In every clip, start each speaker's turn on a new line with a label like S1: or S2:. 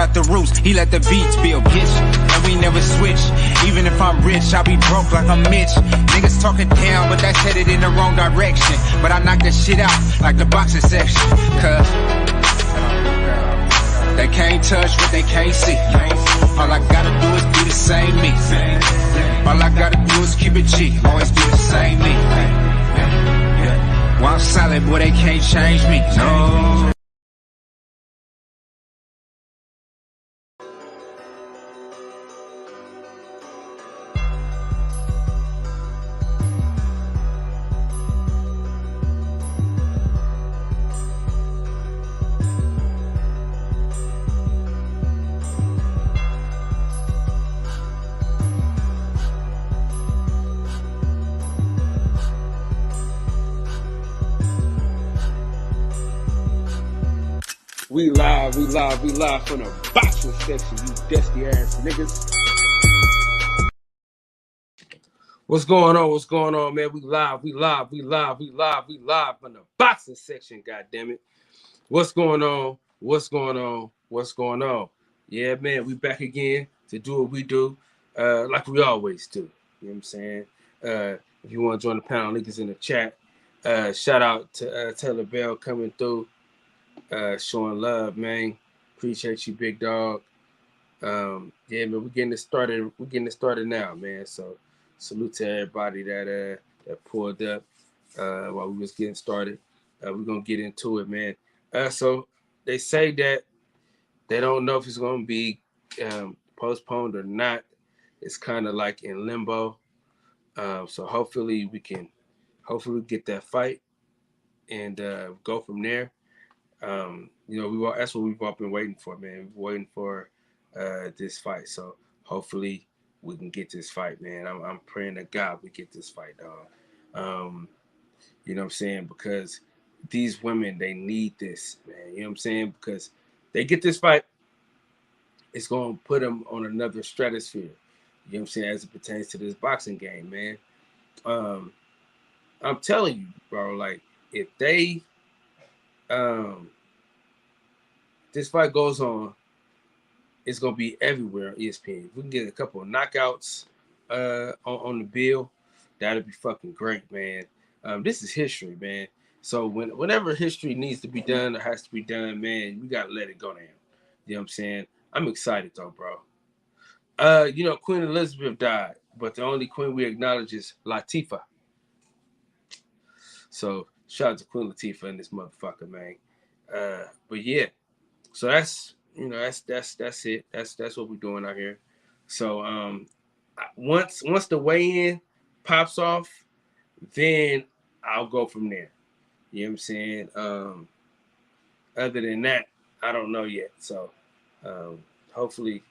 S1: out the roots, he let the beats build, bitch. And we never switch. Even if I'm rich, I'll be broke like I'm Mitch. Niggas talking down, but that's headed in the wrong direction. But I knock that shit out like the boxing section. Cause they can't touch what they can't see. All I gotta do is be the same me. All I gotta do is keep it cheap. Always be the same me. While I'm solid, boy, they can't change me. No.
S2: We live from the boxing section, you dusty ass niggas. What's going on, man? We live from the boxing section, goddammit. What's going on? Yeah, man, we back again to do what we do, like we always do. You know what I'm saying? If you want to join the panel, link is in the chat. Shout out to Taylor Bell coming through, showing love, man. Appreciate you, big dog. Yeah, man, we're getting it started. We're getting it started now, man. So salute to everybody that pulled up while we was getting started. We're gonna get into it, man. So they say that they don't know if it's gonna be postponed or not. It's kind of like in limbo. So hopefully we get that fight and go from there. You know, that's what we've all been waiting for, man. We're waiting for this fight. So hopefully we can get this fight, man. I'm praying to God we get this fight, dog. You know what I'm saying? Because these women, they need this, man. You know what I'm saying? Because they get this fight, it's going to put them on another stratosphere. You know what I'm saying? As it pertains to this boxing game, man. I'm telling you, bro, like, if they this fight goes on, it's gonna be everywhere on ESPN. If we can get a couple of knockouts on the bill, that'd be fucking great, man. This is history, man. So whenever history needs to be done or has to be done, man, we gotta let it go down. You know what I'm saying? I'm excited though, bro. You know, Queen Elizabeth died, but the only queen we acknowledge is Latifah. So shout out to Queen Latifah and this motherfucker, man. But yeah, so that's it. That's what we're doing out here. So once the weigh-in pops off, then I'll go from there. You know what I'm saying? Other than that, I don't know yet. So hopefully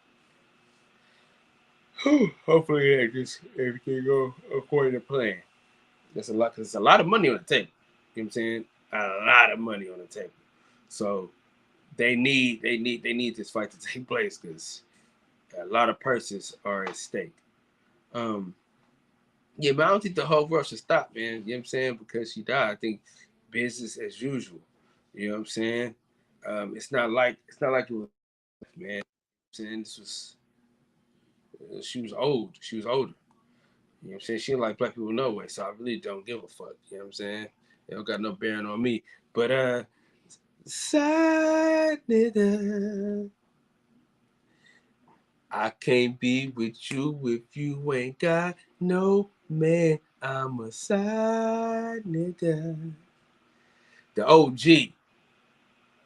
S2: everything go according to plan. There's a lot, because there's a lot of money on the table. You know what I'm saying? A lot of money on the table. So they need this fight to take place because a lot of purses are at stake. Yeah, but I don't think the whole world should stop, man. You know what I'm saying? Because she died. I think business as usual. You know what I'm saying? It's not like it was, man. You know what I'm saying? She was old. She was older. You know what I'm saying? She didn't like black people no way, so I really don't give a fuck. You know what I'm saying? They don't got no bearing on me. But side nigga, I can't be with you if you ain't got no man. I'm a side nigga. The OG. You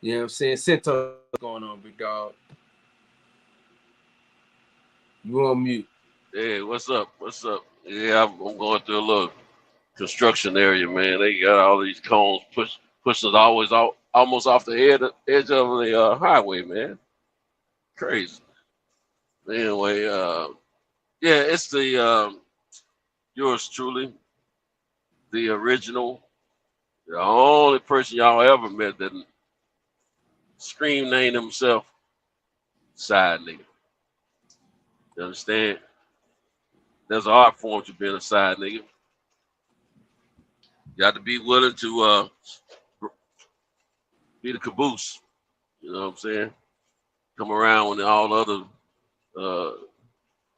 S2: know what I'm saying? Cento going on, big dog. You on mute.
S3: Hey, what's up? Yeah, I'm going through a little construction area, man. They got all these cones pushing always out, almost off the edge of the highway, man. Crazy. Anyway, yeah, it's the yours truly, the original, the only person y'all ever met that scream named himself side nigga. You understand? There's an art form to being a side nigga. You got to be willing to be the caboose. You know what I'm saying? come around when all the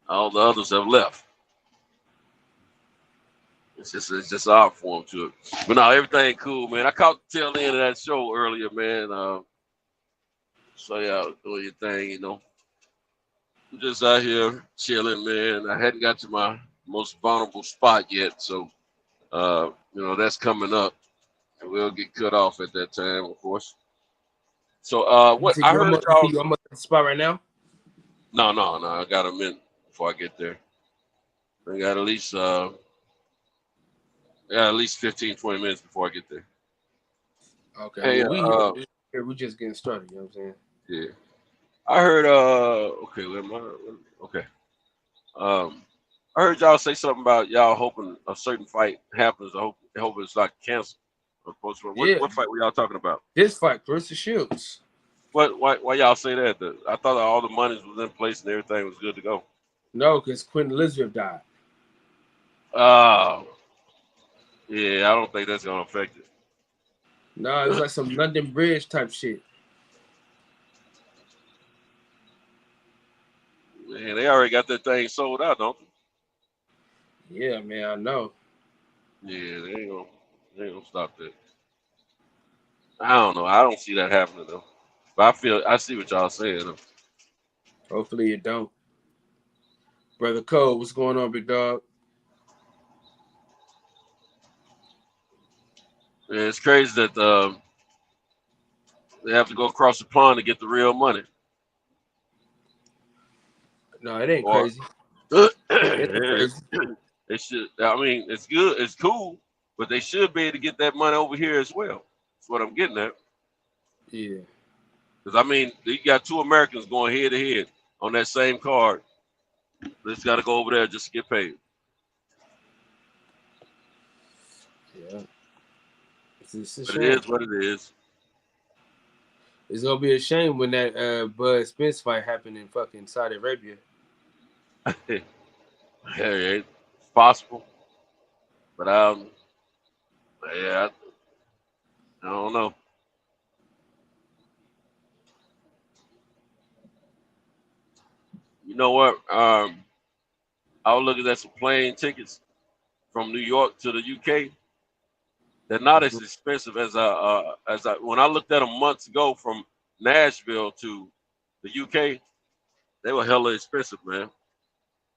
S3: others have left. It's just odd for him to it. But no, everything cool, man. I caught the tail end of that show earlier, man. So yeah, doing your thing, you know. I'm just out here chilling, man. I hadn't got to my most vulnerable spot yet, so you know, that's coming up. And we'll get cut off at that time, of course. So what I heard y'all.
S2: You almost at the spot right now?
S3: No. I got a minute before I get there. I got at least 15, 20 minutes before I get there.
S2: Okay.
S3: Hey,
S2: we're just getting started, you know what I'm saying?
S3: Yeah. I heard okay, where am I? Okay. I heard y'all say something about y'all hoping a certain fight happens. I hope it's not canceled. What fight were y'all talking about?
S2: This fight, Clarissa Shields.
S3: Why y'all say that? I thought all the money was in place and everything was good to go.
S2: No, because Quentin Elizabeth died.
S3: Oh. Yeah, I don't think that's gonna affect it.
S2: No, it's like some London Bridge type shit.
S3: Man, they already got that thing sold out, don't they?
S2: Yeah, man, I know.
S3: Yeah, they ain't gonna stop that. I don't know. I don't see that happening though. But I see what y'all saying though.
S2: Hopefully it don't. Brother Cole, what's going on, big dog?
S3: Yeah, it's crazy that they have to go across the pond to get the real money.
S2: No, it ain't crazy.
S3: They should. I mean, it's good. It's cool, but they should be able to get that money over here as well. That's what I'm getting at.
S2: Yeah.
S3: Because I mean, you got two Americans going head to head on that same card. They just got to go over there just to get paid.
S2: Yeah.
S3: But it is what it is.
S2: It's gonna be a shame when that Bud Spence fight happened in fucking Saudi Arabia.
S3: Hey, it's possible, but yeah, I don't know. You know what? I was looking at some plane tickets from New York to the UK. They're not as expensive as when I looked at them months ago from Nashville to the UK. They were hella expensive, man.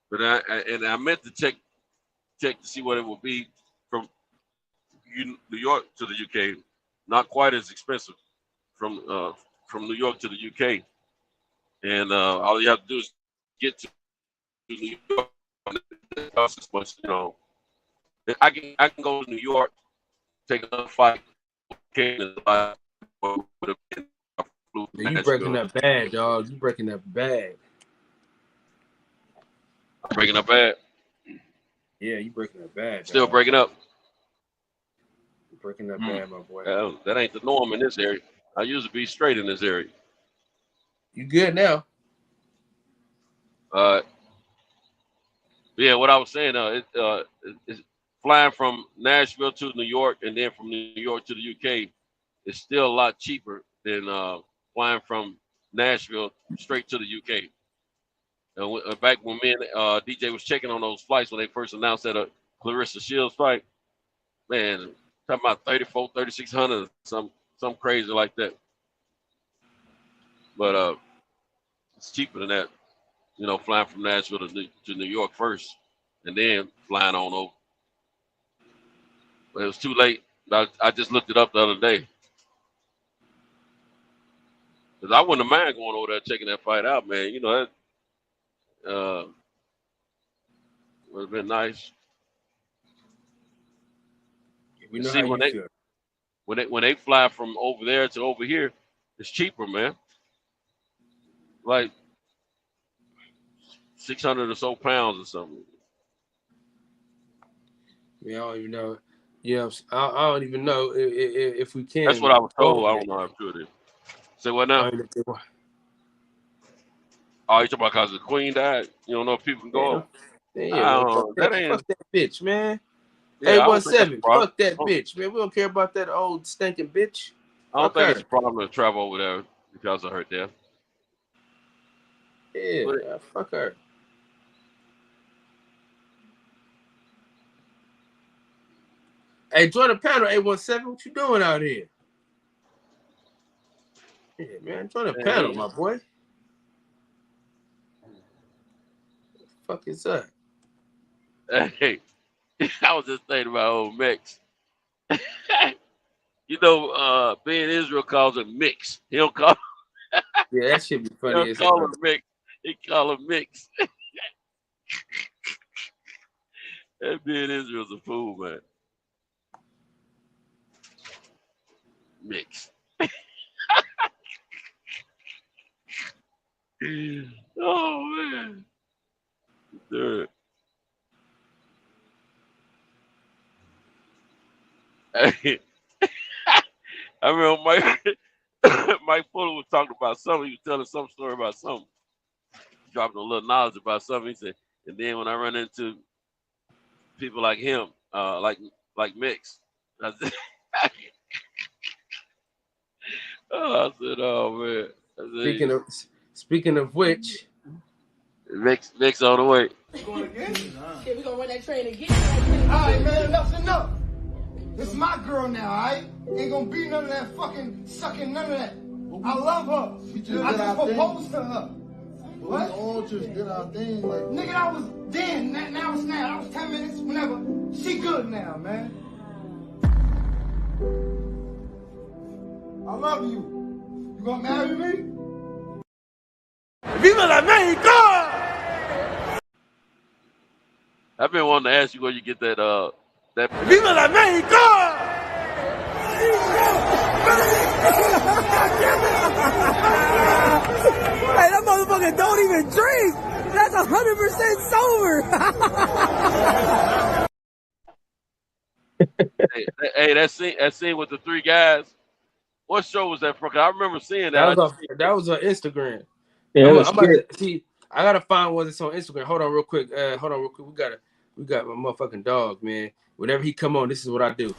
S3: But I meant to check to see what it would be from New York to the UK. Not quite as expensive from New York to the UK. And all you have to do is get to New York. It costs as much, you know. I can go to New York, take another flight.
S2: You breaking up bad, dog. You breaking up bad.
S3: I'm breaking up bad.
S2: Yeah, you breaking up bad.
S3: Still
S2: dog.
S3: breaking up.
S2: You're breaking up bad, my boy.
S3: That ain't the norm in this area. I used to be straight in this area.
S2: You good now?
S3: Yeah, what I was saying, it's flying from Nashville to New York and then from New York to the UK is still a lot cheaper than flying from Nashville straight to the UK. And back when me and DJ was checking on those flights when they first announced that a Clarissa Shields fight, man, talking about 3,600, some crazy like that. But it's cheaper than that, you know, flying from Nashville to New York first and then flying on over. But it was too late. I just looked it up the other day. Because I wouldn't have mind going over there checking that fight out, man. You know, that would have been nice.
S2: We know how you feel.
S3: When they fly from over there to over here, it's cheaper, man. Like 600 or so pounds or something.
S2: Yeah, I don't even know. Yeah, I don't even know if we can.
S3: That's what I was told. I don't know how true it is. Say what now? Oh, you talking about because the queen died? You don't know if people can go up?
S2: Yeah, fuck that bitch, man.
S3: Yeah,
S2: 817, fuck that bitch, man. We don't care about that old stinking bitch.
S3: I don't think it's a problem to travel over there because of her death.
S2: Yeah, fuck her. Hey, join the panel, 817. What you doing out here? Yeah, man, join the panel, my boy. What the fuck is that?
S3: Hey, I was just thinking about old Mix. You know, Ben Israel calls him Mix. He don't call.
S2: Yeah, that shit be
S3: He
S2: funny
S3: don't
S2: as
S3: call
S2: hell.
S3: him Mix. He call him Mix. That Ben Israel's a fool, man. Mix. Oh man. Dude. Hey, I remember Mike Fuller was talking about something. He was telling some story about something, dropping a little knowledge about something. He said, and then when I run into people like him, like Mix, I said, oh man.
S2: Speaking of which,
S3: Mix all the way.
S4: Going again? Shit, we gonna run that train again. Alright, man, enough's enough. This is my girl now, alright? Ain't gonna be none of that fucking sucking, none of that. I love her. I just proposed to her. What? We all just did our thing, like. Nigga, that was then. Now it's now. That was 10 minutes, whenever. She good now, man. I love you. You gonna marry me?
S2: Viva la Mexico!
S3: I've been wanting to ask you where you get that
S2: Viva la Mexico!
S5: Hey, that motherfucker don't even drink. That's 100% sober.
S3: hey, that scene with the three guys. What show was that from? I remember seeing that.
S2: That was on Instagram.
S5: Yeah,
S2: I'm about to see. I gotta find one that's on Instagram. Hold on, real quick. We got my motherfucking dog, man. Whenever he come on, this is what I do.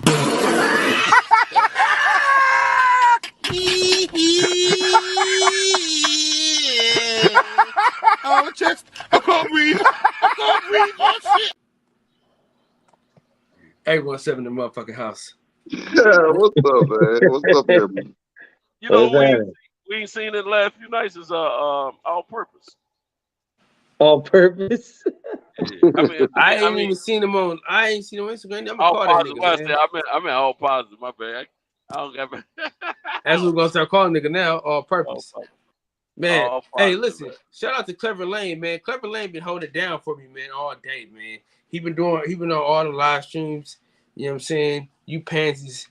S6: Oh, chest. I can't breathe. Oh, shit.
S2: 817 the motherfucking house.
S6: Yeah, what's up, man? What's up, here?
S3: You know, we ain't seen in the last few nights is All Purpose.
S5: All Purpose?
S3: Yeah.
S2: I ain't even seen him on. I ain't seen him on Instagram. I'm
S3: All
S2: call
S3: Positive.
S2: that nigga, man.
S3: I meant All Positive. My bad. I don't got.
S2: That's what we're gonna start calling nigga now. All Purpose. Man,
S3: All
S2: hey,
S3: Positive,
S2: listen.
S3: man.
S2: Shout out to Clever Lane, man. Clever Lane been holding it down for me, man, all day, man. He been on all the live streams. You know what I'm saying? You pansies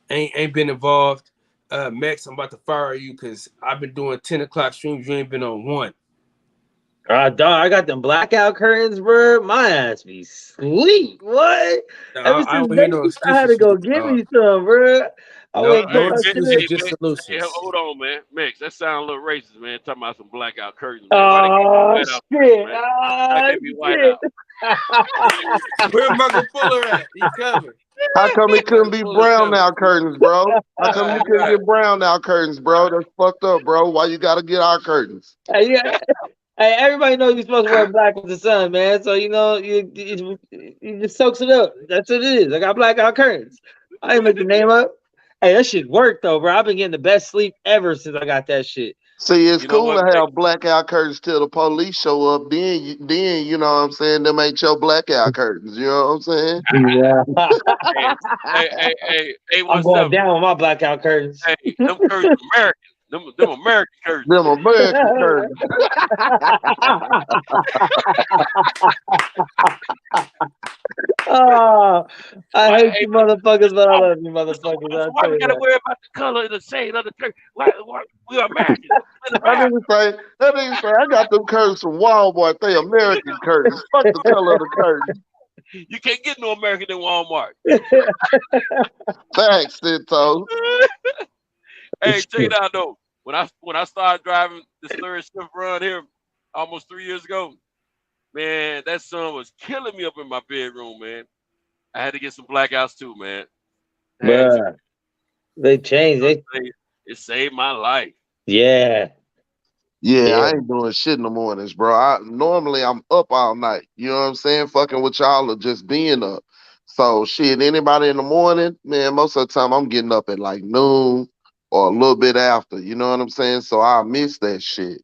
S2: ain't been involved. Max, I'm about to fire you because I've been doing 10 o'clock streams. You ain't been on one.
S5: Dog, I got them blackout curtains, bro. My ass be sweet. What? Ever since I had to go get me some, bro.
S3: Just solutions. Hey, hold on, man. Mix, that sounds a little racist, man. Talking about some blackout curtains. Man.
S5: Oh, shit.
S2: Where Michael Fuller at? He coming.
S6: How come it couldn't be brown out curtains, bro? How come you couldn't get brown out curtains, bro? That's fucked up, bro. Why you gotta get our curtains?
S5: Hey, everybody knows you're supposed to wear black with the sun, man. So, you know, you just soaks it up. That's what it is. I got blackout curtains. I ain't make the name up. Hey, that shit worked, though, bro. I've been getting the best sleep ever since I got that shit.
S6: See, it's cool to have blackout curtains till the police show up. Then you know what I'm saying, them ain't your blackout curtains. You know what I'm saying?
S5: Yeah.
S3: hey,
S5: I'm going down with my blackout curtains.
S3: Hey, them curtains American. Them American curtains.
S6: Them American curtains.
S5: Oh, I hate you motherfuckers, but I love you motherfuckers.
S3: Why we gotta worry about the color and the shade of the curtain? Why we are American?
S6: That nigga say, I got them curtains from Walmart. They American curtains. Fuck the color of the curtain.
S3: You can't get no American in Walmart.
S6: Thanks, Sito.
S3: Hey, check it out though. When I started driving this third shift run here almost 3 years ago, man, that sun was killing me up in my bedroom, man. I had to get some blackouts too, man.
S5: They changed.
S3: It saved my life.
S5: Yeah.
S6: Yeah, I
S5: Yeah.
S6: ain't doing shit in the mornings, bro. Normally I'm up all night. You know what I'm saying? Fucking with y'all or just being up. So shit, anybody in the morning, man, most of the time I'm getting up at like noon or a little bit after. You know what I'm saying? So I miss that shit.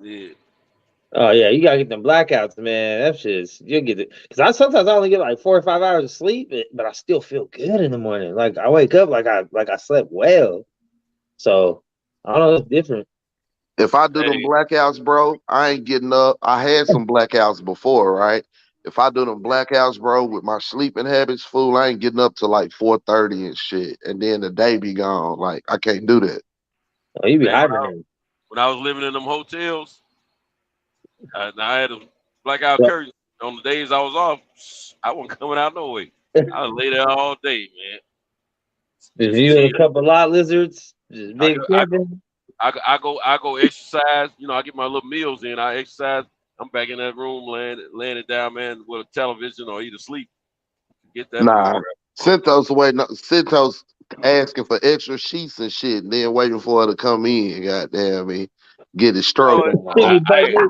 S3: Yeah.
S5: Oh yeah, you gotta get them blackouts, man. That shit's you'll get it. Cause I sometimes I only get like 4 or 5 hours of sleep, but I still feel good in the morning. Like I wake up like I slept well. So I don't know, it's different.
S6: If I do them
S3: Hey,
S6: blackouts, bro, I ain't getting up. I had some blackouts before, right? If I do them blackouts, bro, with my sleeping habits, fool, I ain't getting up to like 4:30 and shit. And then the day be gone. Like, I can't do that.
S5: Oh, you be
S3: man,
S5: hibernating.
S3: when I was living in them hotels, I had a blackout
S5: Yeah.
S3: curtain on the days I was off. I wasn't coming out no way. I was lay there all day, man.
S5: Just
S3: Just
S5: you and a
S3: chill.
S5: couple lot lizards, just
S3: I
S5: big
S3: go, I go,
S5: pimping.
S3: I go exercise. You know, I get my little meals in. I exercise. I'm back in that room, laying it down, man, with a television or either sleep. Get that
S6: Nah.
S3: program.
S6: Centos asking for extra sheets and shit, and then waiting for her to come in, goddamn me. Get it
S3: You
S6: stroked.
S3: know,
S5: He
S3: I,
S5: be butt
S3: I,
S5: naked.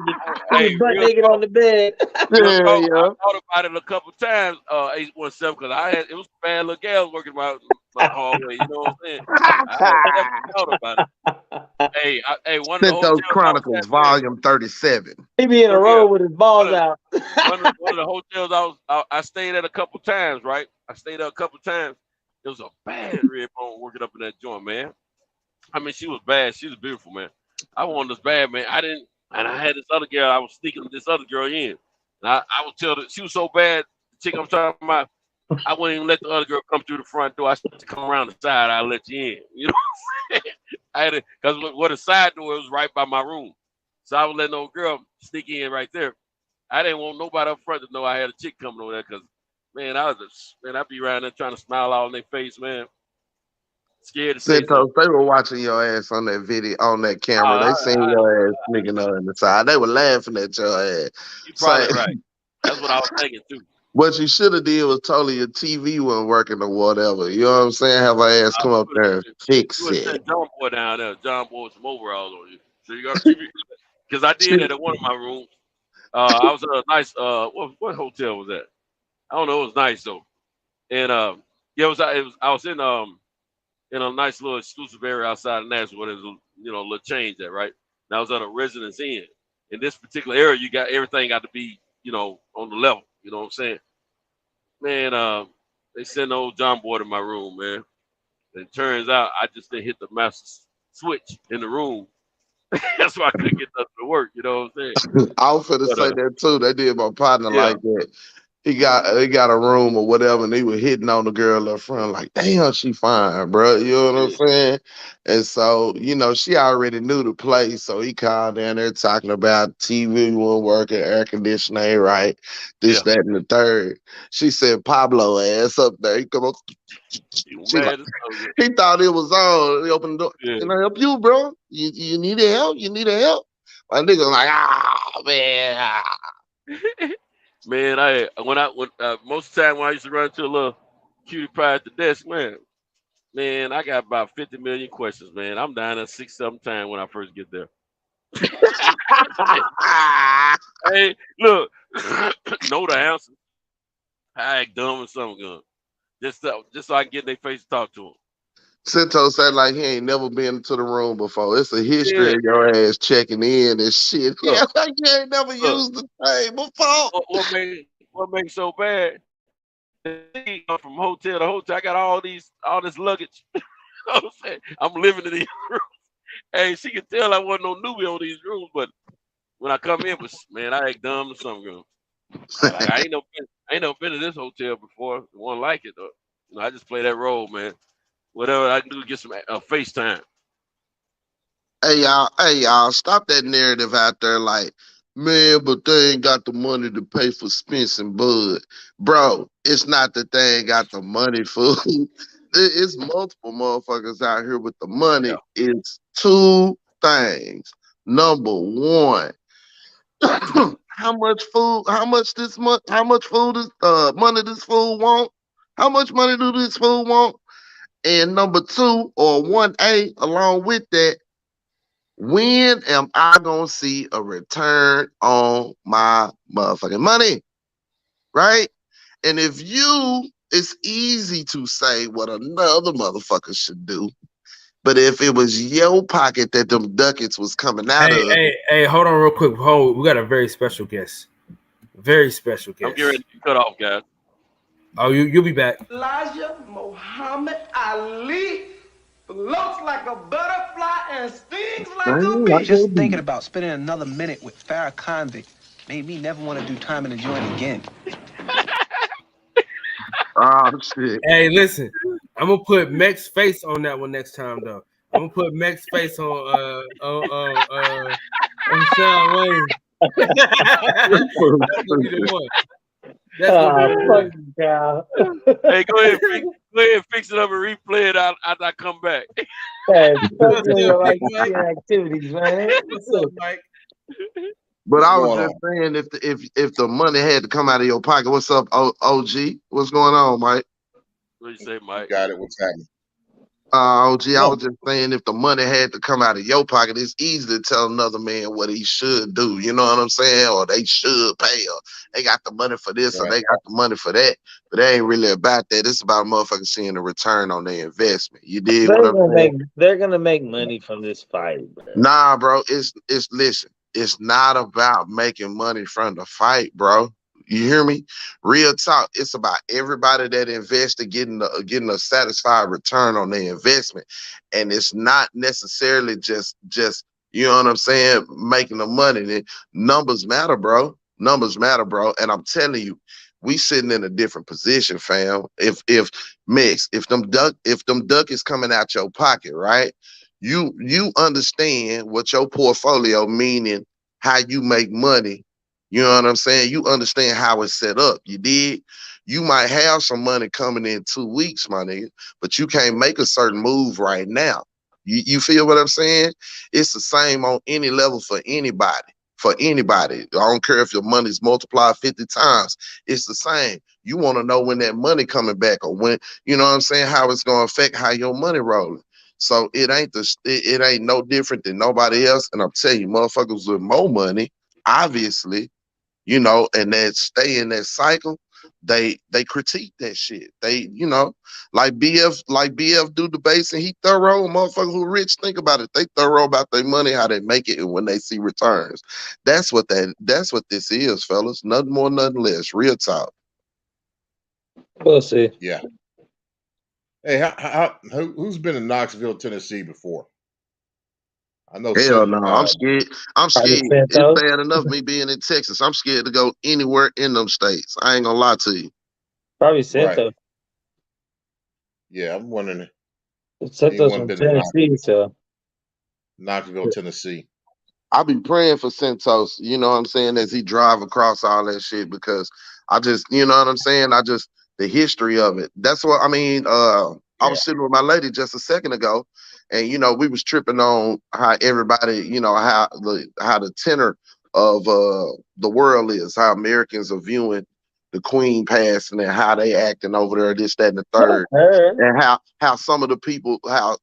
S5: He be
S3: hey,
S5: butt naked on the bed.
S3: real
S6: Yeah,
S3: talk. I
S6: yeah.
S3: thought about it a couple times. 817, because it was bad little gals working my hallway. You know what I'm saying? I had definitely thought about it. Hey, one of the hotels
S6: Centos
S3: I was
S6: Chronicles,
S3: at, man.
S6: Volume 37.
S5: He be in a
S3: Yeah,
S5: row with his balls
S3: one of
S5: out.
S3: one of the hotels I stayed at a couple times. Right, I stayed at a couple times. It was a bad red bone working up in that joint, man. I mean, she was bad. She was beautiful, man. I wanted this bad, man. I didn't, and I had this other girl. I was sneaking this other girl in. And I would tell her she was so bad. The chick I'm talking about, I wouldn't even let the other girl come through the front door. I said, come around the side. I'll let you in. You know what I'm saying? I had it because what the side door was right by my room, so I was letting old girl sneak in right there. I didn't want nobody up front to know I had a chick coming over there because, man, I'd be around there trying to smile all in their face, man. Scared to say something.
S6: Centos, they were watching your ass on that video, on that camera.
S3: Oh,
S6: They seen your ass sneaking on the side. They were laughing at your ass.
S3: you probably
S6: Saying,
S3: right. That's what I was thinking too.
S6: what you should have did was told her your TV wasn't working or whatever. You know what I'm saying? Have her ass come up there and
S3: You
S6: fix
S3: would
S6: it.
S3: send John Boy down there. John Boy with some overalls on you. So you got a TV. Because I did that at one of my rooms. I was in a nice what hotel was that? I don't know. It was nice though. And yeah, it was I was in a nice little exclusive area outside of Nashville where there's a little change there, right? And I was at a Residence Inn. In this particular area, you got everything got to be, on the level. You know what I'm saying? Man, they sent old John Boy to my room, man. And it turns out I just didn't hit the master switch in the room. That's why I couldn't get nothing to work. You know what I'm saying?
S6: I was finna
S3: But
S6: say that too. They did my partner
S3: yeah,
S6: like that. He got a room or whatever, and he was hitting on the girl up front, like, damn, she fine, bro. You know what I'm
S3: yeah,
S6: saying? And so, she already knew the place. So he called down there talking about TV wasn't working, air conditioning ain't right, this,
S3: yeah.
S6: that, and the third. She said, Pablo ass up there. He come up,
S3: You
S6: she like,
S3: mad as hell.
S6: he thought it was on. He opened the door.
S3: Yeah.
S6: Can I help you, bro? You need help? You need help? My nigga like, man.
S3: Man, when most of the time when I used to run to a little cutie pie at the desk, man, I got about 50 million questions, man. I'm down there 6, 7 times when I first get there. Hey, look, know the answer. I act dumb or something, gun. Just so I can get in their face and talk to them.
S6: Cinto said like he ain't never been to the room before. It's a history
S3: Yeah,
S6: of your ass checking in and shit. Yeah,
S3: look,
S6: like you ain't never
S3: look.
S6: used the thing before.
S3: What makes so bad? From hotel to hotel, I got all this luggage. You know what I'm saying? I'm living in these rooms. Hey, she can tell I wasn't no newbie on these rooms, but when I come in, man, I act dumb or something. Like I ain't no been to this hotel before. One like it though. I just play that role, man. Whatever I can do to get some FaceTime.
S6: Hey y'all, stop that narrative out there like, man, but they ain't got the money to pay for Spence and Bud. Bro, it's not that they ain't got the money, fool. It's multiple motherfuckers out here with the
S3: Yeah.
S6: money. It's two things. Number one, how much food? How much food is money this fool want? How much money do this fool want? And number two, or 1A, along with that, When am I gonna see a return on my motherfucking money? Right? And if it's easy to say what another motherfucker should do. But if it was your pocket that them ducats was coming out of,
S2: Hey, hold on real quick. We got a very special guest. Very special guest.
S3: I'm getting ready to cut off, guys.
S2: Oh, you'll be back.
S4: Elijah Muhammad Ali looks like a butterfly and stings like a bee.
S7: Just thinking about spending another minute with Farrah Convict made me never want to do time in the joint again.
S6: oh shit.
S2: Hey, listen, I'm gonna put Mech's face on that one next time, though. I'm gonna put Mech's face on Sean Wayne. That's gonna be the one. That's gonna be
S5: fucking cow.
S3: Hey, go ahead and fix it up and replay it out after I come back.
S5: Hey, fuck your like activities, man.
S2: What's up, Mike?
S6: But I was just saying, if the money had to come out of your pocket, what's up, OG? What's going on, Mike?
S3: What you say, Mike?
S8: Got it. What's happening?
S6: OG, I was just saying, if the money had to come out of your pocket, it's easy to tell another man what he should do. You know what I'm saying? Or they should pay, or they got the money for this, or they got the money for that. But they ain't really about that. It's about motherfuckers seeing a return on their investment. You did what I'm saying?
S5: They're gonna make money from this fight, bro.
S6: Nah, bro. Listen. It's not about making money from the fight, bro. You hear me? Real talk. It's about everybody that invested getting a satisfied return on their investment, and it's not necessarily just you know what I'm saying, making the money. Numbers matter, bro. Numbers matter, bro. And I'm telling you, we sitting in a different position, fam. If them duck is coming out your pocket, right? You understand what your portfolio, meaning how you make money. You know what I'm saying? You understand how it's set up. You did. You might have some money coming in 2 weeks, my nigga, but you can't make a certain move right now. You feel what I'm saying? It's the same on any level for anybody. For anybody. I don't care if your money's multiplied 50 times. It's the same. You want to know when that money coming back, or when, you know what I'm saying, how it's going to affect how your money rolling. So it ain't no different than nobody else. And I'm telling you, motherfuckers with more money, obviously, you know, and that stay in that cycle, they critique that shit. They, you know, like BF do the base, and he thorough. Motherfuckers who rich, think about it. They thorough about their money, how they make it, and when they see returns. That's what this is, fellas. Nothing more, nothing less. Real talk.
S5: We'll see.
S8: Yeah. Hey, who's been in Knoxville, Tennessee before? I know.
S6: Hell no, I'm scared. I'm scared. It's bad enough me being in Texas. I'm scared to go anywhere in them states. I ain't gonna lie to you.
S5: Probably Santos.
S8: Right. Yeah, I'm wondering.
S5: Santos from Tennessee, so
S8: Knoxville, Tennessee.
S6: I be praying for Santos, you know what I'm saying, as he drive across all that shit, because I just, you know what I'm saying, the history of it. That's what I mean. I was sitting with my lady just a second ago, and you know, we was tripping on how everybody, you know, how the tenor of the world is, how Americans are viewing the Queen passing and how they acting over there, this, that, and the third, and how some of the people, how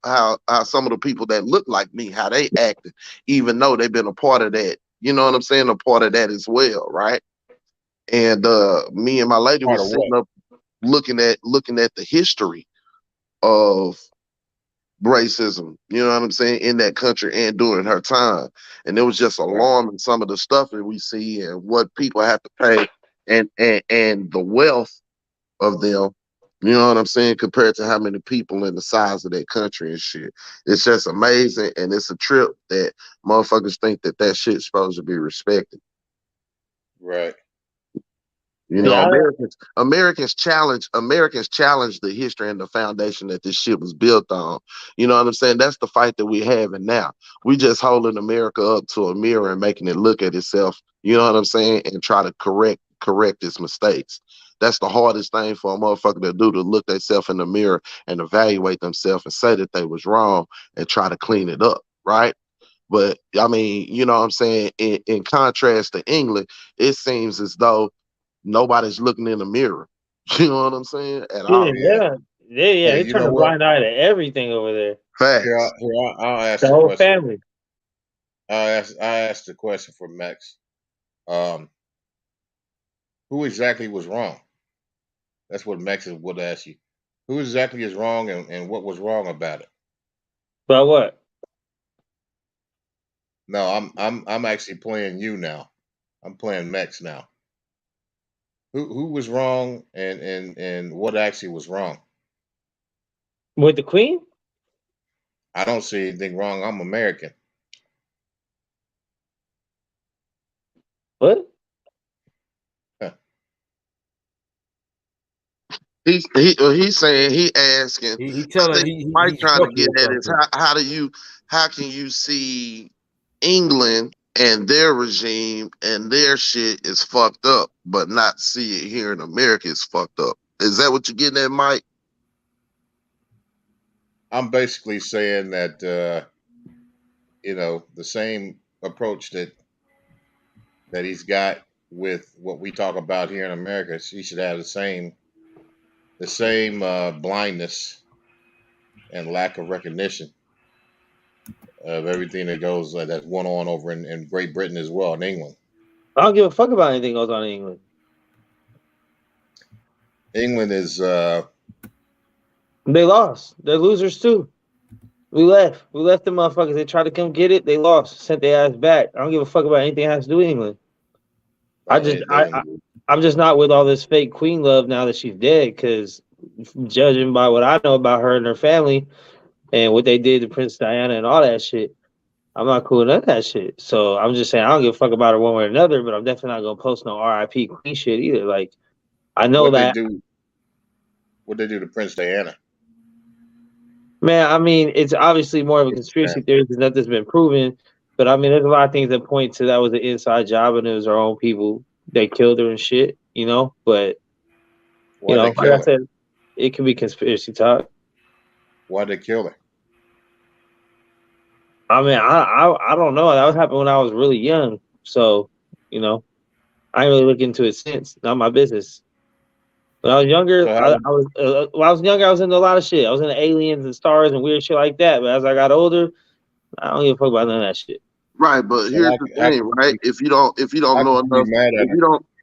S6: some of the people that look like me, how they acted, even though they've been a part of that. You know what I'm saying? A part of that as well, right? And me and my lady was sitting up looking at the history of racism, you know what I'm saying, in that country and during her time. And it was just alarming, some of the stuff that we see and what people have to pay, and the wealth of them, you know what I'm saying, compared to how many people in the size of that country and shit. It's just amazing, and it's a trip that motherfuckers think that shit's supposed to be respected.
S8: Right.
S6: You know, Americans challenge the history and the foundation that this shit was built on. You know what I'm saying? That's the fight that we're having now. We just holding America up to a mirror and making it look at itself, you know what I'm saying, and try to correct its mistakes. That's the hardest thing for a motherfucker to do, to look themselves in the mirror and evaluate themselves and say that they was wrong and try to clean it up, right? But I mean, you know what I'm saying, in contrast to England, it seems as though nobody's looking in the mirror. You know what I'm saying? At all.
S5: Yeah. They turn a blind eye to everything over there.
S6: Facts.
S8: I'll ask
S5: the whole family.
S8: I asked the question for Max. Who exactly was wrong? That's what Max would ask you. Who exactly is wrong, and what was wrong about it?
S5: About what?
S8: No, I'm actually playing you now. I'm playing Max now. Who was wrong, and what actually was wrong?
S5: With the Queen?
S8: I don't see anything wrong. I'm American.
S5: What?
S6: He's saying he asking.
S2: He
S6: I
S2: telling
S6: think Mike
S2: he's
S6: trying to
S2: joking
S6: get
S2: or
S6: at is
S2: something.
S6: how can you see England and their regime and their shit is fucked up, but not see it here in America is fucked up? Is that what you're getting at, Mike?
S8: I'm basically saying that the same approach that he's got with what we talk about here in America, he should have the same blindness and lack of recognition of everything that goes that's going on over in Great Britain as well, in England.
S5: I don't give a fuck about anything goes on in England.
S8: England is
S5: they lost. They're losers too. We left them motherfuckers. They tried to come get it. They lost. Sent their ass back. I don't give a fuck about anything that has to do with England. I'm just not with all this fake queen love now that she's dead, because judging by what I know about her and her family and what they did to Princess Diana and all that shit, I'm not cool with none of that shit. So I'm just saying I don't give a fuck about her one way or another, but I'm definitely not gonna post no RIP Queen shit either. Like, I know
S8: what
S5: that
S8: they do to Princess Diana.
S5: Man, I mean, it's obviously more of a conspiracy theory because nothing's been proven. But I mean, there's a lot of things that point to that was an inside job and it was our own people that killed her and shit, you know. But like I said, it could be conspiracy talk.
S8: Why'd they kill her?
S5: I mean, I don't know. That happened when I was really young, so I ain't really looked into it since. Not my business. When I was younger, I was into a lot of shit. I was into aliens and stars and weird shit like that. But as I got older, I don't give a fuck about none of that shit.
S6: Right, but here's the thing, right? If you don't know enough,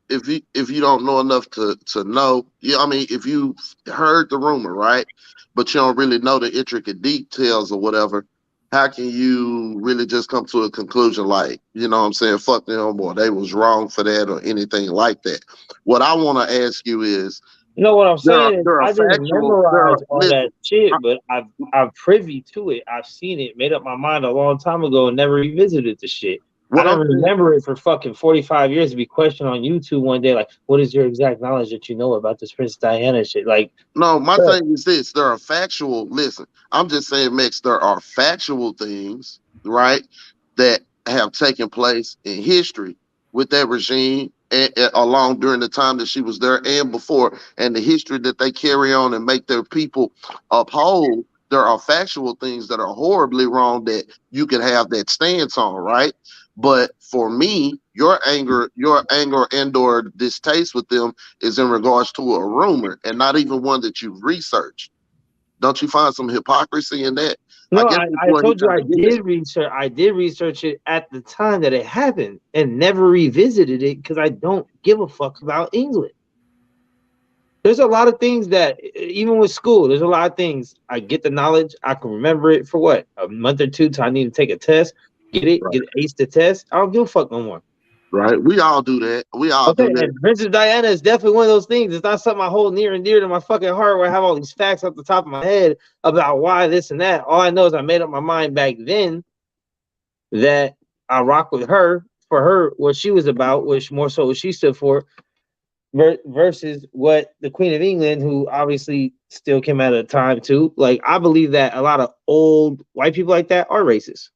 S6: if you don't know enough to know, I mean, if you heard the rumor, right, but you don't really know the intricate details or whatever, how can you really just come to a conclusion like, you know what I'm saying, fuck them or they was wrong for that or anything like that? What I want to ask you is,
S5: what I'm saying is I didn't memorize all that shit, but I'm privy to it. I've seen it, made up my mind a long time ago, and never revisited the shit. I don't remember it for fucking 45 years to be questioned on YouTube one day, like, what is your exact knowledge that you know about this Princess Diana shit? Like,
S6: no, my thing is this: there are factual. Listen, I'm just saying, Max. There are factual things, right, that have taken place in history with that regime. Along during the time that she was there and before, and the history that they carry on and make their people uphold, there are factual things that are horribly wrong that you could have that stance on, right? But for me, your anger and or distaste with them is in regards to a rumor and not even one that you've researched. Don't you find some hypocrisy in that?
S5: No, I told you I did research. I did research it at the time that it happened and never revisited it because I don't give a fuck about England. There's a lot of things that, even with school, there's a lot of things. I get the knowledge. I can remember it for what? A month or two till I need to take a test. Get ace the test. I don't give a fuck no more.
S6: Right. We all do that. We all do that.
S5: And Princess Diana is definitely one of those things. It's not something I hold near and dear to my fucking heart where I have all these facts off the top of my head about why this and that. All I know is I made up my mind back then that I rock with her for her, what she was about, which more so what she stood for, versus what the Queen of England, who obviously still came at a time too. Like, I believe that a lot of old white people like that are racist.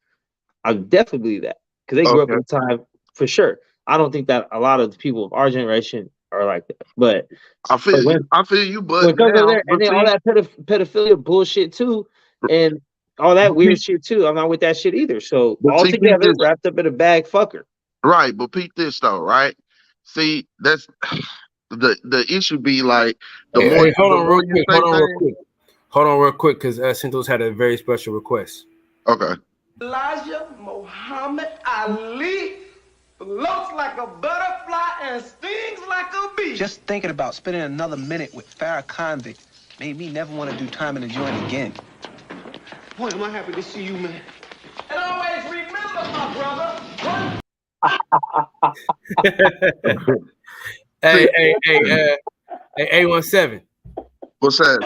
S5: I definitely believe that because they grew up in the time. For sure. I don't think that a lot of the people of our generation are like that. But
S6: I feel you, but
S5: now, and then all that pedophilia bullshit too, and all that weird shit too. I'm not with that shit either. So all together wrapped up in a bag, fucker.
S6: Right, but peep this though, right? See, that's the issue be like
S2: hold on real quick, because Cintos had a very special request.
S6: Okay.
S4: Elijah Muhammad Ali floats like a butterfly and stings like a bee.
S7: Just thinking about spending another minute with Farrakhan made me never want to do time in the joint again.
S4: Boy, am I happy to see you, man. And always remember, my brother.
S2: Hey, A17.
S6: What's that?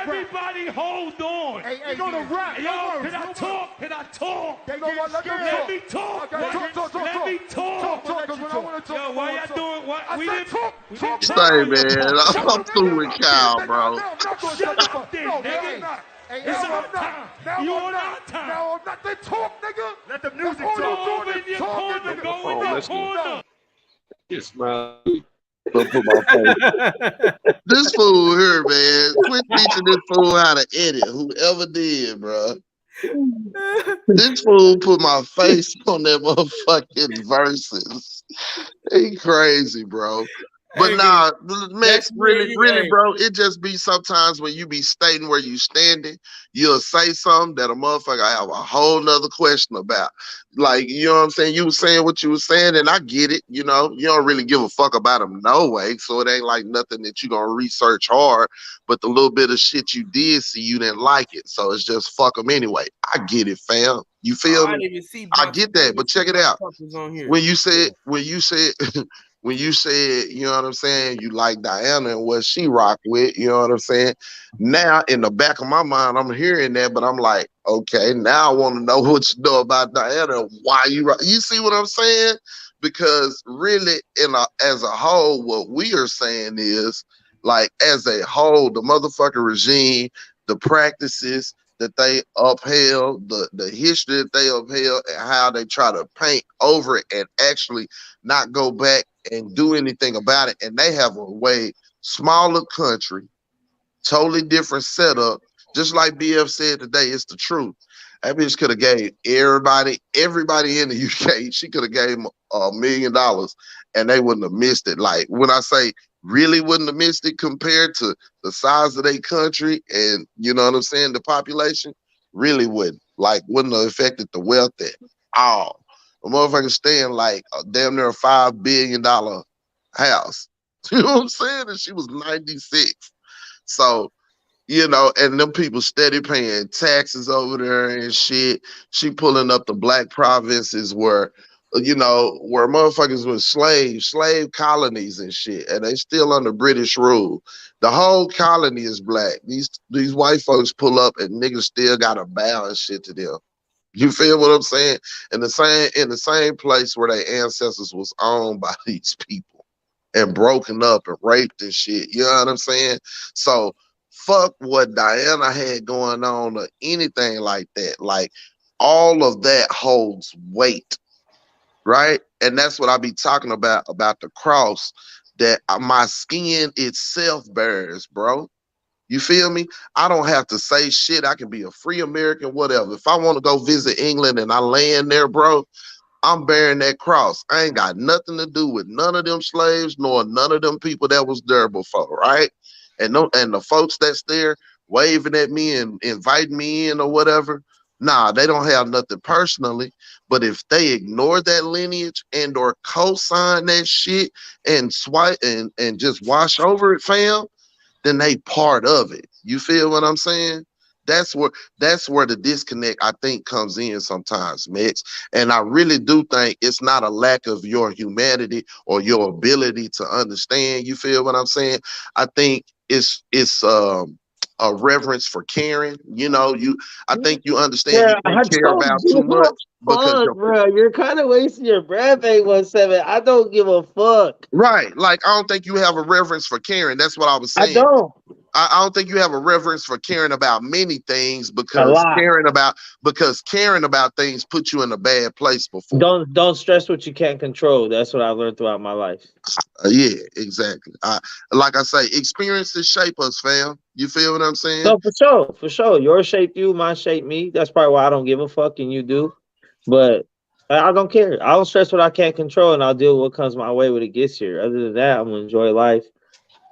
S9: Everybody hold on.
S4: Hey, gonna rap.
S9: Yo, can I talk? Can I talk?
S4: They get scared.
S9: Let me talk.
S4: Okay, talk.
S9: Let me talk.
S4: Because when I want to talk,
S9: Yo, why y'all doing what? We didn't
S4: talk.
S6: Say, man, I'm through with Kyle, bro.
S9: Shut up, then, nigga. It's our time. You on our time.
S4: Now I'm not. They talk, nigga.
S9: Let the music talk. Go in your corner. Go in your corner.
S3: Yes, man.
S6: Put my face. This fool here, man. Quit teaching this fool how to edit. Whoever did, bro. This fool put my face on that motherfucking verses. He crazy, bro. But nah, Max, really, bro, it just be sometimes when you be stating where you standing, you'll say something that a motherfucker have a whole nother question about. Like, you know what I'm saying? You was saying what you was saying, and I get it, you know. You don't really give a fuck about them no way, so it ain't like nothing that you gonna research hard, but the little bit of shit you did see, you didn't like it, so it's just fuck them anyway. I get it, fam. You feel me? I get that, but check it out. When you said, when you said, you know what I'm saying, you like Diana and what she rock with, you know what I'm saying? Now, in the back of my mind, I'm hearing that, but I'm like, okay, now I want to know what you know about Diana and why you rock. You see what I'm saying? Because really, as a whole, what we are saying is, like, as a whole, the motherfucking regime, the practices that they upheld, the history that they upheld, and how they try to paint over it and actually not go back and do anything about it. And they have a way smaller country, totally different setup. Just like BF said today, it's the truth. That bitch could have gave everybody in the UK, she could have gave them $1 million and they wouldn't have missed it. Like, when I say really wouldn't have missed it compared to the size of their country and, you know what I'm saying, the population, really wouldn't. Like, wouldn't have affected the wealth at all. A motherfucker staying like damn near a $5 billion house. You know what I'm saying? And she was 96. So, you know, and them people steady paying taxes over there and shit. She pulling up the black provinces where, you know, where motherfuckers was slave colonies and shit, and they still under British rule. The whole colony is black. These white folks pull up and niggas still gotta bow and shit to them. You feel what I'm saying? In the same place where their ancestors was owned by these people and broken up and raped and shit. You know what I'm saying? So fuck what Diana had going on or anything like that. Like, all of that holds weight, right? And that's what I be talking about the cross that my skin itself bears, bro. You feel me? I don't have to say shit. I can be a free American, whatever. If I want to go visit England and I land there, bro, I'm bearing that cross. I ain't got nothing to do with none of them slaves nor none of them people that was there before, right? And the folks that's there waving at me and inviting me in or whatever, nah, they don't have nothing personally. But if they ignore that lineage and or co-sign that shit and swipe and just wash over it, fam, then they part of it. You feel what I'm saying? That's where the disconnect, I think, comes in sometimes, Mix. And I really do think it's not a lack of your humanity or your ability to understand. You feel what I'm saying? I think it's a reverence for caring. You know, I think you understand you don't care about too much.
S5: Fuck, bro, you're kind of wasting your breath, 817. I don't give a fuck.
S6: Right. Like, I don't think you have a reverence for caring. That's what I was saying.
S5: I don't.
S6: I don't think you have a reverence for caring about many things because caring about things put you in a bad place before.
S5: Don't stress what you can't control. That's what I've learned throughout my life.
S6: Yeah, exactly. Like I say, experiences shape us, fam. You feel what I'm saying?
S5: So for sure. Yours shaped you, mine shaped me. That's probably why I don't give a fuck and you do. But I don't care. I don't stress what I can't control, and I'll deal with what comes my way when it gets here. Other than that, I'm gonna enjoy life.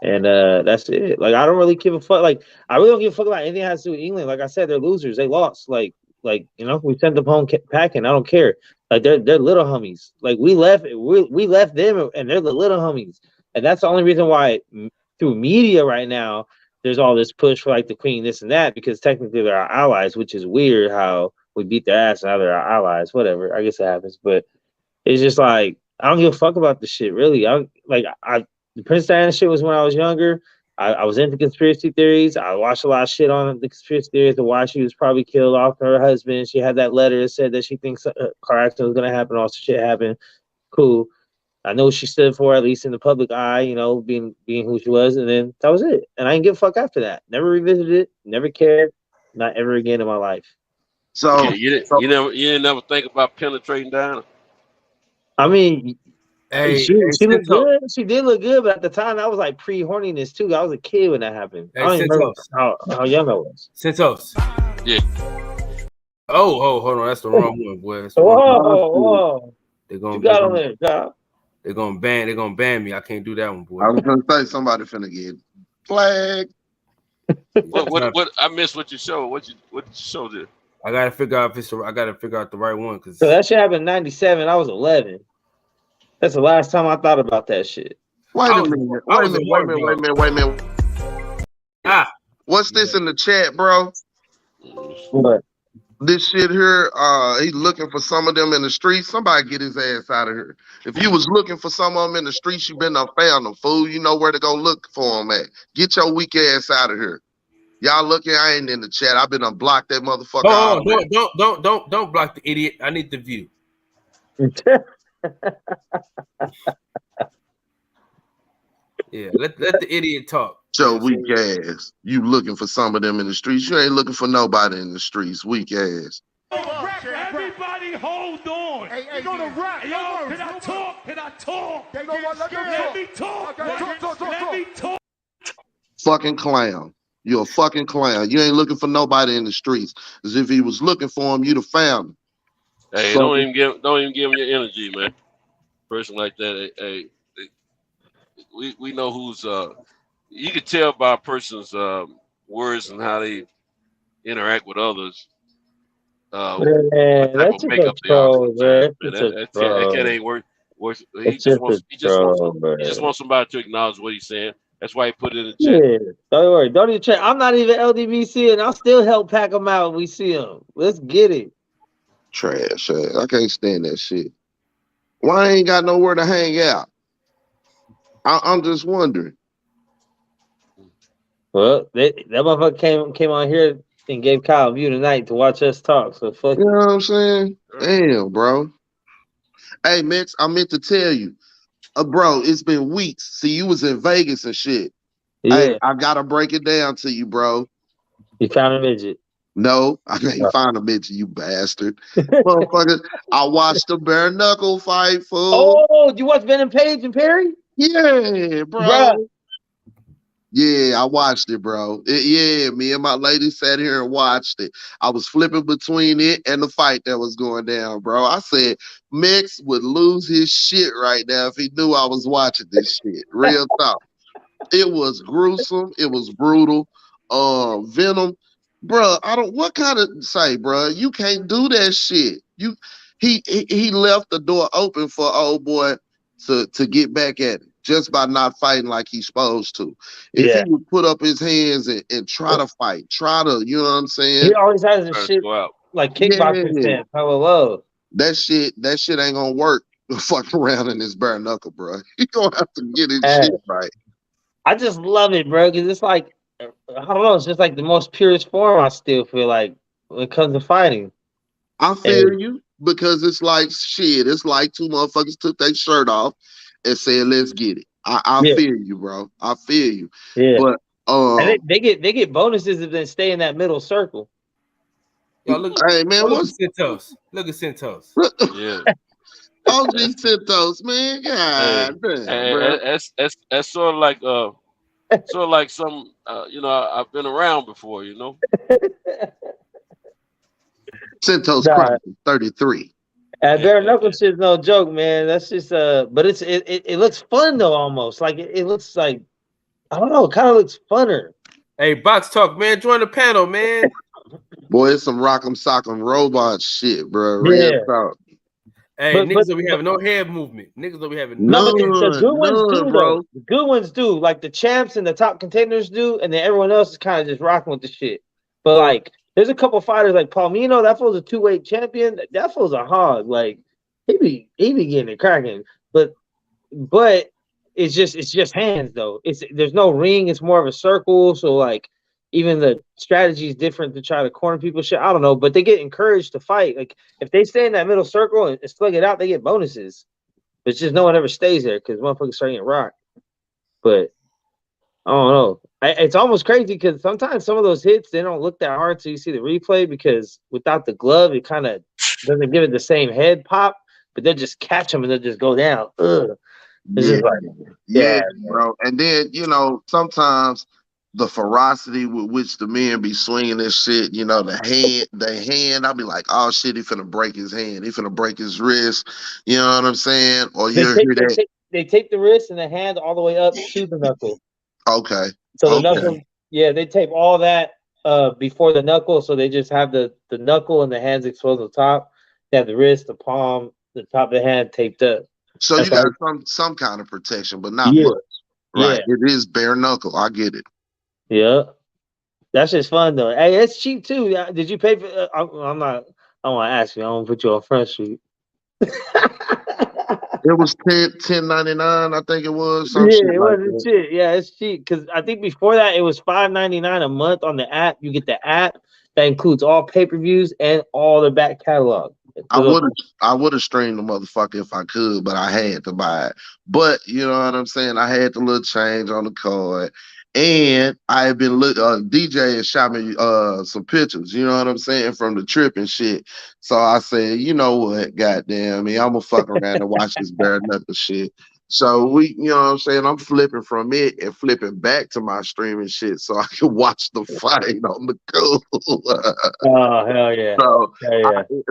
S5: And that's it. Like, I don't really give a fuck. Like, I really don't give a fuck about anything that has to do with England. Like I said, they're losers. They lost. Like Like, you know, we sent them home packing. I don't care. Like they're little homies. Like we left them, and they're the little homies. And that's the only reason why through media right now there's all this push for like the Queen, this and that, because technically they're our allies, which is weird how we beat their ass and now they're our allies. Whatever, I guess it happens, but it's just like I don't give a fuck about the shit. Really, the Prince Diana shit was when I was younger. I was into conspiracy theories. I watched a lot of shit on the conspiracy theories of why she was probably killed off her husband. She had that letter that said that she thinks a car accident was going to happen. All shit happened. Cool. I know what she stood for, at least in the public eye, you know, being who she was. And then that was it. And I didn't give a fuck after that. Never revisited it. Never cared. Not ever again in my life.
S3: So you didn't never think about penetrating Diana?
S5: I mean,
S2: Hey,
S5: she looked good. She did look good, but at the time, I was like pre-horniness too. I was a kid when that happened. I don't even remember how young I was.
S2: Santos.
S3: Yeah.
S2: Oh, hold on. That's the wrong one, boy.
S5: Whoa.
S2: They're gonna,
S5: you got on there, God.
S2: They're gonna ban me. I can't do that one, boy.
S6: I was gonna say somebody finna get flagged.
S3: What I missed what you showed. What you showed there?
S2: I gotta figure out the right one.
S5: So that shit happened in 97. I was 11. That's the last time I thought about that shit.
S6: Wait a minute. What's this in the chat, bro?
S5: What?
S6: This shit here, he's looking for some of them in the streets. Somebody get his ass out of here. If you was looking for some of them in the streets, you been up found them, fool. You know where to go look for them at. Get your weak ass out of here. Y'all looking, I ain't in the chat. I've been unblocked that motherfucker.
S2: Oh, don't block the idiot. I need the view. Yeah, let the idiot talk.
S6: Your weak ass. You looking for some of them in the streets. You ain't looking for nobody in the streets. Weak ass.
S9: Everybody hold on. Hey, gonna rap. Yo, can I talk? Let me talk. Let me talk.
S6: Fucking clown. You're a fucking clown. You ain't looking for nobody in the streets. As if he was looking for him, you'd have found him.
S3: Hey, so, don't even give him your energy, man. Person like that, hey, we know who's you can tell by a person's words and how they interact with others.
S5: Man, that's a troll, man.
S3: That cat ain't worth. He just wants somebody to acknowledge what he's saying. That's why he put it in the chat.
S5: Yeah, don't worry. Don't even check. I'm not even LDBC, and I'll still help pack them out when we see them. Let's get it.
S6: Trash. I can't stand that shit. Why I ain't got nowhere to hang out? I'm just wondering.
S5: Well, that motherfucker came on here and gave Kyle a view tonight to watch us talk. So fuck.
S6: You know what I'm saying? Damn, bro. Hey, Mix, I meant to tell you, bro. It's been weeks. See, you was in Vegas and shit.
S5: Yeah.
S6: Hey, I gotta break it down to you, bro.
S5: You found a midget.
S6: No, I can't find a midget, you bastard. Motherfucker, I watched the bare knuckle fight, fool.
S5: Oh, you watch Ben and Page and Perry?
S6: Yeah, bro. Bruh. Yeah, I watched it, bro. Me and my lady sat here and watched it. I was flipping between it and the fight that was going down, bro. I said Mix would lose his shit right now if he knew I was watching this shit. Real talk. It was gruesome. It was brutal. Venom. Bro, what kind of say, bro? You can't do that shit. He left the door open for old boy to get back at it just by not fighting like he's supposed to. If he would put up his hands and try to fight, you know what I'm saying?
S5: He always has his shit like kickboxing stance. Hello.
S6: That shit ain't gonna work. Fuck around in this bare knuckle, bro. He gonna have to get his shit right.
S5: I just love it, bro, because it's like, I don't know, it's just like the most purest form, I still feel like, when it comes to fighting.
S6: I feel you, because it's like shit. It's like two motherfuckers took their shirt off and said, let's get it. I feel you, bro. I feel you.
S5: Yeah.
S6: But
S5: and they get bonuses if they stay in that middle circle.
S2: Yo, look,
S6: hey man,
S2: look at Santos. Look at Santos.
S3: Yeah.
S6: OG Santos, man. God damn,
S3: that's sort of like some I've been around before, you know.
S6: Santos 33.
S5: And bare knuckle shit's no joke, man. That's just but it looks fun though, almost. Like it looks like, I don't know, it kind of looks funner.
S2: Hey, Box Talk, man, join the panel, man.
S6: Boy, it's some rock'em sock'em robot shit, bro. Real talk.
S2: Hey, niggas don't be having no head movement. Niggas don't be having
S5: no. The good ones do,
S6: bro.
S5: though. The good ones do. Like the champs and the top contenders do, and then everyone else is kind of just rocking with the shit. But like, there's a couple fighters like Palomino. That fool's a 2-weight champion. That fool's a hog. Like he be getting it cracking. But it's just hands though. There's no ring. It's more of a circle. So like, even the strategy is different to try to corner people. Shit, I don't know, but they get encouraged to fight. Like if they stay in that middle circle and slug it out, they get bonuses. But it's just no one ever stays there because motherfuckers start getting rocked. But I don't know. It's almost crazy because sometimes some of those hits they don't look that hard till you see the replay because without the glove it kind of doesn't give it the same head pop. But they'll just catch them and they'll just go down. Ugh. It's just like,
S6: yeah, bro. And then sometimes the ferocity with which the men be swinging this shit, the hand, I'll be like, oh shit, he finna break his hand, he finna break his wrist, you know what I'm saying? Or you hear that?
S5: They take the wrist and the hand all the way up to the knuckle.
S6: Okay.
S5: So the knuckle, they tape all that before the knuckle, so they just have the knuckle and the hands exposed on top. They have the wrist, the palm, the top of the hand taped up.
S6: So you got some kind of protection, but not much. Right. Yeah. It is bare knuckle. I get it.
S5: Yeah. That's just fun though. Hey, it's cheap too. Did you pay for I want to ask you. I don't put you on Front Street.
S6: It was $10.99, I think it was.
S5: It wasn't shit. Yeah, it's cheap. Because I think before that it was $5.99 a month on the app. You get the app that includes all pay-per-views and all the back catalog.
S6: I would have streamed the motherfucker if I could, but I had to buy it. But you know what I'm saying? I had the little change on the card. And I had been DJ had shot me some pictures, you know what I'm saying, from the trip and shit. So I said, you know what, goddamn me, I'm gonna fuck around and watch this bare knuckle shit. So you know what I'm saying, I'm flipping from it and flipping back to my streaming shit so I can watch the fight on the cool.
S5: Oh hell yeah!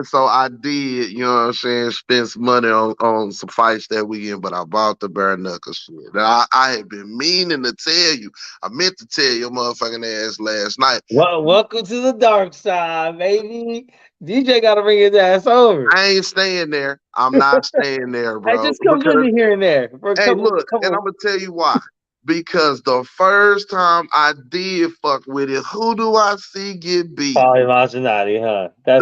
S6: So I did, you know what I'm saying, spend some money on some fights that weekend, but I bought the bare knuckle shit. Now, I had been meaning to tell you. I meant to tell your motherfucking ass last night.
S5: Well, welcome to the dark side, baby. DJ got to bring his ass over.
S6: I ain't staying there. I'm not staying there, bro.
S5: I just come with me here and there.
S6: And I'm gonna tell you why. Because the first time I did fuck with it, who do I see get beat?
S5: Paulie Malignaggi, huh?
S6: I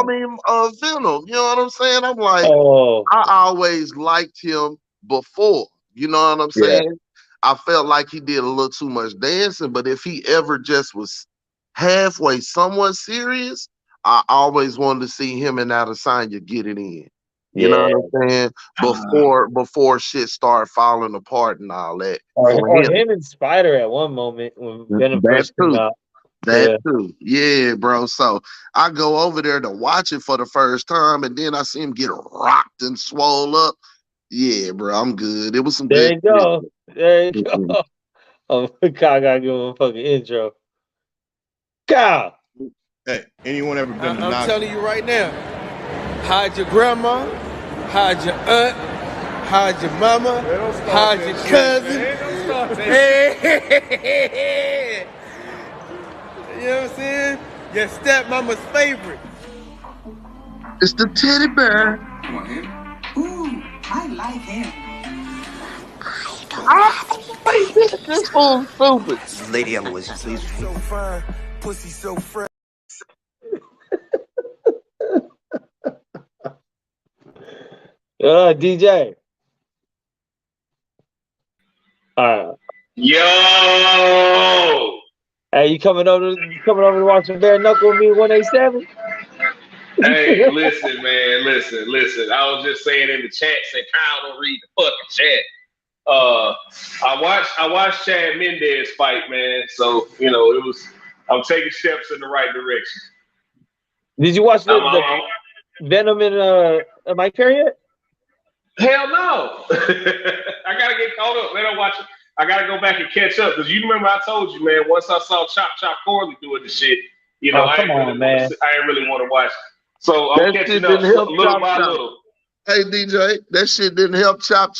S6: mean, Venom. You know what I'm saying? I'm like, I always liked him before. You know what I'm saying? Yeah. I felt like he did a little too much dancing, but if he ever just was halfway somewhat serious, I always wanted to see him and Adesanya get it in. You know what I'm saying? Before shit started falling apart and all that.
S5: Or him and Spider at one moment when Venom first came out.
S6: That too. Yeah, bro. So I go over there to watch it for the first time, and then I see him get rocked and swole up. Yeah, bro, I'm good. It was some good.
S5: There you go. Oh, Kyle gotta give him a fucking intro. Kyle.
S8: Hey, anyone ever been to
S2: I'm telling you right now, hide your grandma, hide your aunt, hide your mama, hide your cousin. Hey. You know what I'm saying? Your stepmama's favorite.
S6: It's the teddy bear.
S10: Come on, him. Ooh, I like him.
S6: This fool's stupid.
S10: Lady Eloise, please.
S4: So fine, pussy so fresh.
S5: DJ.
S11: Yo.
S5: Hey, you coming over to watch some bare knuckle with me 187?
S11: Hey, listen, man, listen. I was just saying in the chat, say Kyle don't read the fucking chat. I watched Chad Mendez fight, man. So, you know, I'm taking steps in the right direction.
S5: Did you watch the Venom and Mike Perry yet?
S11: Hell no. I gotta get caught up. They don't watch it. I gotta go back and catch up because you remember I told you, man. Once I saw Chop Corley doing the shit, you know, I ain't really want to watch. So I'm catching up little by little.
S6: Hey DJ, that shit didn't help Chop.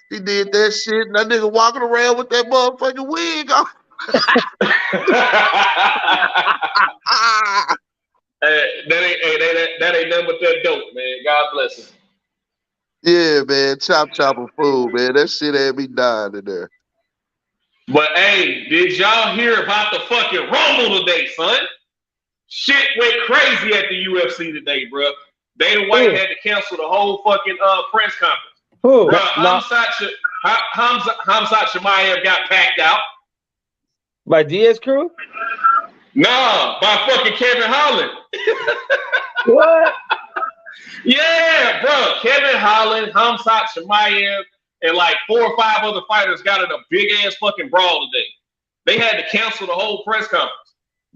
S6: He did that shit, and that nigga walking around with that motherfucking wig on.
S11: That ain't nothing but that dope, man. God bless him.
S6: Yeah, man. Chop a fool, man. That shit had me dying in there.
S11: But hey, did y'all hear about the fucking Rumble today, son? Shit went crazy at the UFC today, bro. Dana White had to cancel the whole fucking press conference.
S5: Who?
S11: Khamzat Chimaev got packed out.
S5: By Diaz crew?
S11: Nah, by fucking Kevin Holland.
S5: What?
S11: Yeah, bro. Kevin Holland, Khamzat Chimaev, and like 4 or 5 other fighters got in a big ass fucking brawl today. They had to cancel the whole press conference.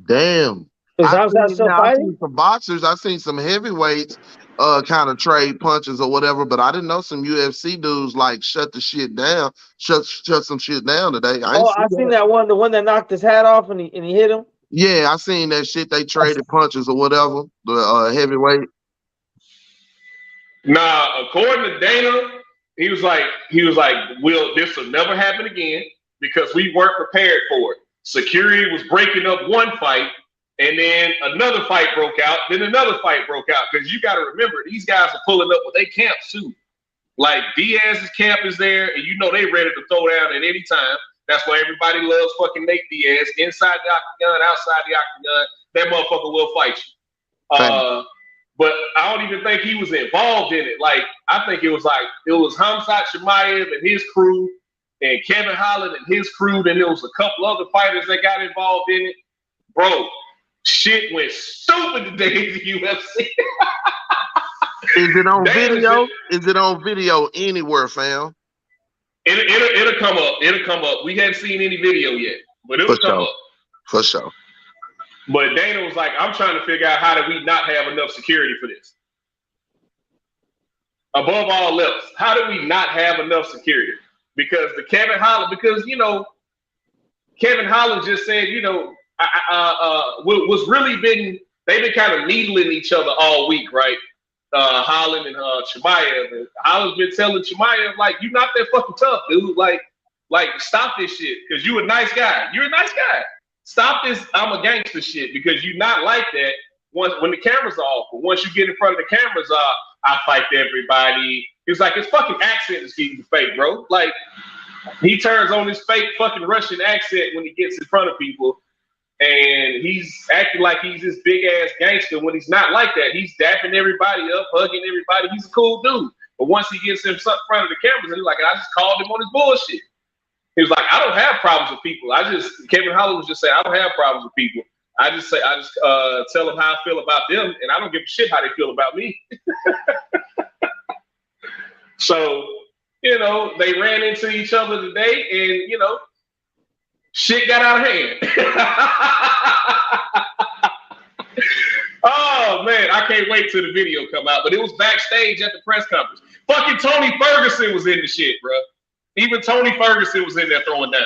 S6: Damn. I seen some boxers. I seen some heavyweights kind of trade punches or whatever, but I didn't know some UFC dudes like shut the shit down, shut some shit down today.
S5: I seen that one, the one that knocked his hat off and he hit him.
S6: Yeah, I seen that shit. They traded punches or whatever. The heavyweight.
S11: Nah, according to Dana, he was like, this will never happen again because we weren't prepared for it. Security was breaking up one fight, and then another fight broke out. Then another fight broke out because you got to remember these guys are pulling up with their camps too. Like Diaz's camp is there, and you know they ready to throw down at any time. That's why everybody loves fucking Nate Diaz. Inside the octagon, outside the octagon, that motherfucker will fight you. But I don't even think he was involved in it. Like, I think it was Khamzat Chimaev and his crew and Kevin Holland and his crew. Then there was a couple other fighters that got involved in it. Bro, shit went stupid today in the UFC.
S6: Is it on video? Is it on video anywhere, fam?
S11: It'll come up. It'll come up. We haven't seen any video yet, but it'll come up.
S6: For sure.
S11: But Dana was like, I'm trying to figure out how do we not have enough security for this? Above all else, how do we not have enough security? Because Kevin Holland just said, what's really they've been kind of needling each other all week, right? Holland and Chimaev. And Holland's been telling Chimaev, like, you're not that fucking tough, dude. Like stop this shit, because you're a nice guy. You're a nice guy. Stop this I'm a gangster shit, because you're not like that when the cameras are off. But once you get in front of the cameras, I fight everybody. It's like his fucking accent is getting fake, bro. Like, he turns on his fake fucking Russian accent when he gets in front of people. And he's acting like he's this big ass gangster when he's not like that. He's dapping everybody up, hugging everybody. He's a cool dude. But once he gets in front of the cameras, and he's like, I just called him on his bullshit. He was like, I don't have problems with people. Kevin Holland was just saying, I don't have problems with people. I just tell them how I feel about them, and I don't give a shit how they feel about me. So, they ran into each other today, and, shit got out of hand. Oh, man, I can't wait till the video come out. But it was backstage at the press conference. Fucking Tony Ferguson was in the shit, bro. Even Tony Ferguson was in there throwing down.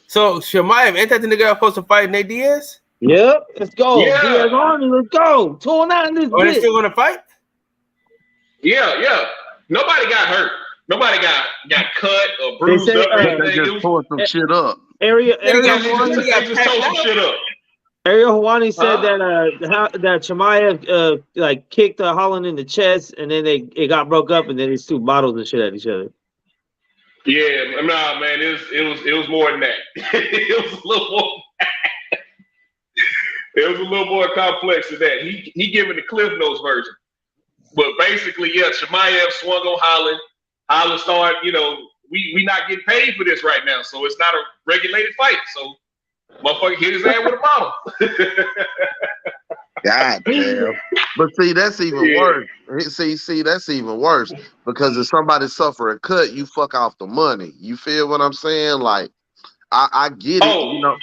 S2: So Chimaev, ain't that the nigga supposed to fight Nate Diaz?
S5: Yep, let's go.
S11: Yeah.
S5: Diaz Army, let's go. 209 this
S2: Are they still gonna fight?
S11: Yeah. Nobody got hurt. Nobody got cut or bruised up or anything.
S6: They just tore some shit up.
S5: Ariel
S11: just tore some shit up.
S5: Ariel Helwani said that Chimaev like kicked Holland in the chest, and then it got broke up, and then these two bottles and shit at each other.
S11: Yeah, nah, man, it was more than that. It was a little more. It was a little more complex than that. He giving the Cliff Notes version, but basically, yeah, Chimaev swung on Holland. Holland started, we not getting paid for this right now, so it's not a regulated fight. So, motherfucker hit his ass with a bottle.
S6: God damn. But see, that's even worse. See, that's even worse, because if somebody suffer a cut, you fuck off the money. You feel what I'm saying? Like, I get it,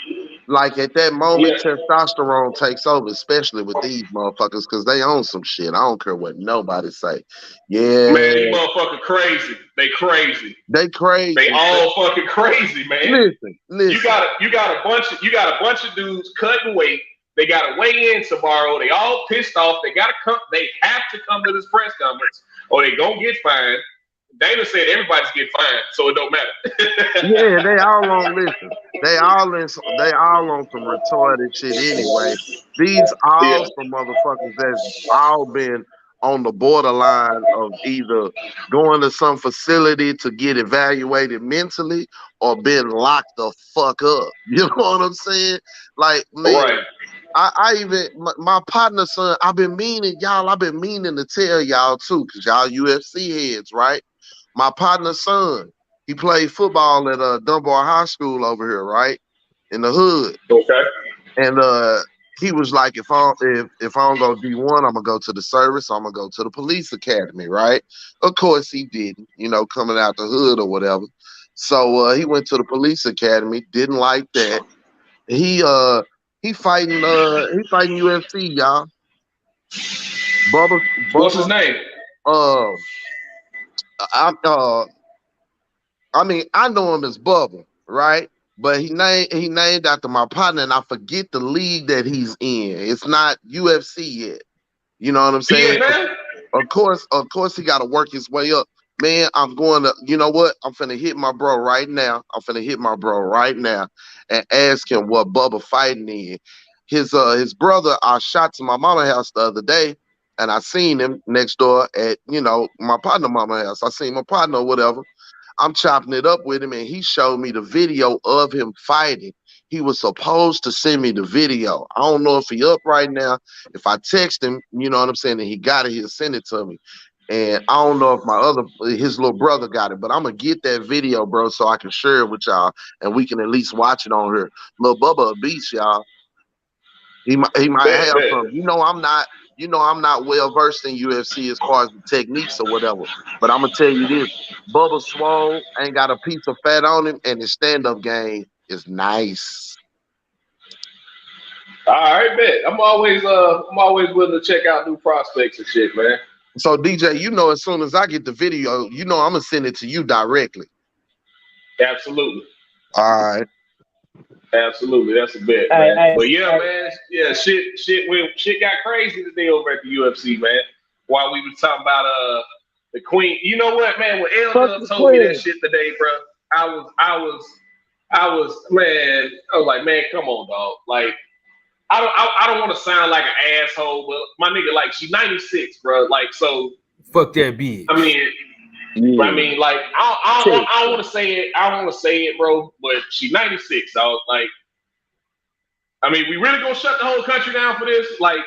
S6: Like, at that moment, testosterone takes over, especially with these motherfuckers, because they own some shit. I don't care what nobody say. Yeah.
S11: Man, these motherfuckers crazy. They crazy.
S6: They crazy.
S11: They all fucking crazy, man.
S6: Listen.
S11: You got a bunch of dudes cutting weight. They got to weigh in tomorrow. They all pissed off. They got to come. They have to come to this press conference, or they gonna get fined. Dana said everybody's getting fined, so it don't matter.
S6: Yeah, they all on listen. They all on some retarded shit anyway. These all some motherfuckers that's all been on the borderline of either going to some facility to get evaluated mentally or been locked the fuck up. You know what I'm saying? Like, man,
S11: right.
S6: I even my partner's son, I've been meaning to tell y'all too, because y'all UFC heads, right? My partner's son, he played football at Dunbar High School over here, right? In the hood.
S11: Okay.
S6: And he was like, if I don't go D1, I'm gonna go to the service, I'm gonna go to the police academy, right? Of course he didn't, coming out the hood or whatever. So he went to the police academy, didn't like that. He fighting UFC, y'all. Bubba,
S11: what's his name?
S6: I know him as Bubba, right? But he named after my partner, and I forget the league that he's in. It's not UFC yet. You know what I'm saying?
S11: Yeah,
S6: of course, he got to work his way up. Man, I'm going to. You know what? I'm finna hit my bro right now. And ask him what Bubba fighting in. His brother, I shot to my mama house the other day, and I seen him next door at my partner mama house. I seen my partner or whatever. I'm chopping it up with him, and he showed me the video of him fighting. He was supposed to send me the video. I don't know if he up right now. If I text him, you know what I'm saying, and he got it, he'll send it to me. And I don't know if his little brother got it, but I'm going to get that video, bro, so I can share it with y'all, and we can at least watch it on here. Lil Bubba a beast, y'all. He might have some. I'm not well versed in UFC as far as the techniques or whatever. But I'm gonna tell you this: Bubba Swole ain't got a piece of fat on him, and his stand-up game is nice.
S11: All right, bet. I'm always willing to check out new prospects and shit, man.
S6: So DJ, as soon as I get the video, I'm gonna send it to you directly.
S11: Absolutely.
S6: All right.
S11: Absolutely, that's a bet, man. But yeah, man, shit got crazy today over at the UFC, man. While we were talking about the Queen, you know what, man? When El told me that shit today, bro, I was like, man, come on, dog. Like, I don't want to sound like an asshole, but my nigga, like, she's 96, bro. Like, so
S2: fuck that bitch.
S11: I mean, like, I don't want to say it. I don't want to say it, bro. But she's 96, dog. Like, I mean, we really gonna shut the whole country down for this? Like,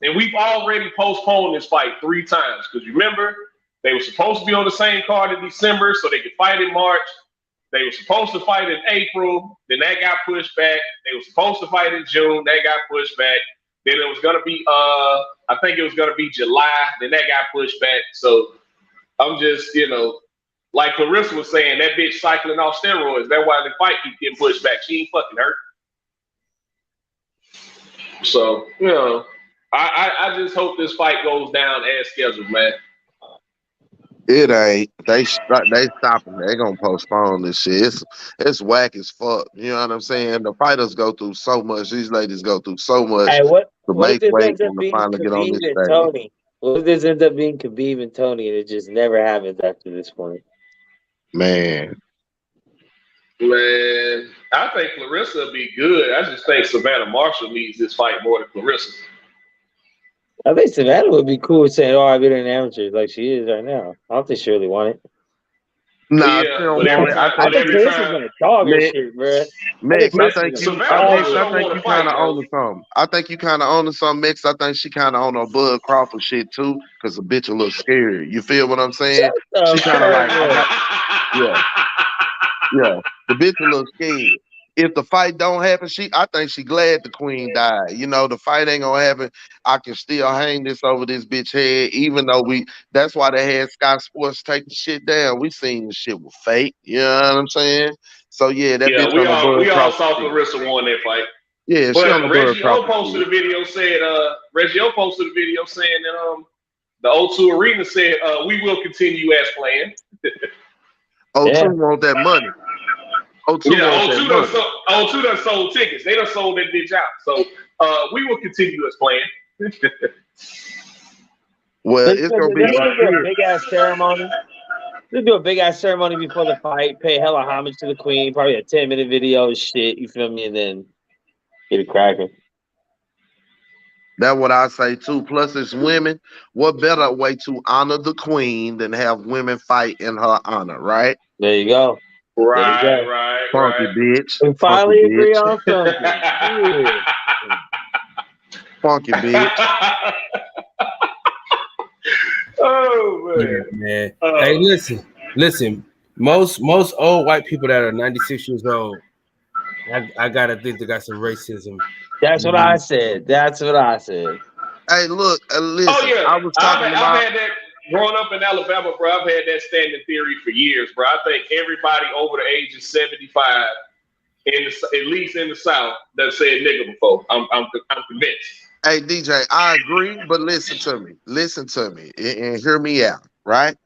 S11: and we've already postponed this fight 3 times. Because remember, they were supposed to be on the same card in December so they could fight in March. They were supposed to fight in April. Then that got pushed back. They were supposed to fight in June. That got pushed back. Then it was gonna be I think it was gonna be July. Then that got pushed back. So I'm just, like Clarissa was saying, that bitch cycling off steroids. That's why the fight keep getting pushed back. She ain't fucking hurt. So, I just hope this fight goes down as scheduled, man.
S6: It ain't. They stopping. They gonna postpone this shit. It's whack as fuck. You know what I'm saying? The fighters go through so much. These ladies go through so much to make weight and to finally get on this stage.
S5: What if this ends up being Khabib and Tony and it just never happens after this point?
S6: Man,
S11: I think Clarissa will be good. I just think Savannah Marshall needs this fight more than Clarissa.
S5: I think Savannah would be cool saying, "Oh, I've been an amateur," like she is right now. I don't think she really want it.
S6: Nah,
S5: I think Clarissa's gonna dog her shit, bro.
S6: Mix, I think you kind of own something. I think you kind of own something, Mix. I think she kind of on her Bud Crawford shit too, because the bitch a little scared. You feel what I'm saying? She kind of like, yeah. The bitch a little scared. If the fight don't happen, I think she glad the Queen died. The fight ain't gonna happen. I can still hang this over this bitch head, even though that's why they had Sky Sports take the shit down. We seen the shit was fake. You know what I'm saying? So yeah, bitch
S11: we all saw Clarissa won that fight.
S6: Yeah,
S11: but Reggie O posted a video saying that the O2 Arena said we will continue as planned.
S6: O2 want that money. O2
S11: done sold tickets. They done sold that bitch out. So we will continue as planned.
S6: Well, it's gonna be
S5: a big ass ceremony. Let's do a big ass ceremony before the fight. Pay hella homage to the queen. Probably a 10-minute video and shit. You feel me? And then get it cracking.
S6: That's what I say too. Plus, it's women. What better way to honor the queen than have women fight in her honor, right?
S5: There you go.
S11: Right.
S6: Funky bitch.
S5: We finally
S6: Funky
S5: agree
S6: bitch.
S5: on something. Yeah.
S6: Funky bitch.
S11: Oh man.
S2: Yeah, man. Hey, listen. Most old white people that are 96 years old, I gotta think they got some racism.
S5: That's what I said.
S6: Hey, look, listen.
S11: Oh yeah,
S6: I was talking about.
S11: I've had that growing up in Alabama, bro. I've had that standing theory for years, bro. I think everybody over the age of 75, at least in the South, that said nigga before. I'm convinced.
S6: Hey, DJ, I agree, but listen to me, and hear me out, right?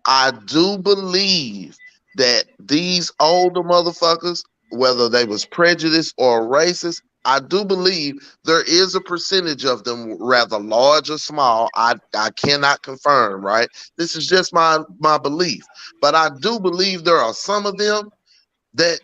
S6: I do believe that these older motherfuckers, whether they was prejudiced or racist, I do believe there is a percentage of them, rather large or small. I cannot confirm, right? This is just my belief, but I do believe there are some of them that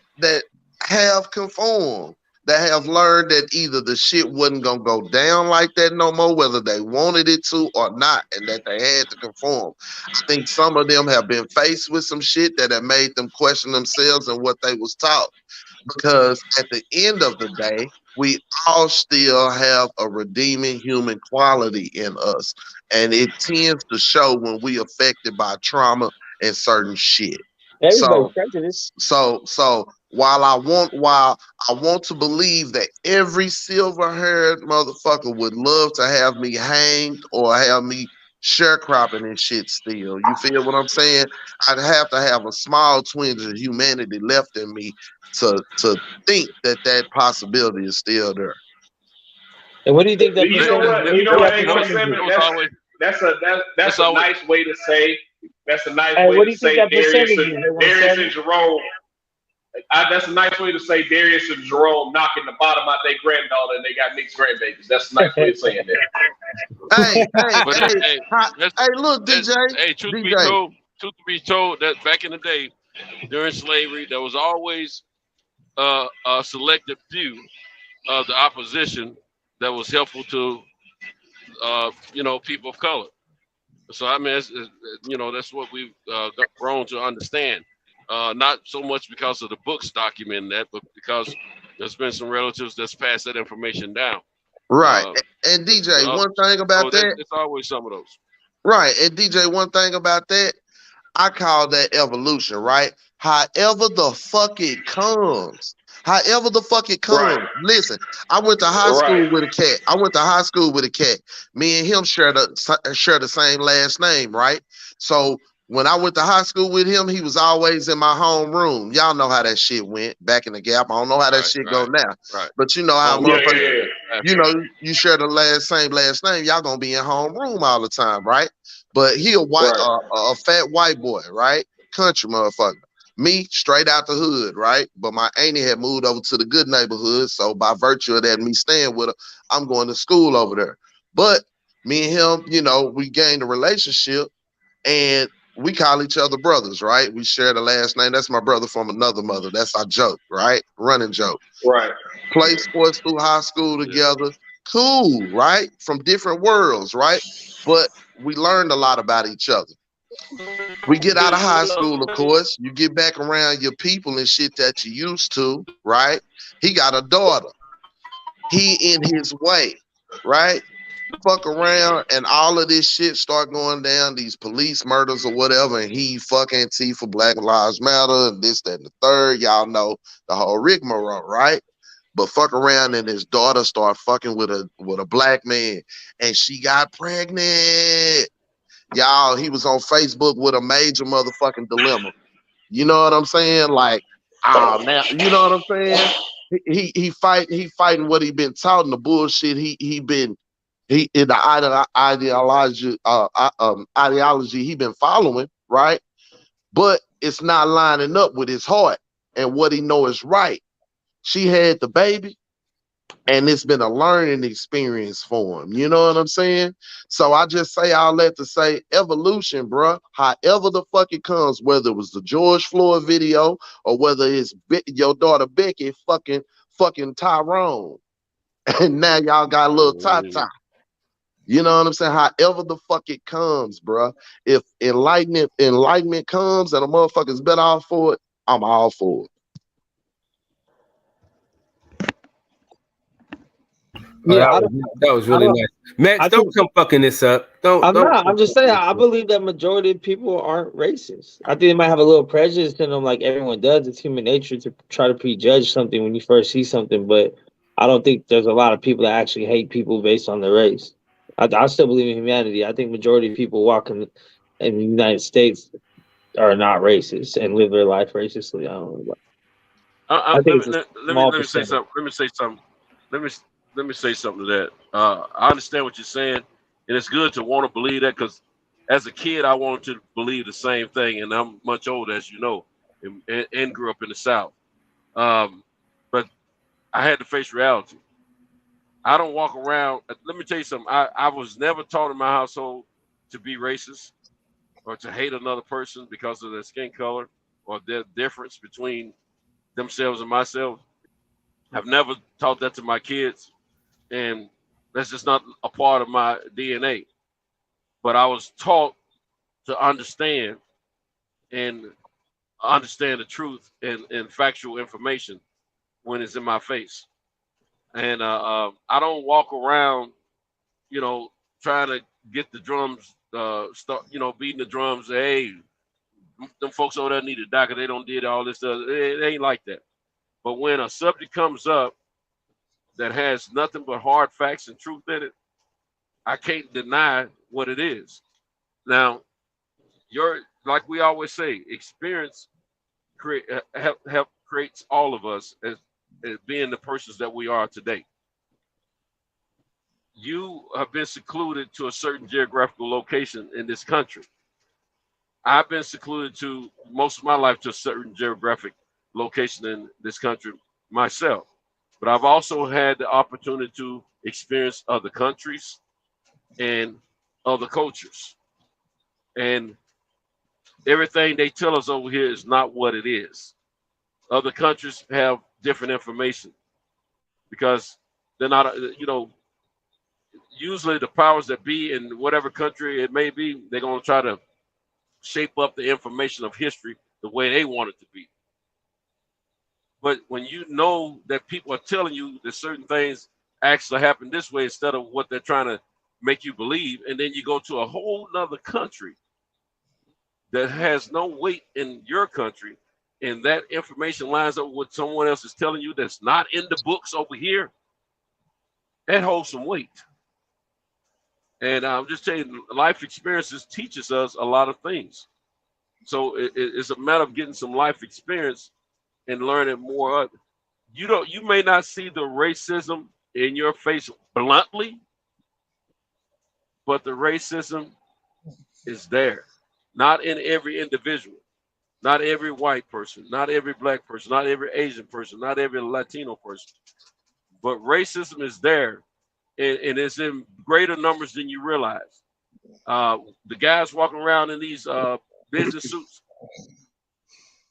S6: have conformed, that have learned that either the shit wasn't gonna go down like that no more, whether they wanted it to or not, and that they had to conform. I think some of them have been faced with some shit that have made them question themselves and what they was taught. Because at the end of the day, we all still have a redeeming human quality in us, and it tends to show when we affected by trauma and certain shit. So while I want to believe that every silver-haired motherfucker would love to have me hanged or have me sharecropping and shit still, you feel what I'm saying? I'd have to have a small twinge of humanity left in me to think that possibility is still there.
S5: And what do you think that?
S11: You know what? That's a nice way to say. That's a nice way to say Darius and Jerome. That's a nice way to say Darius and Jerome knocking the bottom out their granddaughter and they got mixed grandbabies. That's a nice way of saying that.
S6: Hey, look, DJ.
S3: Hey, truth to be told, that back in the day, during slavery, there was always a selected few of the opposition that was helpful to, people of color. So I mean, that's what we've grown to understand. Not so much because of the books documenting that, but because there's been some relatives that's passed that information down.
S6: Right. And DJ, one thing about that,
S3: it's always some of those.
S6: Right. And DJ, one thing about that, I call that evolution, right? However the fuck it comes. Right. Listen, I went to high school with a cat. Me and him share the same last name, right? So when I went to high school with him, he was always in my homeroom. Y'all know how that shit went back in the Gap. I don't know how that shit go now.
S3: Right.
S6: But you know how you share the same last name, y'all gonna be in homeroom all the time, right? But he a fat white boy, right? Country motherfucker. Me, straight out the hood, right? But my auntie had moved over to the good neighborhood, so by virtue of that, me staying with her, I'm going to school over there. But me and him, we gained a relationship, and we call each other brothers, right? We share the last name. That's my brother from another mother. That's our joke, right? Running joke.
S11: Right.
S6: Play sports through high school together. Cool, right? From different worlds, right? But we learned a lot about each other. We get out of high school, of course. You get back around your people and shit that you used to, right? He got a daughter. He in his way, right? Fuck around and all of this shit start going down, these police murders or whatever, and he fuck Antifa, Black Lives Matter, and this, that, and the third. Y'all know the whole rigmarole, right? But fuck around and his daughter start fucking with a black man, and she got pregnant. Y'all, he was on Facebook with a major motherfucking dilemma. You know what I'm saying? Like, now, you know what I'm saying? He fighting what he been taught and the bullshit in the ideology he been following, right? But it's not lining up with his heart and what he know is right. She had the baby, And it's been a learning experience for him. You know what I'm saying? So I just say all that to say evolution, bro. However the fuck it comes, whether it was the George Floyd video or whether it's your daughter Becky fucking Tyrone. And now y'all got a little Tata. You know what I'm saying? However the fuck it comes, bro. If enlightenment comes and a motherfucker's better off for it, I'm all for it.
S5: Yeah,
S2: that was really nice. Max, don't come fucking this up.
S5: I'm not. I'm just saying. I believe that majority of people aren't racist. I think they might have a little prejudice in them, like everyone does. It's human nature to try to prejudge something when you first see something. But I don't think there's a lot of people that actually hate people based on their race. I still believe in humanity. I think majority of people walking in the United States are not racist and live their life racistly. I don't know.
S3: Let me say something. Let me say something to that. I understand what you're saying, and it's good to want to believe that because as a kid, I wanted to believe the same thing, and I'm much older, as you know, and grew up in the South. But I had to face reality. I don't walk around. Let me tell you something. I was never taught in my household to be racist or to hate another person because of their skin color or their difference between themselves and myself. I've never taught that to my kids. And that's just not a part of my DNA. But I was taught to understand the truth and factual information when it's in my face. And I don't walk around, trying to get the drums, beating the drums. Hey, them folks over there need a doctor. They don't did all this stuff. It ain't like that. But when a subject comes up that has nothing but hard facts and truth in it, I can't deny what it is. Now, like we always say, experience creates all of us as being the persons that we are today. You have been secluded to a certain geographical location in this country. I've been secluded to most of my life to a certain geographic location in this country myself. But I've also had the opportunity to experience other countries and other cultures. And everything they tell us over here is not what it is. Other countries have different information because they're not, usually the powers that be in whatever country it may be, they're going to try to shape up the information of history the way they want it to be. But when you know that people are telling you that certain things actually happen this way instead of what they're trying to make you believe, and then you go to a whole nother country that has no weight in your country, and that information lines up with what someone else is telling you that's not in the books over here, that holds some weight. And I'm just saying, life experiences teaches us a lot of things. So it's a matter of getting some life experience and learning more of it. You may not see the racism in your face bluntly, but the racism is there. Not in every individual, not every white person, not every black person, not every Asian person, not every Latino person, but racism is there, and it's in greater numbers than you realize. The guys walking around in these business suits,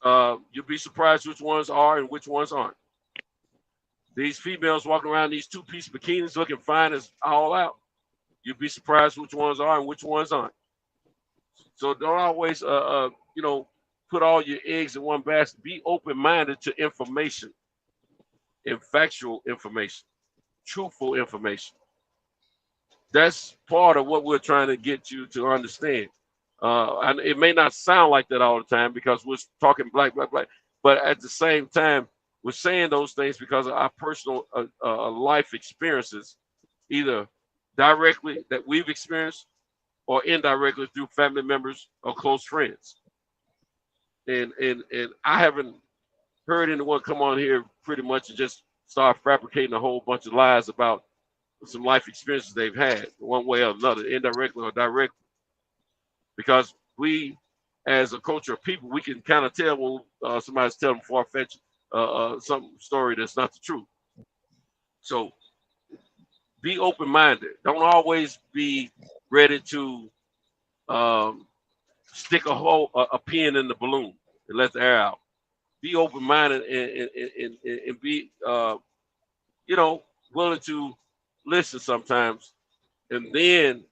S3: you'll be surprised which ones are and which ones aren't. These females walking around in these two-piece bikinis looking fine as all out, you'll be surprised which ones are and which ones aren't. So don't always, put all your eggs in one basket. Be open-minded to information and factual information, truthful information. That's part of what we're trying to get you to understand. And it may not sound like that all the time because we're talking black, but at the same time, we're saying those things because of our personal life experiences, either directly that we've experienced or indirectly through family members or close friends. And I haven't heard anyone come on here pretty much and just start fabricating a whole bunch of lies about some life experiences they've had one way or another, indirectly or directly. Because we, as a culture of people, we can kind of tell when somebody's telling far-fetched some story that's not the truth. So be open-minded. Don't always be ready to stick a pin in the balloon and let the air out. Be open-minded and be willing to listen sometimes. And then,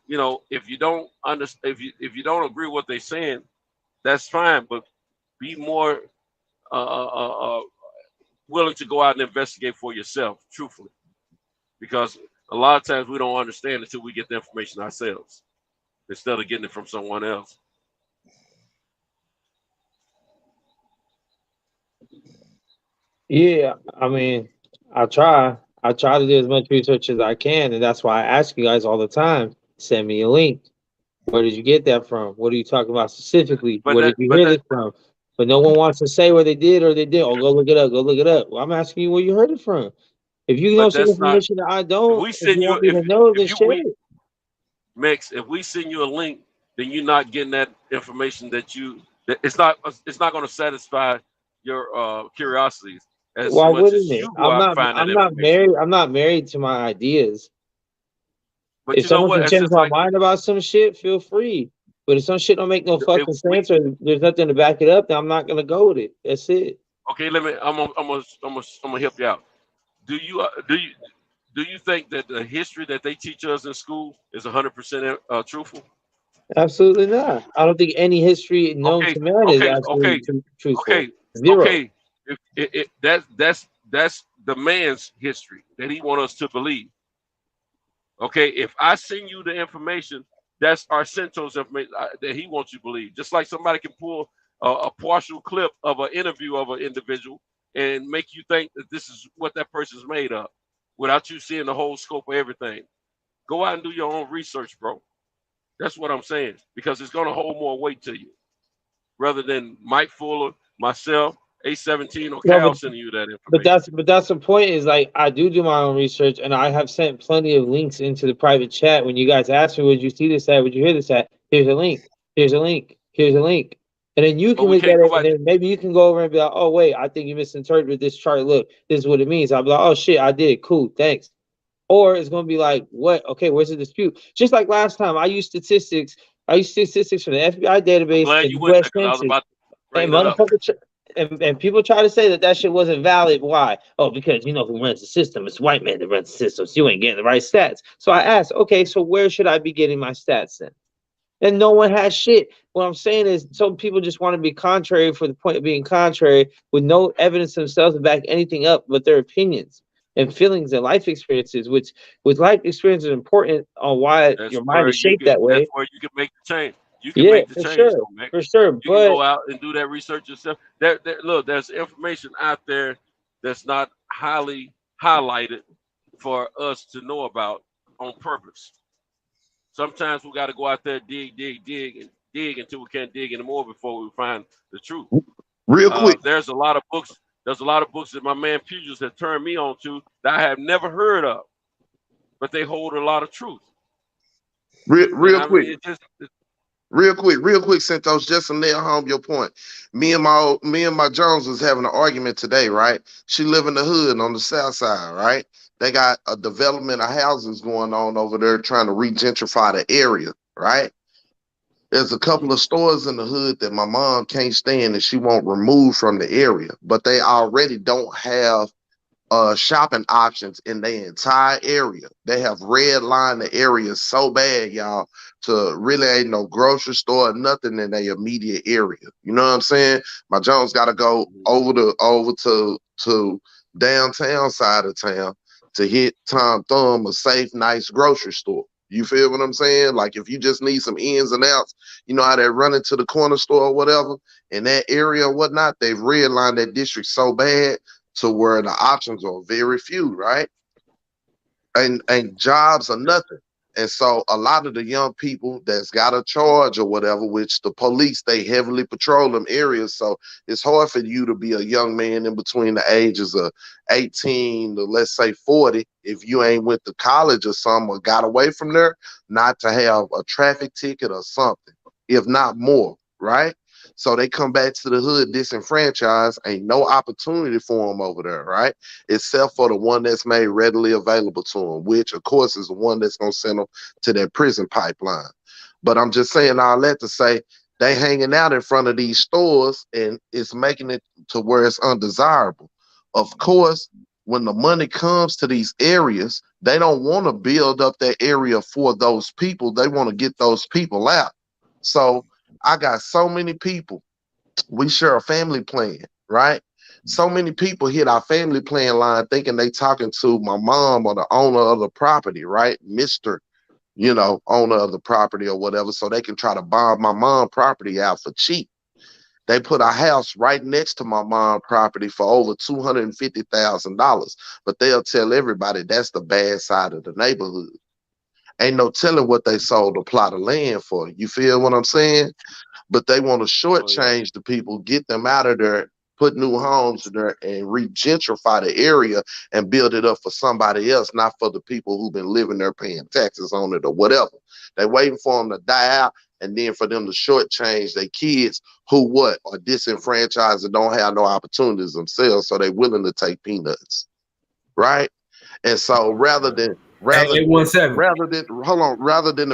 S3: if you don't understand, if you don't agree with what they're saying, that's fine. But be more willing to go out and investigate for yourself, truthfully, because a lot of times we don't understand until we get the information ourselves instead of getting it from someone else.
S5: Yeah, I mean, I try to do as much research as I can, and that's why I ask you guys all the time, send me a link. Where did you get that from? What are you talking about specifically? Where did you hear this from? But no one wants to say where they did or they did. Oh, go look it up. Go look it up. Well, I'm asking you where you heard it from. If you know some information that I don't, if you want me to know, then share it.
S3: Mix, if we send you a link, then you're not getting that information it's not going to satisfy your curiosities.
S5: Why wouldn't it? I'm not married to my ideas. But if someone can change my mind about some shit, feel free. But if some shit don't make no fucking sense or there's nothing to back it up, then I'm not gonna go with it. That's it.
S3: Okay, I'm gonna help you out. Do you think that the history that they teach us in school is 100% truthful?
S5: Absolutely not. I don't think any history known to man is absolutely truthful.
S3: Okay,
S5: zero.
S3: Okay. That's the man's history that he wants us to believe. Okay, if I send you the information, that's Arsento's information that he wants you to believe. Just like somebody can pull a partial clip of an interview of an individual and make you think that this is what that person's made of without you seeing the whole scope of everything. Go out and do your own research, bro. That's what I'm saying, because it's going to hold more weight to you rather than Mike Fuller, myself, A17, or Cal sending you that information.
S5: But that's the point, is like, I do my own research, and I have sent plenty of links into the private chat. When you guys ask me, would you see this at? Would you hear this at? Here's a link. Here's a link. Here's a link. And then you can look at it, and then maybe you can go over and be like, oh, wait, I think you misinterpreted this chart. Look, this is what it means. I'll be like, oh, shit, I did. Cool, thanks. Or it's going to be like, what? Okay, where's the dispute? Just like last time, I used statistics. I used statistics from the FBI database and U.S. Census. And people try to say that shit wasn't valid. Why? Oh, because you know who runs the system. It's white man that runs the system. So you ain't getting the right stats. So I asked, okay, so where should I be getting my stats then? And no one has shit. What I'm saying is some people just want to be contrary for the point of being contrary with no evidence themselves to back anything up but their opinions and feelings and life experiences, which with life experience is important on why your mind is shaped that way.
S3: That's where you can make the change. You can make the change,
S5: for sure.
S3: You can go out and do that research yourself. Look, there's information out there that's not highly highlighted for us to know about on purpose. Sometimes we got to go out there, dig until we can't dig anymore before we find the truth.
S6: Real quick,
S3: there's a lot of books. There's a lot of books that my man Pugils has turned me on to that I have never heard of, but they hold a lot of truth.
S6: Real quick, Santos, just to nail home your point. Me and my Jones was having an argument today, right? She live in the hood on the south side, right? They got a development of houses going on over there trying to re-gentrify the area, right? There's a couple of stores in the hood that my mom can't stand and she won't remove from the area, but they already don't have shopping options in their entire area. They have redlined the area so bad, y'all, to really ain't no grocery store or nothing in their immediate area. You know what I'm saying? My Jones got to go over to downtown side of town to hit Tom Thumb, a safe, nice grocery store. You feel what I'm saying? Like if you just need some ins and outs, you know how they run into the corner store or whatever, in that area or whatnot, they've redlined that district so bad to where the options are very few, right? And jobs are nothing. And so a lot of the young people that's got a charge or whatever, which the police, they heavily patrol them areas. So it's hard for you to be a young man in between the ages of 18 to, let's say, 40, if you ain't went to college or something or got away from there, not to have a traffic ticket or something, if not more, right? So they come back to the hood disenfranchised. Ain't no opportunity for them over there, right? Except for the one that's made readily available to them, which of course is the one that's gonna send them to that prison pipeline. But I'm just saying all that to say they hanging out in front of these stores and it's making it to where it's undesirable. Of course, when the money comes to these areas, they don't want to build up that area for those people. They want to get those people out. So I got so many people. We share a family plan, right? So many people hit our family plan line thinking they talking to my mom or the owner of the property, right? Mr. Owner of the property or whatever, so they can try to bomb my mom property out for cheap. They put a house right next to my mom property for over $250,000, but they'll tell everybody that's the bad side of the neighborhood. Ain't no telling what they sold a plot of land for. You feel what I'm saying? But they want to shortchange the people, get them out of there, put new homes in there, and re-gentrify the area and build it up for somebody else, not for the people who've been living there paying taxes on it or whatever. They waiting for them to die out, and then for them to shortchange their kids who are disenfranchised and don't have no opportunities themselves, so they willing to take peanuts, right? And so rather than the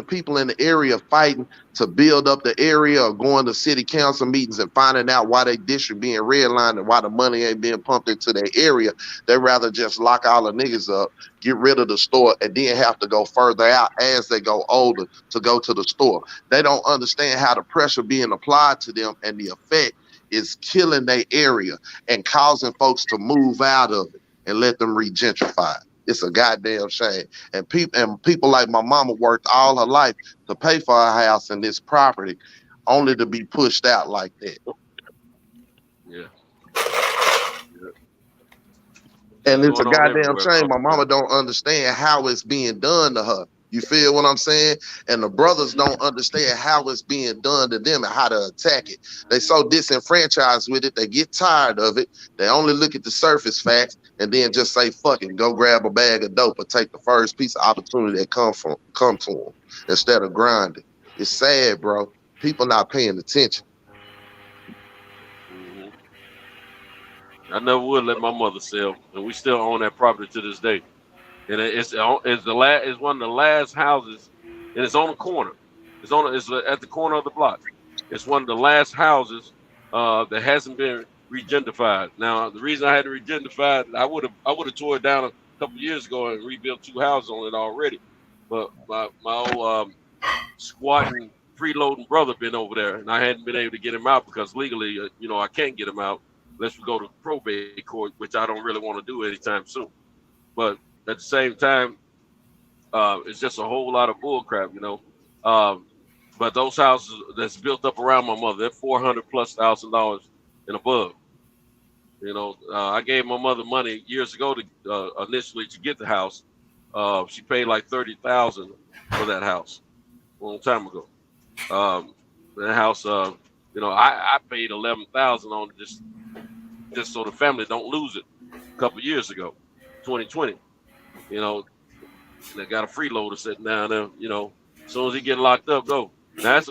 S6: people in the area fighting to build up the area or going to city council meetings and finding out why they district being redlined and why the money ain't being pumped into their area, they rather just lock all the niggas up, get rid of the store, and then have to go further out as they go older to go to the store. They don't understand how the pressure being applied to them and the effect is killing their area and causing folks to move out of it and let them re-gentrify. It's a goddamn shame. And people like my mama worked all her life to pay for her house and this property, only to be pushed out like that.
S3: Yeah.
S6: And it's a goddamn shame. My mama don't understand how it's being done to her. You feel what I'm saying? And the brothers don't understand how it's being done to them and how to attack it. They so disenfranchised with it, they get tired of it. They only look at the surface facts and then just say, fuck it, go grab a bag of dope or take the first piece of opportunity that come to them instead of grinding. It's sad, bro. People not paying attention.
S3: Mm-hmm. I never would let my mother sell, and we still own that property to this day. And it's one of the last houses, and it's on the corner. It's at the corner of the block. It's one of the last houses that hasn't been regentrified. Now, the reason I had to regentrify it, I would have tore it down a couple years ago and rebuilt 2 houses on it already. But my old squatting, freeloading brother been over there, and I hadn't been able to get him out because legally, I can't get him out unless we go to probate court, which I don't really want to do anytime soon. But at the same time, it's just a whole lot of bullcrap, But those houses that's built up around my mother, they're $400,000+ and above. I gave my mother money years ago to initially to get the house. She paid like $30,000 for that house a long time ago. That house, I paid $11,000 on it just so the family don't lose it a couple years ago, 2020. They got a freeloader sitting down there. As soon as he get locked up, go. Now that's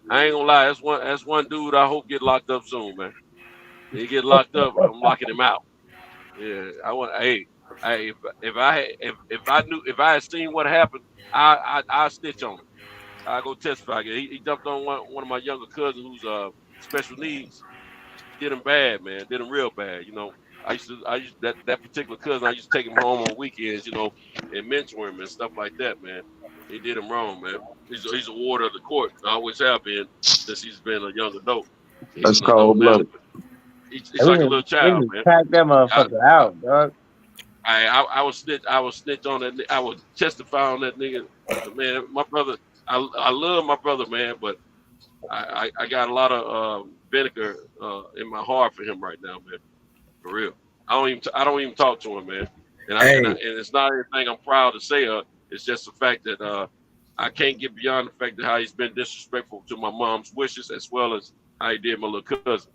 S3: I ain't gonna lie. That's one dude I hope get locked up soon, man. He get locked up, I'm locking him out. Yeah, I want. Hey, if I had seen what happened, I snitch on him. I go testify. He jumped on one of my younger cousins who's special needs. Did him bad, man. Did him real bad. I used that particular cousin. I used to take him home on weekends, and mentor him and stuff like that, man. He did him wrong, man. He's a ward of the court. I always have been since he's been a young adult.
S6: That's cold-blooded.
S3: He's like a little child, man.
S5: Pack that motherfucker out, dog.
S3: I was snitch on that. I was testify on that nigga, man. My brother, I love my brother, man, but I got a lot of vinegar in my heart for him right now, man. For real. I don't even talk to him, man. And it's not anything I'm proud to say. It's just the fact that I can't get beyond the fact that how he's been disrespectful to my mom's wishes as well as how he did my little cousin.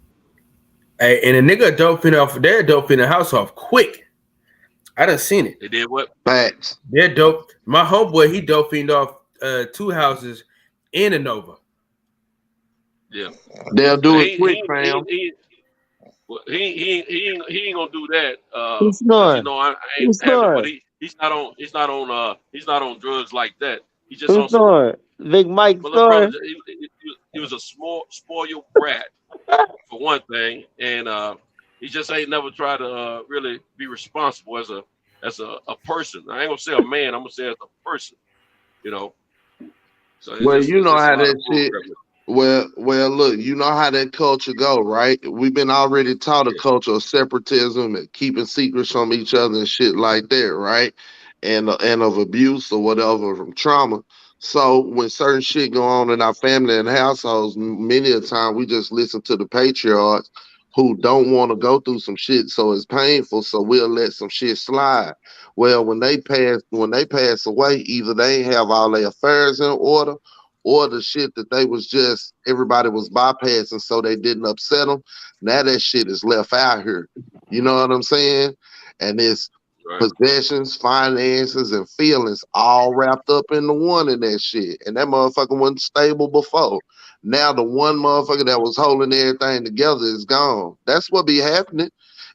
S2: Hey, and a nigga dope in the house off quick. I done seen it.
S3: They did what?
S6: Facts.
S2: They're dope. My homeboy, he dope off 2 houses in a Nova.
S3: Yeah.
S6: They'll do it
S3: He
S6: quick,
S3: he
S6: fam.
S3: he he ain't gonna do that.
S5: Who's
S3: 'Cause, you
S5: snoring?
S3: know I ain't
S5: Who's
S3: having. But
S5: snoring?
S3: he's not on drugs like that. He's just
S5: Who's
S3: on some.
S5: snoring? Big Mike
S3: Well, little brother,
S5: snoring?
S3: he was a spoiled brat for one thing, and he just ain't never tried to really be responsible as a person. I ain't gonna say a man. I'm gonna say as a person. You know. So
S6: Well, you
S3: it's
S6: know
S3: just a
S6: how
S3: lot of
S6: that shit.
S3: programming.
S6: Well, look, you know how that culture go, right? We've been already taught a
S3: Yeah.
S6: culture of separatism and keeping secrets from each other and shit like that, right? And of abuse or whatever from trauma. So when certain shit go on in our family and households, many a time we just listen to the patriarchs who don't want to go through some shit, so it's painful. So we'll let some shit slide. Well, when they pass away, either they ain't have all their affairs in order, or the shit that they was just everybody was bypassing so they didn't upset them. Now that shit is left out here. You know what I'm saying? And it's
S3: Right.
S6: possessions, finances, and feelings all wrapped up into one in that shit. And that motherfucker wasn't stable before. Now the one motherfucker that was holding everything together is gone. That's what be happening.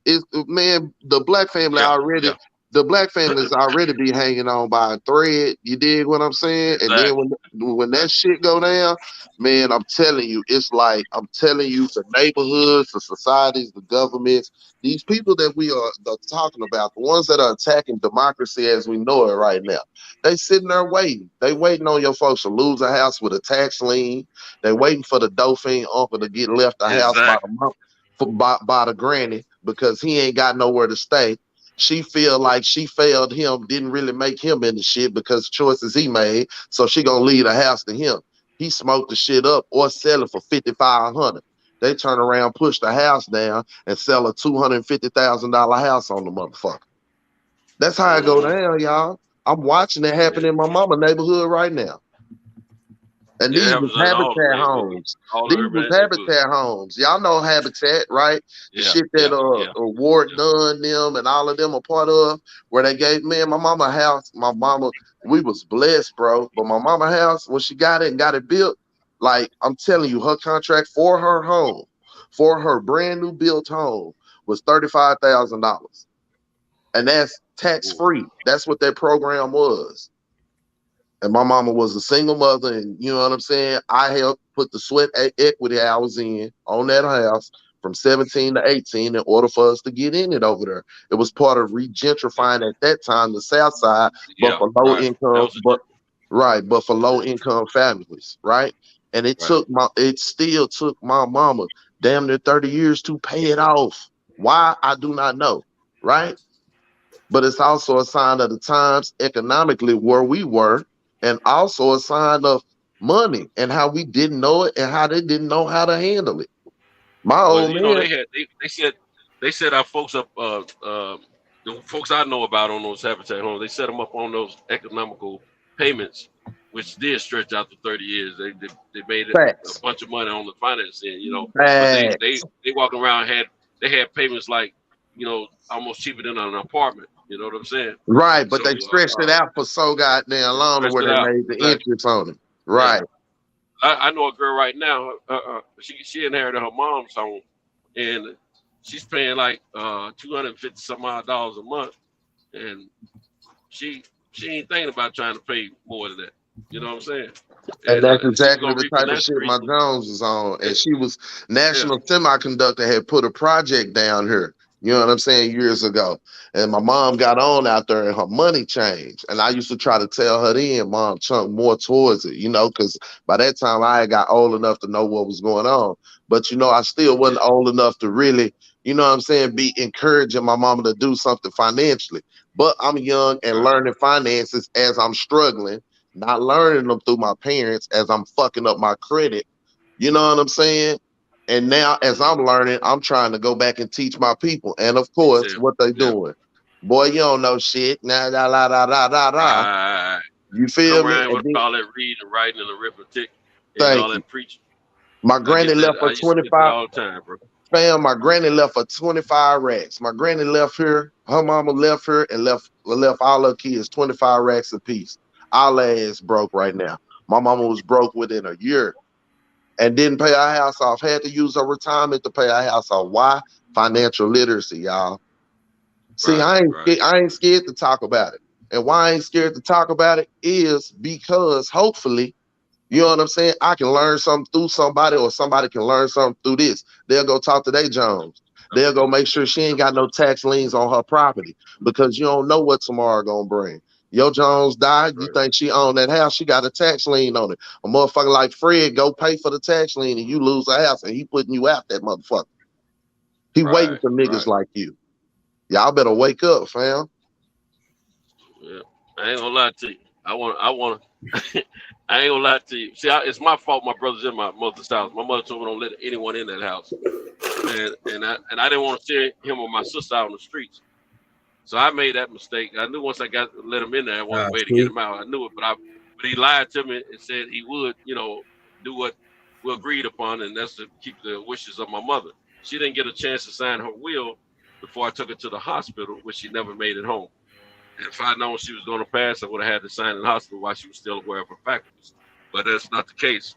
S6: Is man, the black family
S3: Yeah.
S6: already
S3: Yeah.
S6: the black families already be hanging on by a thread. You dig what I'm saying? And then
S3: Exactly.
S6: when that shit go down, man, I'm telling you, it's like I'm telling you, the neighborhoods, the societies, the governments, these people that we are talking about, the ones that are attacking democracy as we know it right now, they sitting there waiting. They waiting on your folks to lose a house with a tax lien. They waiting for the Dauphin uncle to get left the house by
S3: Exactly.
S6: the mom, by the granny because he ain't got nowhere to stay. She feel like she failed him, didn't really make him into shit because choices he made. So she gonna leave the house to him. He smoked the shit up or sell it for $5,500. They turn around, push the house down, and sell a $250,000 house on the motherfucker. That's how it go
S3: Mm-hmm.
S6: down, y'all. I'm watching it happen in my mama neighborhood right now. And
S3: Yeah, it
S6: these was
S3: happens in all the
S6: Habitat
S3: neighborhoods,
S6: homes.
S3: all the
S6: These was
S3: urban neighborhoods.
S6: Habitat homes. Y'all know Habitat, right? The
S3: Yeah.
S6: shit that
S3: Yeah. Yeah.
S6: Ward Dunn them and all of them are part of, where they gave me and my mama house. My mama, we was blessed, bro. But my mama house, when she got it and got it built, like I'm telling you, her contract for her home, for her brand new built home, was $35,000. And that's tax free. That's what that program was. And my mama was a single mother, and you know what I'm saying? I helped put the sweat equity I was in on that house from 17 to 18 in order for us to get in it over there. It was part of regentrifying at that time the South Side, but
S3: Yeah.
S6: for low
S3: Right. That
S6: income,
S3: was a
S6: but for low income families, right? And
S3: right.
S6: it still took my mama damn near 30 years to pay it off. Why? I do not know, right? But it's also a sign of the times economically where we were, and also a sign of money and how we didn't know it and how they didn't know how to handle it. My
S3: Well,
S6: old
S3: you know,
S6: man,
S3: they set our folks up. The folks I know about on those Habitat homes, they set them up on those economical payments, which did stretch out to 30 years. They made it a
S6: facts,
S3: bunch of money on the finance end, you know. But
S6: facts.
S3: they walking around had payments like, you know, almost cheaper than an apartment. You know what I'm saying?
S6: Right, but
S3: So
S6: they stretched it out for so goddamn long to
S3: stretched
S6: where
S3: it
S6: they
S3: out.
S6: made the
S3: Exactly.
S6: interest on it.
S3: Yeah.
S6: Right.
S3: I know a girl right now. She inherited her mom's home, and she's paying like $250 some odd dollars a month, and she ain't thinking about trying to pay more than that. You know what I'm saying?
S6: And
S3: And
S6: that's
S3: she was
S6: exactly
S3: gonna
S6: the type of
S3: refinance
S6: shit my
S3: recently.
S6: Jones was on.
S3: Yeah,
S6: And she was
S3: yeah,
S6: National Semiconductor had put a project down here, you know what I'm saying, years ago. And my mom got on out there and her money changed. And I used to try to tell her then, Mom, chunk more towards it, you know, because by that time I had got old enough to know what was going on. But, you know, I still wasn't old enough to really, you know what I'm saying, be encouraging my mama to do something financially. But I'm young and
S3: right,
S6: learning finances as I'm struggling, not learning them through my parents as I'm fucking up my credit. You know what I'm saying? And now as I'm learning, I'm trying to go back and teach my people. And of course,
S3: yeah,
S6: what they
S3: yeah.
S6: doing? Boy, you don't know shit. Nah, da, da, da, da, da, da.
S3: Right.
S6: You
S3: Come
S6: feel me?
S3: around
S6: And
S3: with
S6: then,
S3: all that reading, writing, and arithmetic, and
S6: thank
S3: all
S6: you.
S3: that preaching.
S6: My
S3: I
S6: granny
S3: get that.
S6: left
S3: I
S6: for
S3: used to get that
S6: 25.
S3: all the time, bro.
S6: Fam, my granny left for 25 racks. My granny left here. Her mama left her and left all her kids 25 racks apiece. Our ass broke right now. My mama was broke within a year. and didn't pay our house off. Had to use her retirement to pay our house off. Why? Financial literacy, y'all. See, I ain't scared to talk about it. And why I ain't scared to talk about it is because hopefully, you know what I'm saying, I can learn something through somebody, or somebody can learn something through this. They'll go talk to their Jones. They'll go make sure she ain't got no tax liens on her property, because you don't know what tomorrow gonna bring. Your Jones died, you think she owned that house, she got a tax lien on it. A motherfucker like Fred go pay for the tax lien and you lose a house, and he putting you out, that motherfucker. He waiting for niggas like you. Y'all better wake up, fam.
S3: Yeah, I ain't gonna lie to you. I want I ain't gonna lie to you. See, it's my fault. My brother's in my mother's house. My mother told me don't let anyone in that house, and I didn't want to steer him or my sister out on the streets. So I made that mistake. I knew once I let him in there, I wanted a way to get him out. I knew it, but he lied to me and said he would, do what we agreed upon, and that's to keep the wishes of my mother. She didn't get a chance to sign her will before I took her to the hospital, which she never made it home. And if I'd known she was going to pass, I would have had to sign in the hospital while she was still aware of her faculties. But that's not the case.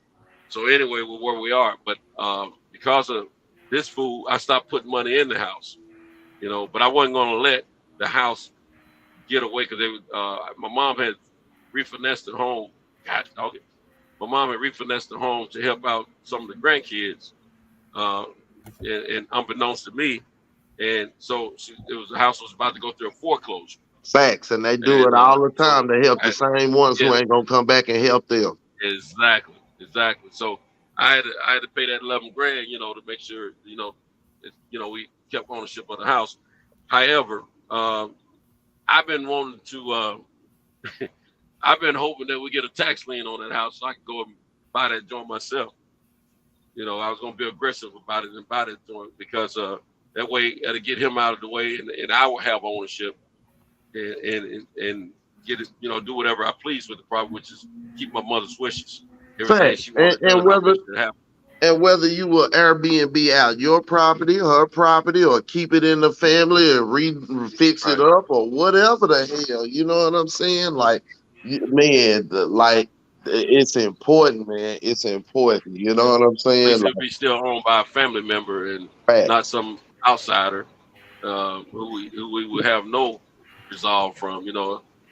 S3: So anyway, we're where we are. But because of this fool, I stopped putting money in the house, but I wasn't going to let the house get away, because my mom had refinanced the home. God dog it. My mom had refinanced the home to help out some of the grandkids, and unbeknownst to me. And so the house was about to go through a foreclosure.
S6: Facts, and they do it all the time to help the same ones who ain't gonna come back and help them.
S3: Exactly. So I had to pay that $11,000, to make sure, we kept ownership of the house. However, I've been wanting to, I've been hoping that we get a tax lien on that house so I can go and buy that joint myself. I was gonna be aggressive about it and buy that joint, because that way it'll get him out of the way, and I will have ownership. And get it, do whatever I please with the property, which is keep my mother's wishes. Everything she wanted
S6: and whether you will Airbnb out your property, her property, or keep it in the family and fix it up, or whatever the hell, you know what I'm saying? Like, man, it's important, man. It's important. You know what I'm saying?
S3: It should be still owned by a family member and not some outsider who we would have no resolve from.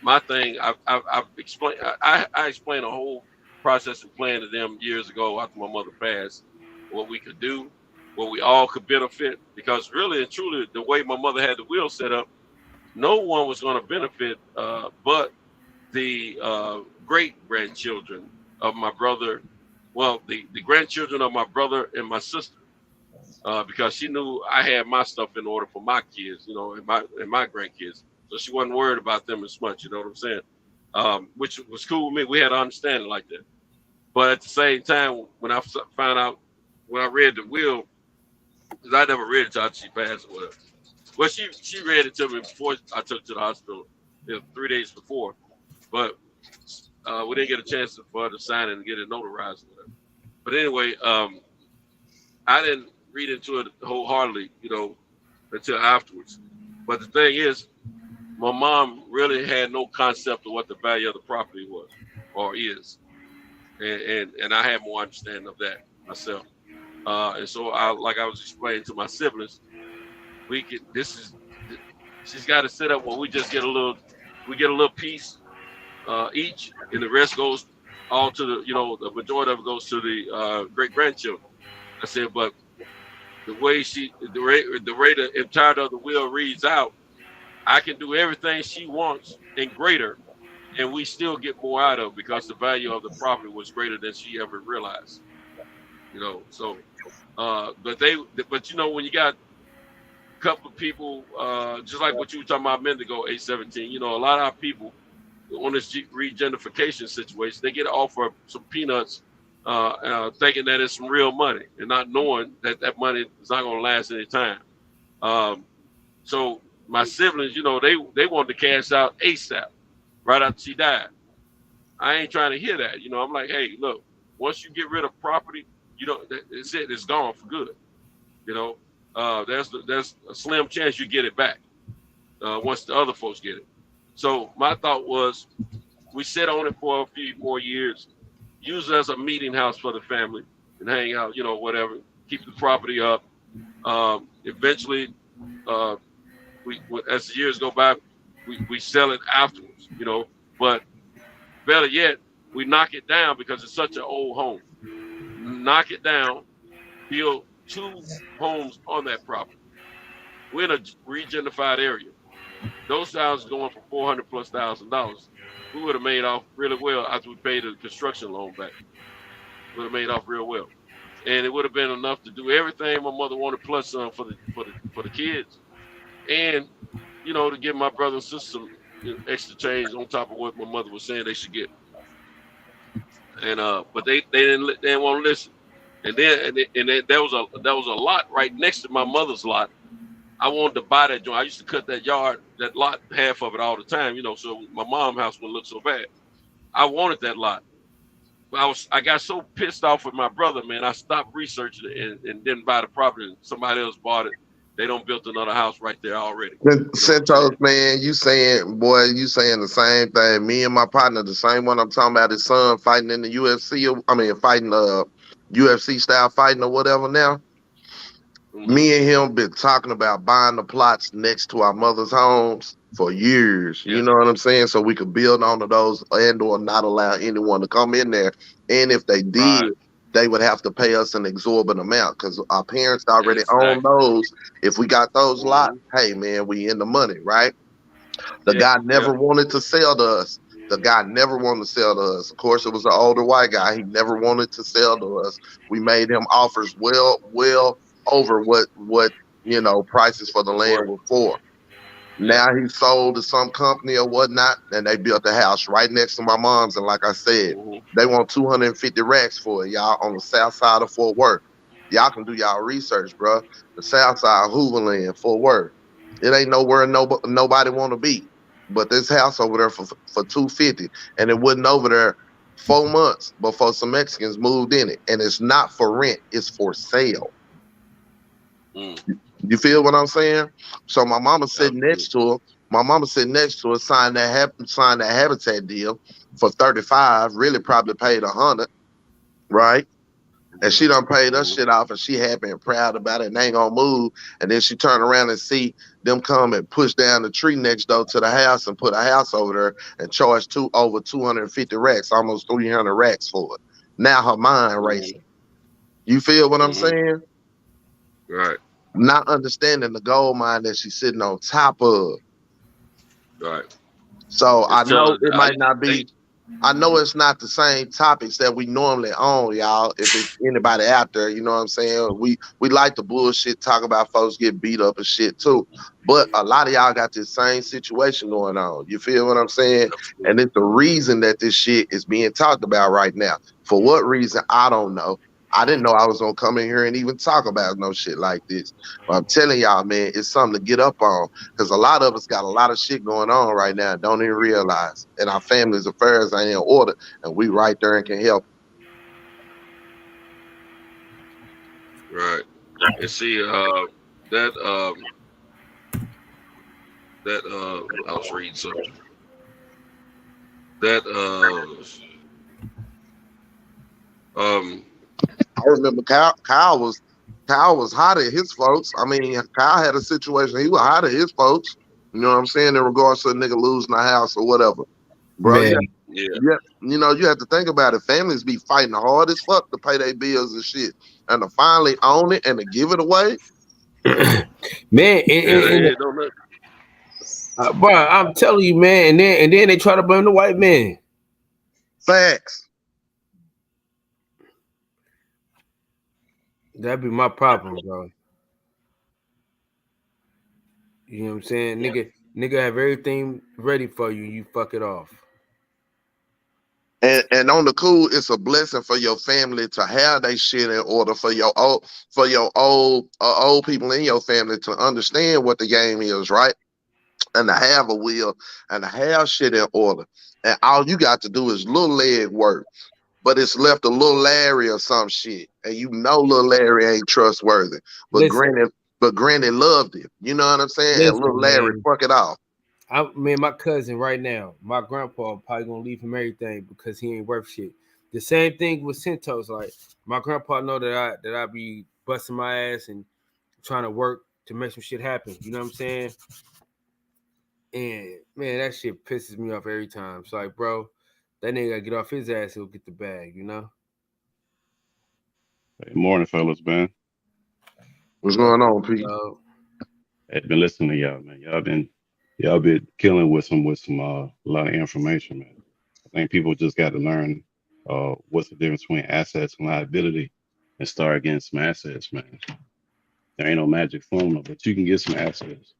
S3: My thing, I've explained. I explained a whole process and plan to them years ago after my mother passed, what we could do, what we all could benefit. Because really and truly, the way my mother had the will set up, no one was going to benefit but the great grandchildren of my brother. Well, the grandchildren of my brother and my sister, because she knew I had my stuff in order for my kids, and my grandkids. So she wasn't worried about them as much, you know what I'm saying? Which was cool with me. We had an understanding like that. But at the same time, when I found out, when I read the will, because I never read it till she passed or whatever. Well, she read it to me before I took her to the hospital, 3 days before. But we didn't get a chance for her to sign it and get it notarized or whatever. But anyway, I didn't read into it wholeheartedly, until afterwards. But the thing is, my mom really had no concept of what the value of the property was or is. And I had more understanding of that myself. And so like I was explaining to my siblings, she's got to set up where we just get a little piece each, and the rest goes all to the majority of it goes to the great grandchildren. I said, but the way the rate the entirety of the will reads out, I can do everything she wants and greater, and we still get more out of it because the value of the property was greater than she ever realized. So, but when you got a couple of people, just like what you were talking about a minute ago, 817, a lot of our people on this regentrification situation, they get offered some peanuts, thinking that it's some real money and not knowing that money is not going to last any time. So my siblings, they wanted to cash out ASAP right after she died. I ain't trying to hear that. I'm like, hey, look, once you get rid of property, it's it. It's gone for good. There's a slim chance you get it back once the other folks get it. So my thought was, we sit on it for a few more years, use it as a meeting house for the family, and hang out, you know, whatever, keep the property up. Eventually, we as the years go by, we sell it afterwards, you know. But better yet, we knock it down because it's such an old home. Knock it down, build 2 homes on that property. We're in a regenified area. Those houses going for $400,000+. We would have made off really well after we paid the construction loan back. Would have made off real well, and it would have been enough to do everything my mother wanted plus some for the kids, and you know, to give my brother and sister some extra change on top of what my mother was saying they should get. And but they didn't want to listen. And then there was a lot right next to my mother's lot. I wanted to buy that joint. I used to cut that lot, half of it all the time, you know, so my mom's house wouldn't look so bad. I wanted that lot. But I got so pissed off with my brother, man, I stopped researching it and didn't buy the property. And somebody else bought it. They don't built another house right there already.
S6: Santos, man, you saying the same thing. Me and my partner, the same one I'm talking about, his son fighting in the UFC. I mean, fighting UFC style fighting or whatever now. Mm-hmm. Me and him been talking about buying the plots next to our mother's homes for years. Yeah. You know what I'm saying? So we could build onto those and or not allow anyone to come in there. And if they did, they would have to pay us an exorbitant amount because our parents already own those. If we got those lots, hey, man, we in the money, right? The guy never wanted to sell to us. Of course, it was an older white guy. He never wanted to sell to us. We made him offers well over what you know prices for the land were for. Now he sold to some company or whatnot, and they built a house right next to my mom's. And like I said, they want 250 racks for it, y'all, on the south side of Fort Worth. Y'all can do y'all research, bro. The south side of Hooverland, Fort Worth. It ain't nowhere nobody want to be. But this house over there for 250, and it wasn't over there 4 months before some Mexicans moved in it. And it's not for rent, it's for sale. You feel what I'm saying? So my mama sitting next to her. Signed that Habitat deal for 35. Really probably paid 100, right? And she done paid us shit off, and she happy and proud about it, and ain't gonna move. And then she turn around and see them come and push down the tree next door to the house and put a house over there and charge over 250 racks, almost 300 racks for it. Now her mind racing. You feel what I'm saying?
S3: Right.
S6: Not understanding the gold mine that she's sitting on top of.
S3: Right.
S6: So I know it might not be. I know it's not the same topics that we normally own, y'all. If it's anybody out there, you know what I'm saying? We like to bullshit, talk about folks get beat up and shit too. But a lot of y'all got this same situation going on. You feel what I'm saying? And it's the reason that this shit is being talked about right now. For what reason, I don't know. I didn't know I was gonna come in here and even talk about no shit like this. But I'm telling y'all, man, it's something to get up on because a lot of us got a lot of shit going on right now and don't even realize. And our family's affairs ain't in order, and we right there and can help.
S3: Right. And see, I was reading something.
S6: I remember Kyle was hot at his folks. I mean, Kyle had a situation. He was hot at his folks. You know what I'm saying? In regards to a nigga losing a house or whatever. Bro, yeah. You know, you have to think about it. Families be fighting hard as fuck to pay their bills and shit. And to finally own it and to give it away.
S2: Man, bro, I'm telling you, man, and then they try to blame the white man.
S6: Facts.
S2: That'd be my problem, bro. You know what I'm saying? Nigga have everything ready for you, you fuck it off.
S6: And on the cool, it's a blessing for your family to have their shit in order, for your old people in your family to understand what the game is, right? And to have a will and to have shit in order. And all you got to do is little leg work. But it's left a little Larry or some shit. And you know little Larry ain't trustworthy. But Granny loved it. You know what I'm saying? And little Larry fuck it off.
S2: My cousin right now, my grandpa probably gonna leave him everything because he ain't worth shit. The same thing with Centos. Like my grandpa know that I be busting my ass and trying to work to make some shit happen. You know what I'm saying? And man, that shit pisses me off every time. It's like, bro, that nigga gotta get off his ass, he'll get the bag, you know?
S12: Hey, morning, fellas, man.
S6: What's going on, Pete?
S12: I've been listening to y'all, man. Y'all been killing with some a lot of information, man. I think people just got to learn what's the difference between assets and liability and start getting some assets, man. There ain't no magic formula, but you can get some assets.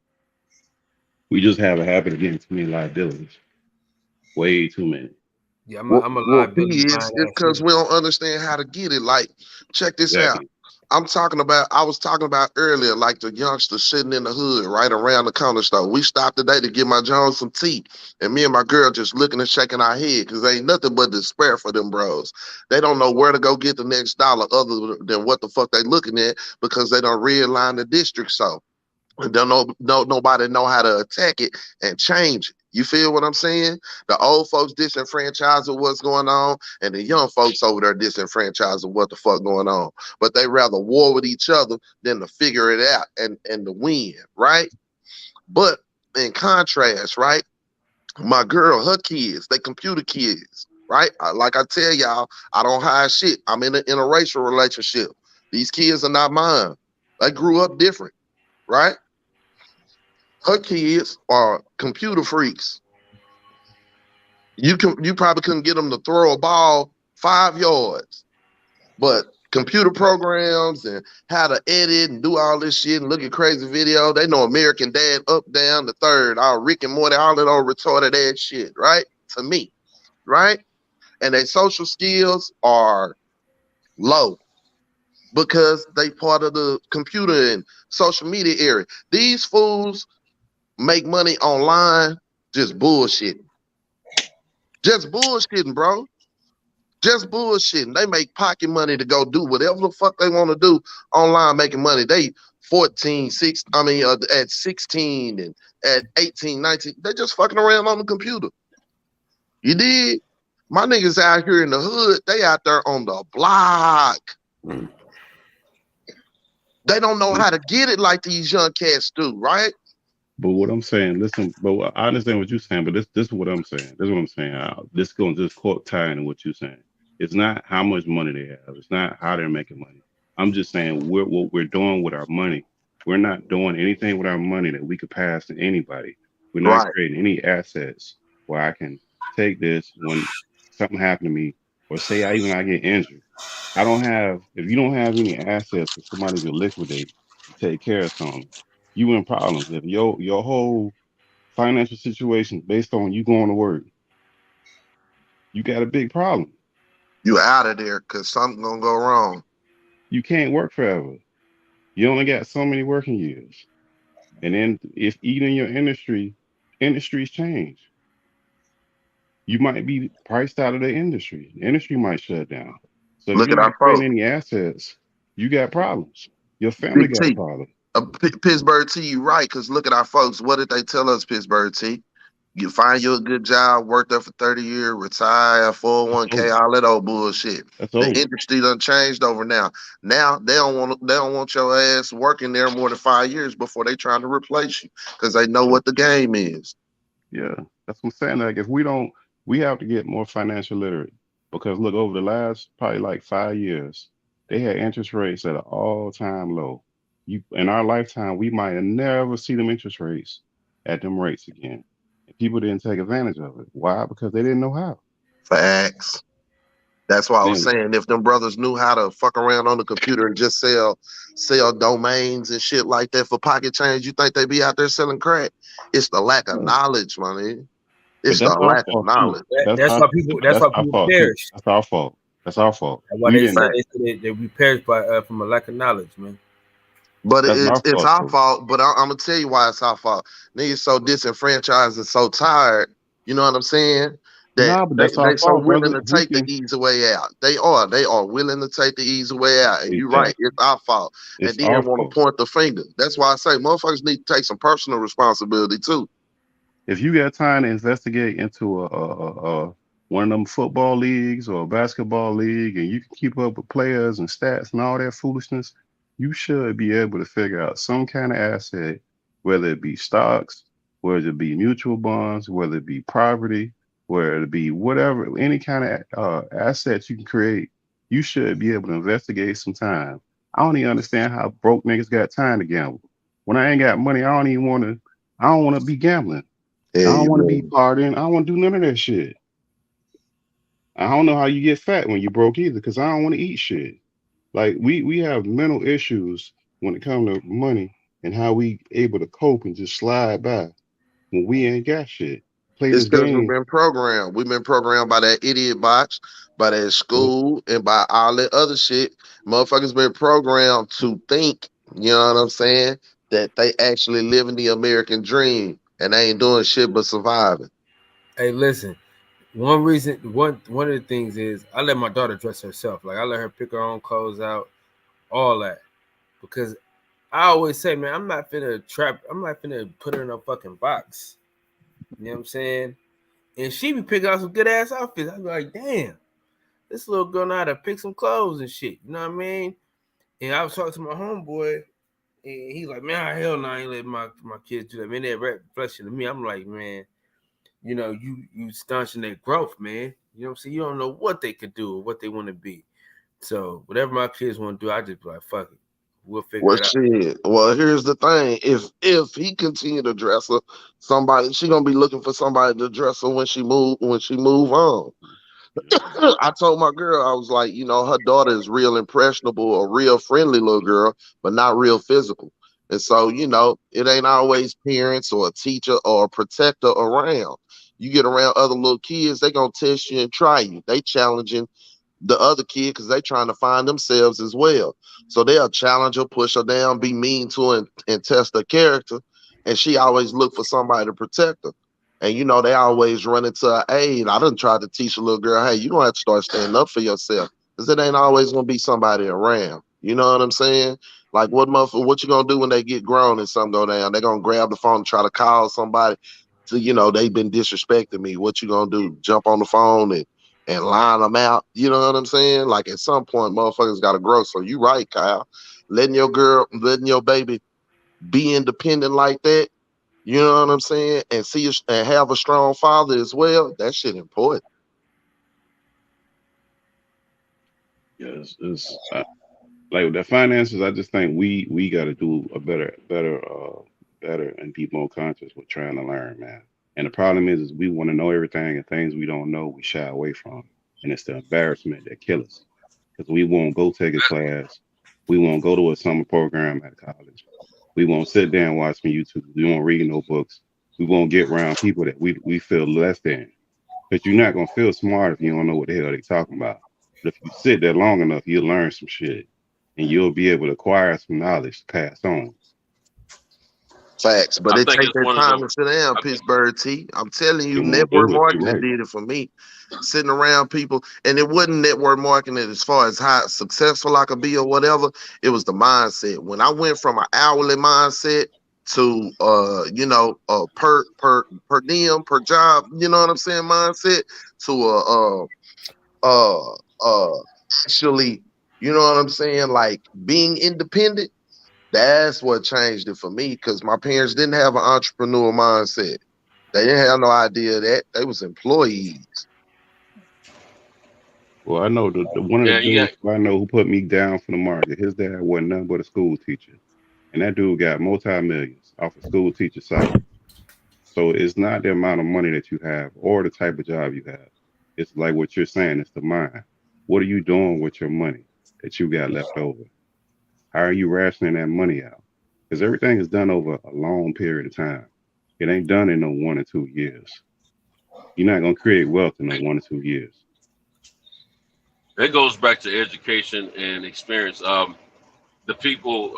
S12: We just have a habit of getting too many liabilities. Way too many.
S2: Yeah, I'm a liability.
S6: It's because we don't understand how to get it. Like, check this out. I was talking about earlier, like the youngsters sitting in the hood right around the corner store. We stopped today to get my Jones some tea. And me and my girl just looking and shaking our head because there ain't nothing but despair for them bros. They don't know where to go get the next dollar other than what the fuck they looking at because they don't realign the district. So nobody know how to attack it and change it. You feel what I'm saying? The old folks disenfranchised with what's going on, and the young folks over there disenfranchised with what the fuck going on. But they rather war with each other than to figure it out and to win, right? But in contrast, right? My girl, her kids, they computer kids, right? Like I tell y'all, I don't hide shit. I'm in an interracial relationship. These kids are not mine. They grew up different, right? Her kids are computer freaks. You probably couldn't get them to throw a ball 5 yards, but computer programs and how to edit and do all this shit and look at crazy video. They know American Dad, Up, Down, The Third, all Rick and Morty, all that old retarded ass shit, right? To me, right? And their social skills are low because they part of the computer and social media area. These fools make money online just bullshitting. Just bullshitting, bro. Just bullshitting. They make pocket money to go do whatever the fuck they want to do online making money. They at 16 and at 18, 19, they just fucking around on the computer. You did? My niggas out here in the hood, they out there on the block. They don't know how to get it like these young cats do, right?
S12: But what I'm saying, listen, but I understand what you're saying, but this is what I'm saying. This is what I'm saying. This is going to just tie into what you're saying. It's not how much money they have. It's not how they're making money. I'm just saying what we're doing with our money. We're not doing anything with our money that we could pass to anybody. We're not creating any assets where I can take this when something happened to me, or say I get injured. If you don't have any assets for somebody to liquidate to take care of something, you in problems. If your whole financial situation based on you going to work, you got a big problem.
S6: You out of there because something gonna go wrong.
S12: You can't work forever. You only got so many working years. And then if even your industries change, you might be priced out of the industry. The industry might shut down. So if you're not creating any assets, you got problems. Your family got problems.
S6: Pittsburgh T, you right, because look at our folks. What did they tell us, Pittsburgh T? You find you a good job, work there for 30 years, retire, 401k, all that old bullshit. The industry done changed over now. Now they don't want your ass working there more than 5 years before they trying to replace you because they know what the game is.
S12: Yeah, that's what I'm saying. Like if we have to get more financial literate because look, over the last probably like 5 years, they had interest rates at an all-time low. In our lifetime, we might have never see them interest rates at them rates again. And people didn't take advantage of it. Why? Because they didn't know how.
S6: Facts. That's why I was saying if them brothers knew how to fuck around on the computer and just sell domains and shit like that for pocket change, you think they'd be out there selling crack? It's the lack of knowledge, money. It's the lack of knowledge.
S2: That's why people perish.
S12: That's our fault. That's our fault.
S2: That's why they say that we perish from a lack of knowledge, man.
S6: But it's our fault. But I'm gonna tell you why it's our fault. Niggas so disenfranchised and so tired. You know what I'm saying? That they so willing to take the easy way out. They are willing to take the easy way out. And you're right, it's our fault. And then want to point the finger. That's why I say motherfuckers need to take some personal responsibility too.
S12: If you got time to investigate into a one of them football leagues or a basketball league, and you can keep up with players and stats and all that foolishness, you should be able to figure out some kind of asset, whether it be stocks, whether it be mutual bonds, whether it be property, whether it be whatever, any kind of assets you can create. You should be able to investigate some time. I don't even understand how broke niggas got time to gamble. When I ain't got money, I don't want to be gambling. I don't want to be partying. I don't want to do none of that shit. I don't know how you get fat when you broke either, because I don't want to eat shit. Like we have mental issues when it comes to money and how we able to cope and just slide by when we ain't got shit. Play
S6: It's
S12: this
S6: because we've
S12: game.
S6: been programmed. We've been programmed by that idiot box, by that school, and by all that other shit. Motherfuckers been programmed to think, you know what I'm saying, that they actually living the American dream and they ain't doing shit but surviving.
S2: Hey, listen. One of the things is I let my daughter dress herself. Like I let her pick her own clothes out, all that. Because I always say, man, I'm not finna put her in a fucking box. You know what I'm saying? And she be picking out some good ass outfits. I be like, damn, this little girl know how to pick some clothes and shit. You know what I mean? And I was talking to my homeboy, and he's like, man, hell no, I ain't let my kids do that. Man, that reflection of me. I'm like, man, you know, you staunching their growth, man. You know what I'm saying? You don't know what they could do or what they want to be. So whatever my kids want to do, I just be like, fuck it. We'll figure it out.
S6: Shit. Well, here's the thing. If he continue to dress her, she gonna be looking for somebody to dress her when she move on. I told my girl, I was like, you know, her daughter is real impressionable, a real friendly little girl, but not real physical. And so, you know, it ain't always parents or a teacher or a protector around. You get around other little kids, they gonna test you and try you. They challenging the other kid because they trying to find themselves as well. So they'll challenge her, push her down, be mean to her, and test her character. And she always look for somebody to protect her. And, you know, they always run into her aid. I done tried to teach a little girl, hey, you don't have to start standing up for yourself because it ain't always going to be somebody around. You know what I'm saying? Like, what you going to do when they get grown and something go down? They're going to grab the phone and try to call somebody to, you know, they've been disrespecting me. What you going to do? Jump on the phone and line them out? You know what I'm saying? Like, at some point, motherfuckers got to grow. So you right, Kyle. Letting your baby be independent like that, you know what I'm saying, and and have a strong father as well, that shit important.
S12: Yes, it's like the finances. I just think we got to do a better and be more conscious with trying to learn, man. And the problem is we want to know everything, and things we don't know we shy away from, and it's the embarrassment that kills us because we won't go take a class, we won't go to a summer program at college. We won't sit down and watch some YouTube. We won't read no books. We won't get around people that we feel less than. Because you're not going to feel smart if you don't know what the hell they're talking about. But if you sit there long enough, you'll learn some shit. And you'll be able to acquire some knowledge to pass on.
S6: Facts. But it takes that time to sit down, Pittsburgh T. I'm telling you, network marketing did it for me. Sitting around people, and it wasn't network marketing as far as how successful I could be or whatever. It was the mindset. When I went from an hourly mindset to you know, per diem, per job, you know what I'm saying, mindset, to actually, you know what I'm saying, like being independent. That's what changed it for me, because my parents didn't have an entrepreneur mindset. They didn't have no idea that they was employees.
S12: Well, I know the one of the dudes I know who put me down for the market. His dad wasn't nothing but a school teacher, and that dude got multi-millions off a school teacher salary. So it's not the amount of money that you have or the type of job you have. It's like what you're saying. It's the mind. What are you doing with your money that you got left over? How are you rationing that money out? Because everything is done over a long period of time. It ain't done in no 1 or 2 years. You're not gonna create wealth in no 1 or 2 years.
S3: It goes back to education and experience. The people,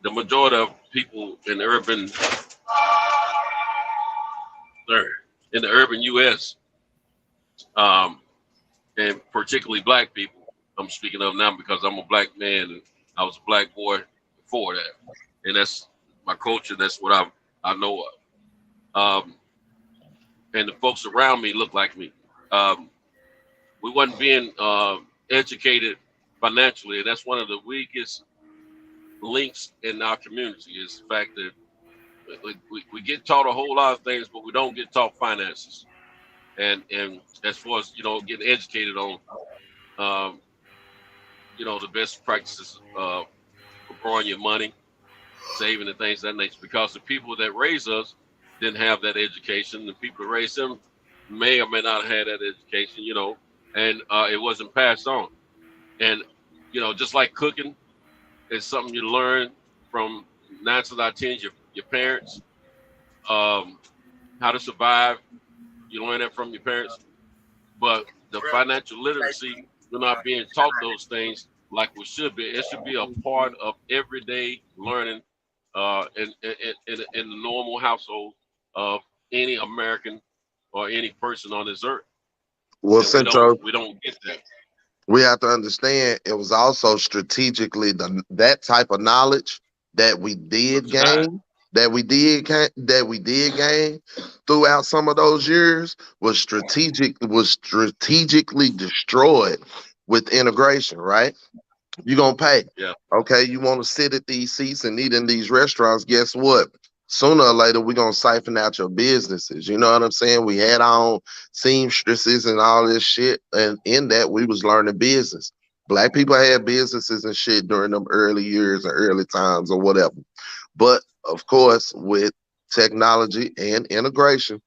S3: the majority of people in the urban U.S., and particularly black people, I'm speaking of now because I'm a black man and I was a black boy before that, and that's my culture. That's what I know of. And the folks around me look like me. we wasn't being educated financially. And that's one of the weakest links in our community is the fact that we get taught a whole lot of things, but we don't get taught finances. And as far as, getting educated on, the best practices for growing your money, saving and things of that nature, because the people that raise us didn't have that education. The people that raised them may or may not have had that education, and it wasn't passed on. And, just like cooking, it's something you learn from 9 to 10, your parents. How to survive, you learn that from your parents. But the financial literacy, we're not being taught those things like we should be. It should be a part of everyday learning in the normal household of any American or any person on this earth.
S6: Well, Centro,
S3: we don't get that.
S6: We have to understand it was also strategically that type of knowledge that we did gain. That we did gain throughout some of those years was strategically destroyed with integration, right? You're gonna pay.
S3: Yeah.
S6: Okay, you want to sit at these seats and eat in these restaurants. Guess what? Sooner or later, we're gonna siphon out your businesses. You know what I'm saying? We had our own seamstresses and all this shit, and in that we was learning business. Black people had businesses and shit during them early years or early times or whatever. But of course, with technology and integration,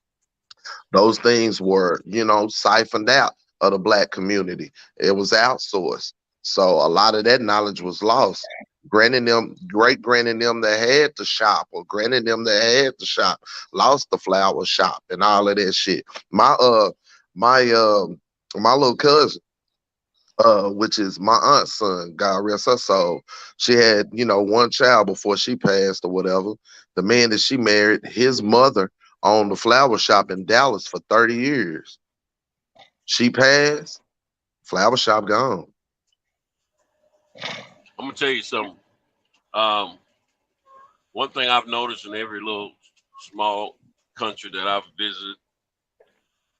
S6: those things were, siphoned out of the Black community. It was outsourced. So a lot of that knowledge was lost. Great-granting them that had the shop, or granting them that had the shop, lost the flower shop and all of that shit. My little cousin, which is my aunt's son, God rest her soul. She had, one child before she passed or whatever. The man that she married, his mother owned the flower shop in Dallas for 30 years. She passed, flower shop gone.
S3: I'm gonna tell you something. One thing I've noticed in every little small country that I've visited,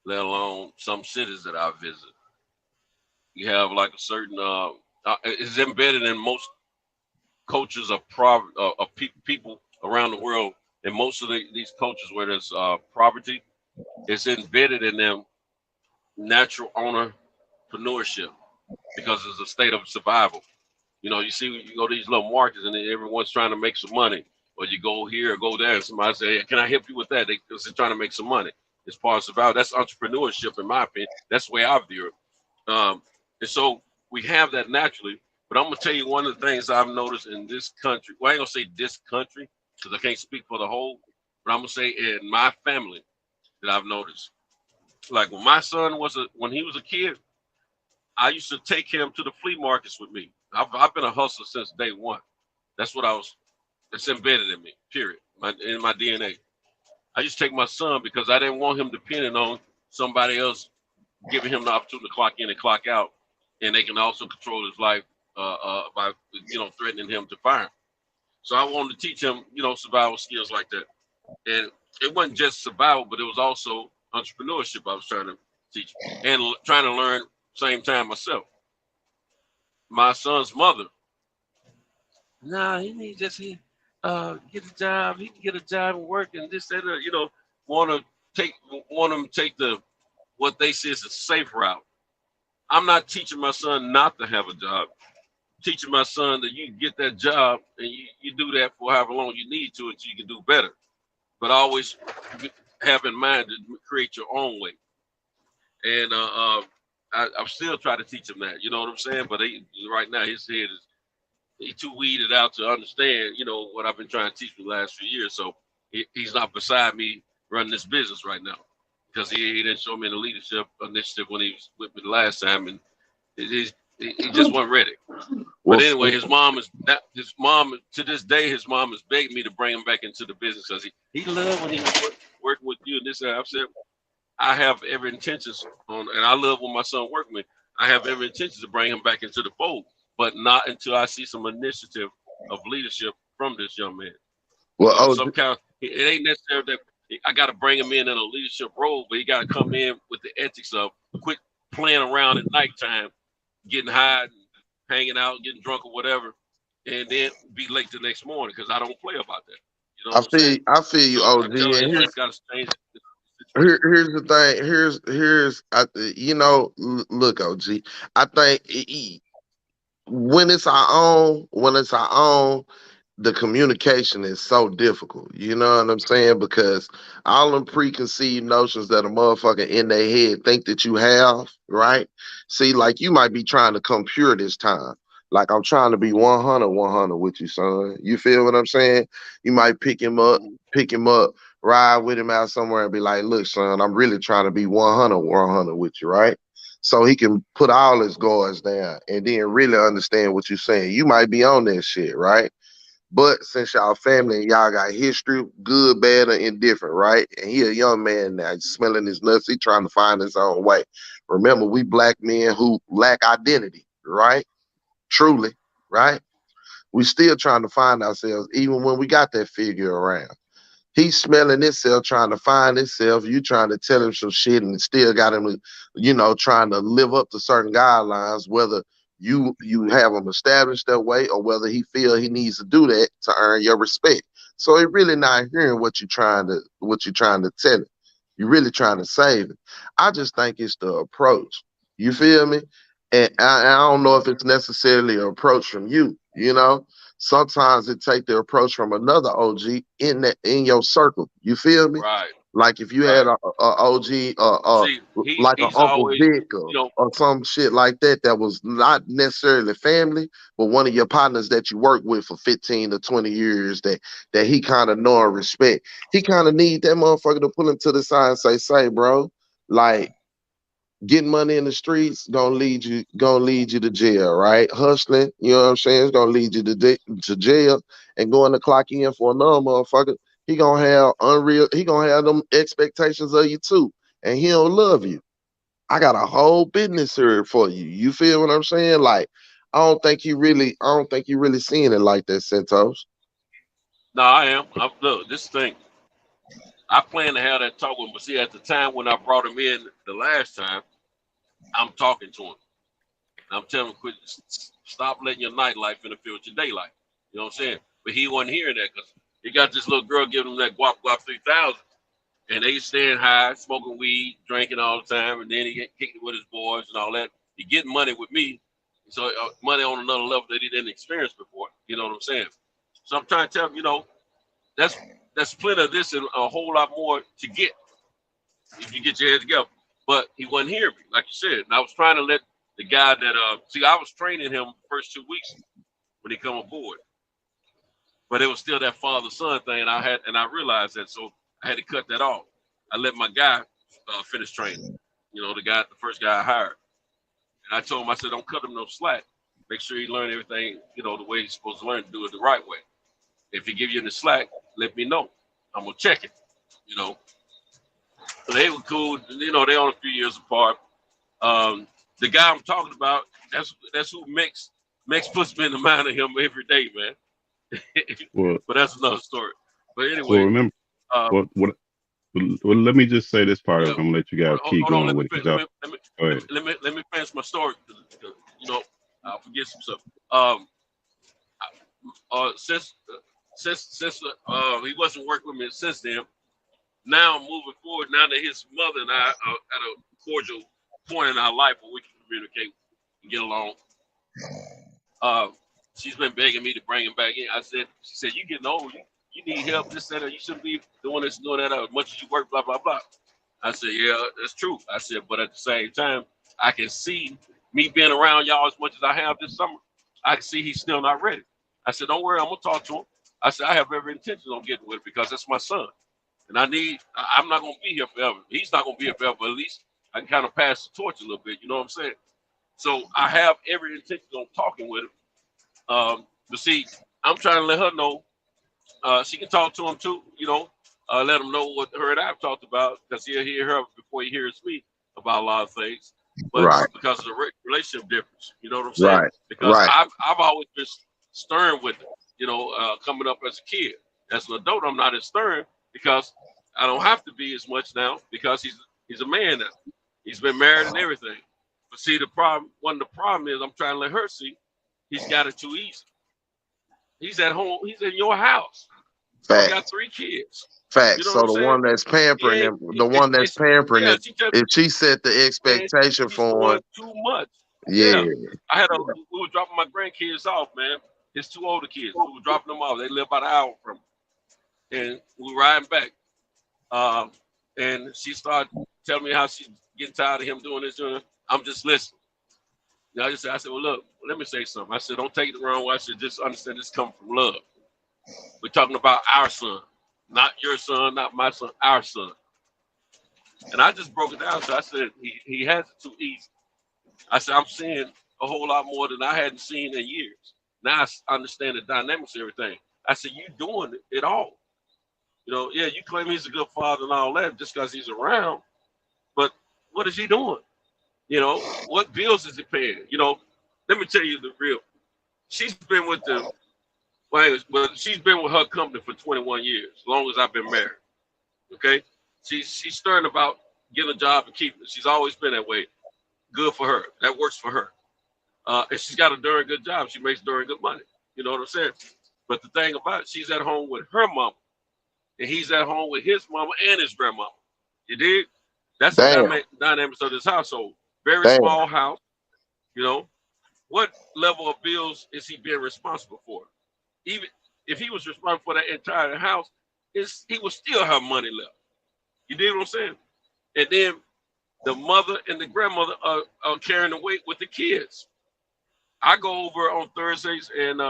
S3: let alone some cities that I've visited, you have like a certain it's embedded in most cultures of people around the world. In most of these cultures where there's poverty, it's embedded in them natural entrepreneurship because it's a state of survival. You see, you go to these little markets and everyone's trying to make some money, or you go here or go there and somebody say, hey, can I help you with that? Because they're trying to make some money. It's part of survival. That's entrepreneurship, in my opinion. That's the way I view it. And so we have that naturally. But I'm going to tell you one of the things I've noticed in this country. Well, I ain't going to say this country because I can't speak for the whole, but I'm going to say in my family that I've noticed. Like when my son when he was a kid, I used to take him to the flea markets with me. I've been a hustler since day one. That's what it's embedded in me, period, in my DNA. I used to take my son because I didn't want him depending on somebody else giving him the opportunity to clock in and clock out, and they can also control his life by threatening him to fire him. So I wanted to teach him, survival skills like that. And it wasn't just survival, but it was also entrepreneurship I was trying to teach and trying to learn same time myself. My son's mother, he needs just get a job. He can get a job and work and this, that, want him to take what they say is a safe route. I'm not teaching my son not to have a job. I'm teaching my son that you can get that job and you do that for however long you need to until you can do better. But always have in mind to create your own way. And I'm still trying to teach him that, you know what I'm saying? But right now his head he's too weeded out to understand, what I've been trying to teach for the last few years. So he's not beside me running this business right now because he didn't show me the leadership initiative when he was with me the last time, and he just wasn't ready. But anyway, his mom to this day, his mom is begging me to bring him back into the business because he loved when he was working with you and this. And I've said, I have every intentions and I love when my son worked with me. I have every intention to bring him back into the fold, but not until I see some initiative of leadership from this young man. Well, it ain't necessarily that I got to bring him in a leadership role, but he got to come in with the ethics of quit playing around at nighttime, getting high, and hanging out, getting drunk or whatever, and then be late the next morning because I don't play about that. You know what I'm saying?
S6: I feel you,
S3: So
S6: OG.
S3: I'm telling
S6: And
S3: you, it's got to change.
S6: here's the thing. Look, OG. I think when it's our own, the communication is so difficult. You know what I'm saying? Because all them preconceived notions that a motherfucker in their head think that you have, right? See, like you might be trying to come pure this time. Like I'm trying to be 100 with you, son. You feel what I'm saying? You might pick him up, ride with him out somewhere and be like, look, son, I'm really trying to be 100 with you, right? So he can put all his guards down and then really understand what you're saying. You might be on that shit, right? But since y'all family and y'all got history, good, bad, or indifferent, right? And he a young man now, he's smelling his nuts. He trying to find his own way. Remember, we black men who lack identity, right? Truly, right? We still trying to find ourselves, even when we got that figure around. He's smelling himself, trying to find himself. You trying to tell him some shit and still got him, trying to live up to certain guidelines, whether you have him established that way or whether he feel he needs to do that to earn your respect. So he really not hearing what you're trying to tell him. You're really trying to save it. I just think it's the approach. You feel me? And I don't know if it's necessarily an approach from you, Sometimes it take the approach from another OG in your circle. You feel me?
S3: Right.
S6: Like if you had a OG, like an Uncle
S3: always,
S6: Vic or some shit like that was not necessarily family, but one of your partners that you work with for 15 to 20 years that he kind of know and respect. He kind of need that motherfucker to pull him to the side and say, bro, like, getting money in the streets gonna lead you to jail, right? Hustling, you know what I'm saying, it's gonna lead you to jail, and going to clock in for another motherfucker, he gonna have them expectations of you too, and he don't love you. I got a whole business here for you. You feel what I'm saying? Like, I don't think you really seeing it like that, Santos.
S3: No, I am. Look, this thing, I plan to have that talk with him, but see, at the time when I brought him in the last time, I'm talking to him. I'm telling him, quit, stop letting your nightlife interfere with your day life. You know what I'm saying? But he wasn't hearing that because he got this little girl giving him that guap 3000, and they staying high, smoking weed, drinking all the time, and then he get kicked with his boys and all that. He getting money with me, so money on another level that he didn't experience before. You know what I'm saying? So I'm trying to tell him, that's plenty of this and a whole lot more to get if you get your head together. But he wasn't hearing me, like you said. And I was trying to let the guy that I was training him the first 2 weeks when he come aboard. But it was still that father-son thing, and I realized that, so I had to cut that off. I let my guy finish training. The first guy I hired. And I told him, I said, don't cut him no slack. Make sure he learn everything, the way he's supposed to learn, do it the right way. If he give you the slack, let me know. I'm gonna check it, So they were cool. They only a few years apart. The guy I'm talking about, that's who Mex puts me in the mind of him every day, man. But that's another story. But anyway.
S12: Well, remember, let me just say this part of it. I'm gonna let you guys keep going with it.
S3: Let me finish my story. I'll forget some stuff. Since he wasn't working with me since then, now moving forward, now that his mother and I are at a cordial point in our life where we can communicate and get along, she's been begging me to bring him back in. She said, you getting old, you need help, this, that, you shouldn't be doing this, doing that, as much as you work, blah, blah, blah. I said, yeah, that's true. I said, but at the same time, I can see me being around y'all as much as I have this summer. I can see he's still not ready. I said, don't worry, I'm gonna talk to him. I said, I have every intention on getting with him because that's my son. And I'm not going to be here forever. He's not going to be here forever, but at least I can kind of pass the torch a little bit. You know what I'm saying? So I have every intention on talking with him. But see, I'm trying to let her know she can talk to him too, let him know what her and I've talked about because he'll hear her before he hears me about a lot of things. But because of the relationship difference, you know what I'm saying? Because I've always been stern with him, coming up as a kid. As an adult, I'm not as stern because I don't have to be as much now because he's a man now. He's been married and everything. But see, one of the problem is I'm trying to let her see he's got it too easy. He's at home. He's in your house.
S6: Facts.
S3: He got 3 kids.
S6: Facts.
S3: You know
S6: so
S3: what
S6: the
S3: I'm saying?
S6: one that's pampering him, the one that's pampering him, if she set the expectation for him,
S3: too much.
S6: Yeah.
S3: We were dropping my grandkids off, man. His 2 older kids. We were dropping them off. They live about an hour from him. And we were riding back. And she started telling me how she's getting tired of him doing this, doing that. I'm just listening. I said, well, look, let me say something. I said, don't take it the wrong way. I said, just understand this comes from love. We're talking about our son, not your son, not my son, our son. And I just broke it down. So I said, he has it too easy. I said, I'm seeing a whole lot more than I hadn't seen in years. Now I understand the dynamics of everything. I said, you doing it all. You know, yeah, you claim he's a good father and all that just because he's around. But what is he doing? You know, what bills is he paying? You know, let me tell you the real. She's been with she's been with her company for 21 years, as long as I've been married. Okay? She's stern about getting a job and keeping it. She's always been that way. Good for her. That works for her. And she's got a darn good job. She makes darn good money. You know what I'm saying? But the thing about it, she's at home with her mama. And he's at home with his mama and his grandmama. You dig? That's the dynamics of this household. Very small house. You know, what level of bills is he being responsible for? Even if he was responsible for that entire house, he would still have money left. You dig what I'm saying? And then the mother and the grandmother are carrying the weight with the kids. I go over on Thursdays and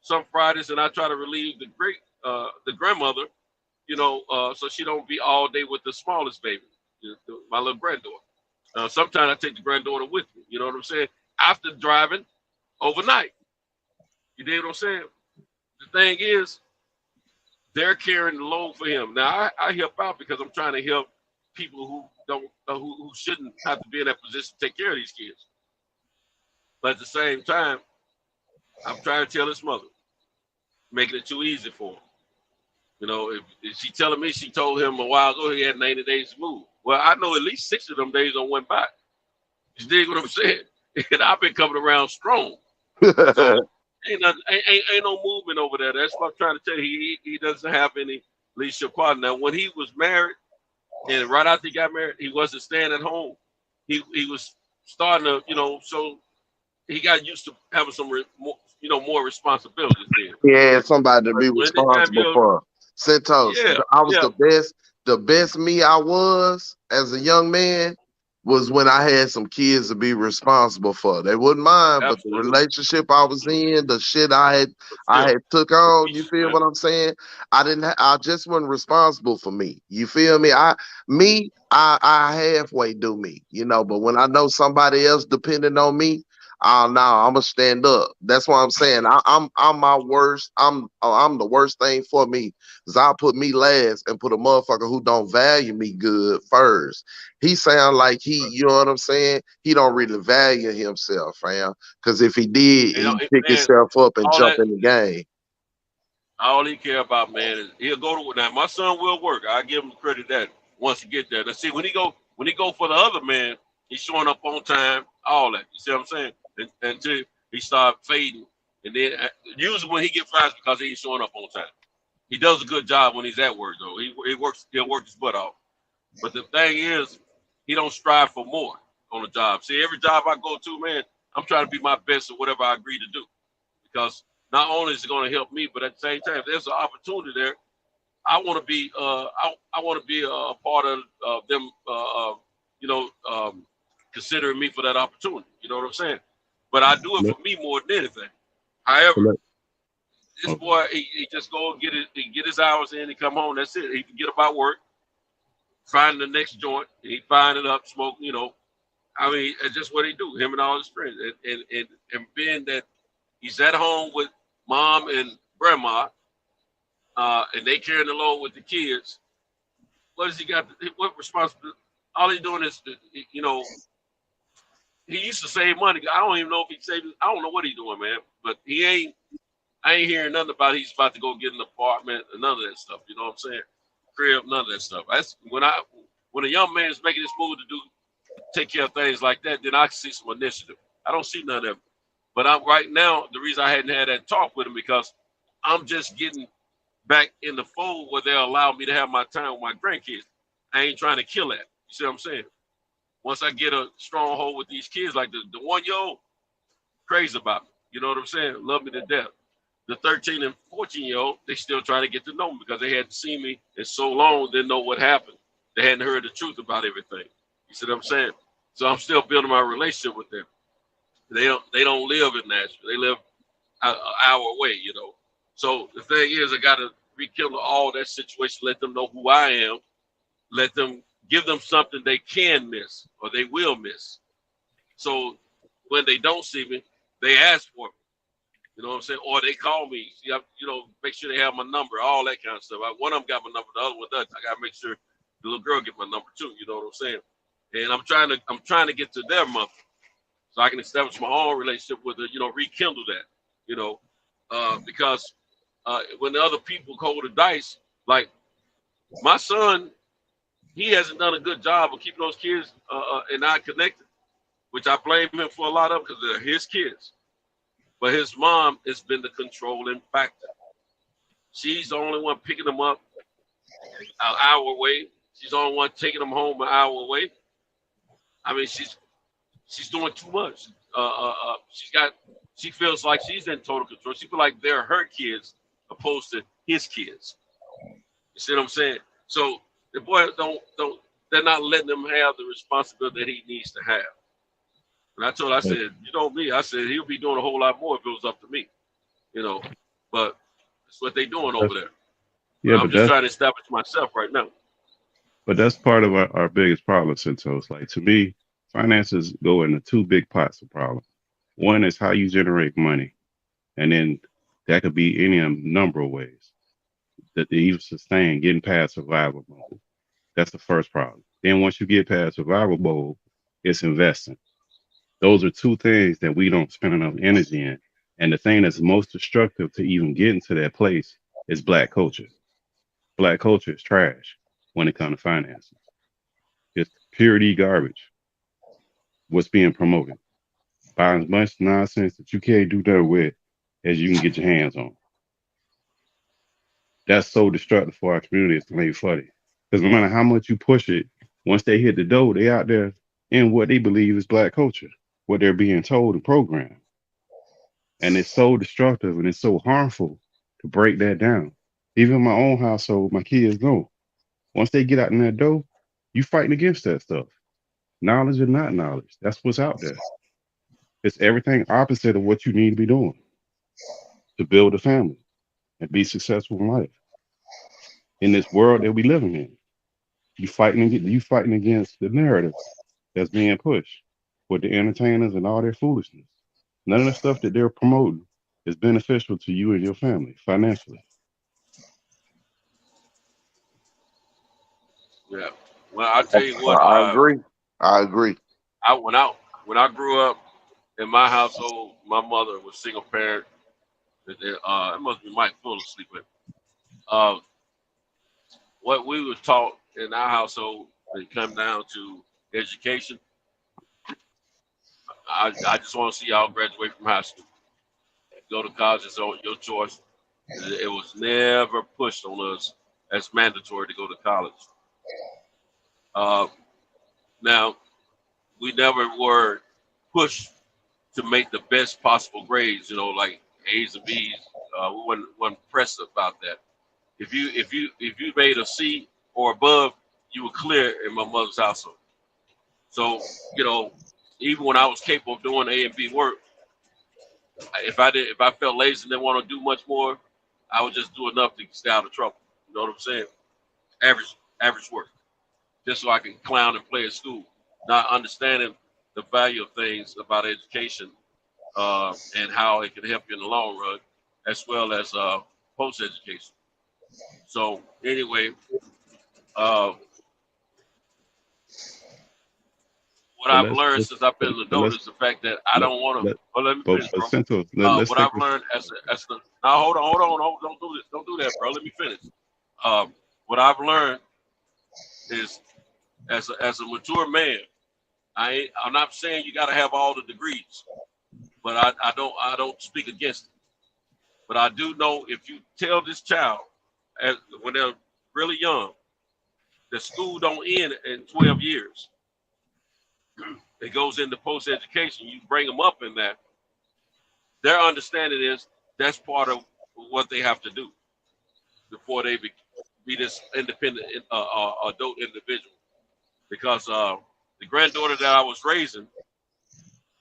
S3: some Fridays, and I try to relieve the grandmother, you know, so she don't be all day with the smallest baby, my little granddaughter. Sometimes I take the granddaughter with me, you know what I'm saying? After driving overnight. You dig what I'm saying? The thing is, they're carrying the load for him. Now I help out because I'm trying to help people who don't who shouldn't have to be in that position to take care of these kids. But at the same time, I'm trying to tell his mother, making it too easy for him. You know, if she telling me she told him a while ago he had 90 days to move. Well, I know at least 6 of them days don't went by. You dig what I'm saying? And I've been coming around strong. So, ain't no movement over there. That's what I'm trying to tell you. He doesn't have any leadership partner. Now, when he was married, and right after he got married, he wasn't staying at home. He was starting to, you know, so he got used to having some, more responsibilities there.
S6: Yeah, somebody to be responsible for. Santos, I was the best me I was as a young man was when I had some kids to be responsible for. They wouldn't mind, but the relationship I was in, the shit I had took on, you feel what I'm saying? I just wasn't responsible for me. You feel me? I halfway do me, you know, but when I know somebody else depending on me, I'm gonna stand up. That's what I'm saying. I'm my worst. I'm the worst thing for me, because I'll put me last and put a motherfucker who don't value me good first. He sound like you know what I'm saying? He don't really value himself, fam. Because if he did, he'd pick himself up and jump in the game.
S3: All he care about, man, is he'll go to now. My son will work. I give him credit that once he get there. Now see, when he go for the other man, he's showing up on time, all that. You see what I'm saying? Until he start fading, and then usually when he get fired, because he ain't showing up on time. He does a good job when he's at work, though. He'll work his butt off. But the thing is, he don't strive for more on the job. See, every job I go to, man, I'm trying to be my best at whatever I agree to do, because not only is it going to help me, but at the same time, if there's an opportunity there, I want to be I want to be a part of them, considering me for that opportunity. You know what I'm saying? But I do it for me more than anything. However, this boy, he just go and get his hours in, and come home. That's it. He forget about work, find the next joint, and he find it up, smoke. You know, I mean, it's just what he do. Him and all his friends, and being that he's at home with mom and grandma, and they carrying the load with the kids. What has he got? What responsibility? All he's doing is, you know. He used to save money. I don't even know if he saved. I don't know what he's doing, man. But I ain't hearing nothing about he's about to go get an apartment and none of that stuff. You know what I'm saying? Crib, none of that stuff. That's when a young man is making this move to do take care of things like that, then I can see some initiative. I don't see none of it. But I'm right now, the reason I hadn't had that talk with him because I'm just getting back in the fold where they'll allow me to have my time with my grandkids. I ain't trying to kill that. You see what I'm saying? Once I get a stronghold with these kids, like the 1-year-old, crazy about me. You know what I'm saying? Love me to death. The 13 and 14-year-old, they still trying to get to know me because they hadn't seen me in so long, didn't know what happened. They hadn't heard the truth about everything. You see what I'm saying? So I'm still building my relationship with them. They don't live in Nashville. They live an hour away, you know. So the thing is, I got to rekindle all that situation, let them know who I am, let them give them something they can miss or they will miss. So when they don't see me, they ask for me. You know what I'm saying? Or they call me. See, you know, make sure they have my number, all that kind of stuff. One of them got my number, the other one doesn't. I got to make sure the little girl get my number too. You know what I'm saying? And I'm trying to get to their mother so I can establish my own relationship with her. You know, rekindle that. You know, because when the other people hold the dice, like my son, he hasn't done a good job of keeping those kids and not connected, which I blame him for a lot of because they're his kids. But his mom has been the controlling factor. She's the only one picking them up an hour away. She's the only one taking them home an hour away. I mean, she's doing too much. She feels like she's in total control. She feels like they're her kids opposed to his kids. You see what I'm saying? So the boy they're not letting him have the responsibility that he needs to have. And I said, you know me, I said he'll be doing a whole lot more if it was up to me, you know. But that's what they're doing over there. Yeah, I'm just trying to establish myself right now.
S12: But that's part of our biggest problem, Santos. Like, to me, finances go into two big pots of problem. One is how you generate money, and then that could be any number of ways that they even sustain getting past survival mode. That's the first problem. Then once you get past survival mode, it's investing. Those are two things that we don't spend enough energy in. And the thing that's most destructive to even get into that place is Black culture. Black culture is trash when it comes to finances. It's purity garbage. What's being promoted. Buying as much nonsense that you can't do that with as you can get your hands on. That's so destructive for our community, it's made funny. Because no matter how much you push it, once they hit the door, they out there in what they believe is Black culture, what they're being told and programmed. And it's so destructive and it's so harmful to break that down. Even in my own household, my kids know. Once they get out in that door, you fighting against that stuff. Knowledge or not knowledge, that's what's out there. It's everything opposite of what you need to be doing to build a family and be successful in life. In this world that we living in, you fighting against the narrative that's being pushed with the entertainers and all their foolishness. None of the stuff that they're promoting is beneficial to you and your family financially.
S3: Yeah. Well, I'll tell you what.
S6: I agree.
S3: When I grew up in my household, my mother was single parent. It must be Mike full asleep with. What we were taught in our household, it come down to education. I just want to see y'all graduate from high school. Go to college is your choice. It was never pushed on us as mandatory to go to college. Now, we never were pushed to make the best possible grades, you know, like A's and B's. We wasn't pressed about that. If you made a C or above, you were clear in my mother's household. So, you know, even when I was capable of doing A and B work, if I felt lazy and didn't want to do much more, I would just do enough to stay out of trouble. You know what I'm saying? Average work. Just so I can clown and play at school, not understanding the value of things about education and how it can help you in the long run, as well as post-education. So anyway, what I've learned since I've been an adult is the fact that I don't want to. Well, let me finish, bro. What I've learned as the now hold on, don't do that, bro. Let me finish. What I've learned is as a mature man, I'm not saying you got to have all the degrees, but I don't speak against it. But I do know if you tell this child when they're really young, the school don't end in 12 years. It goes into post-education. You bring them up in that. Their understanding is that's part of what they have to do before they be this independent adult individual. Because the granddaughter that I was raising,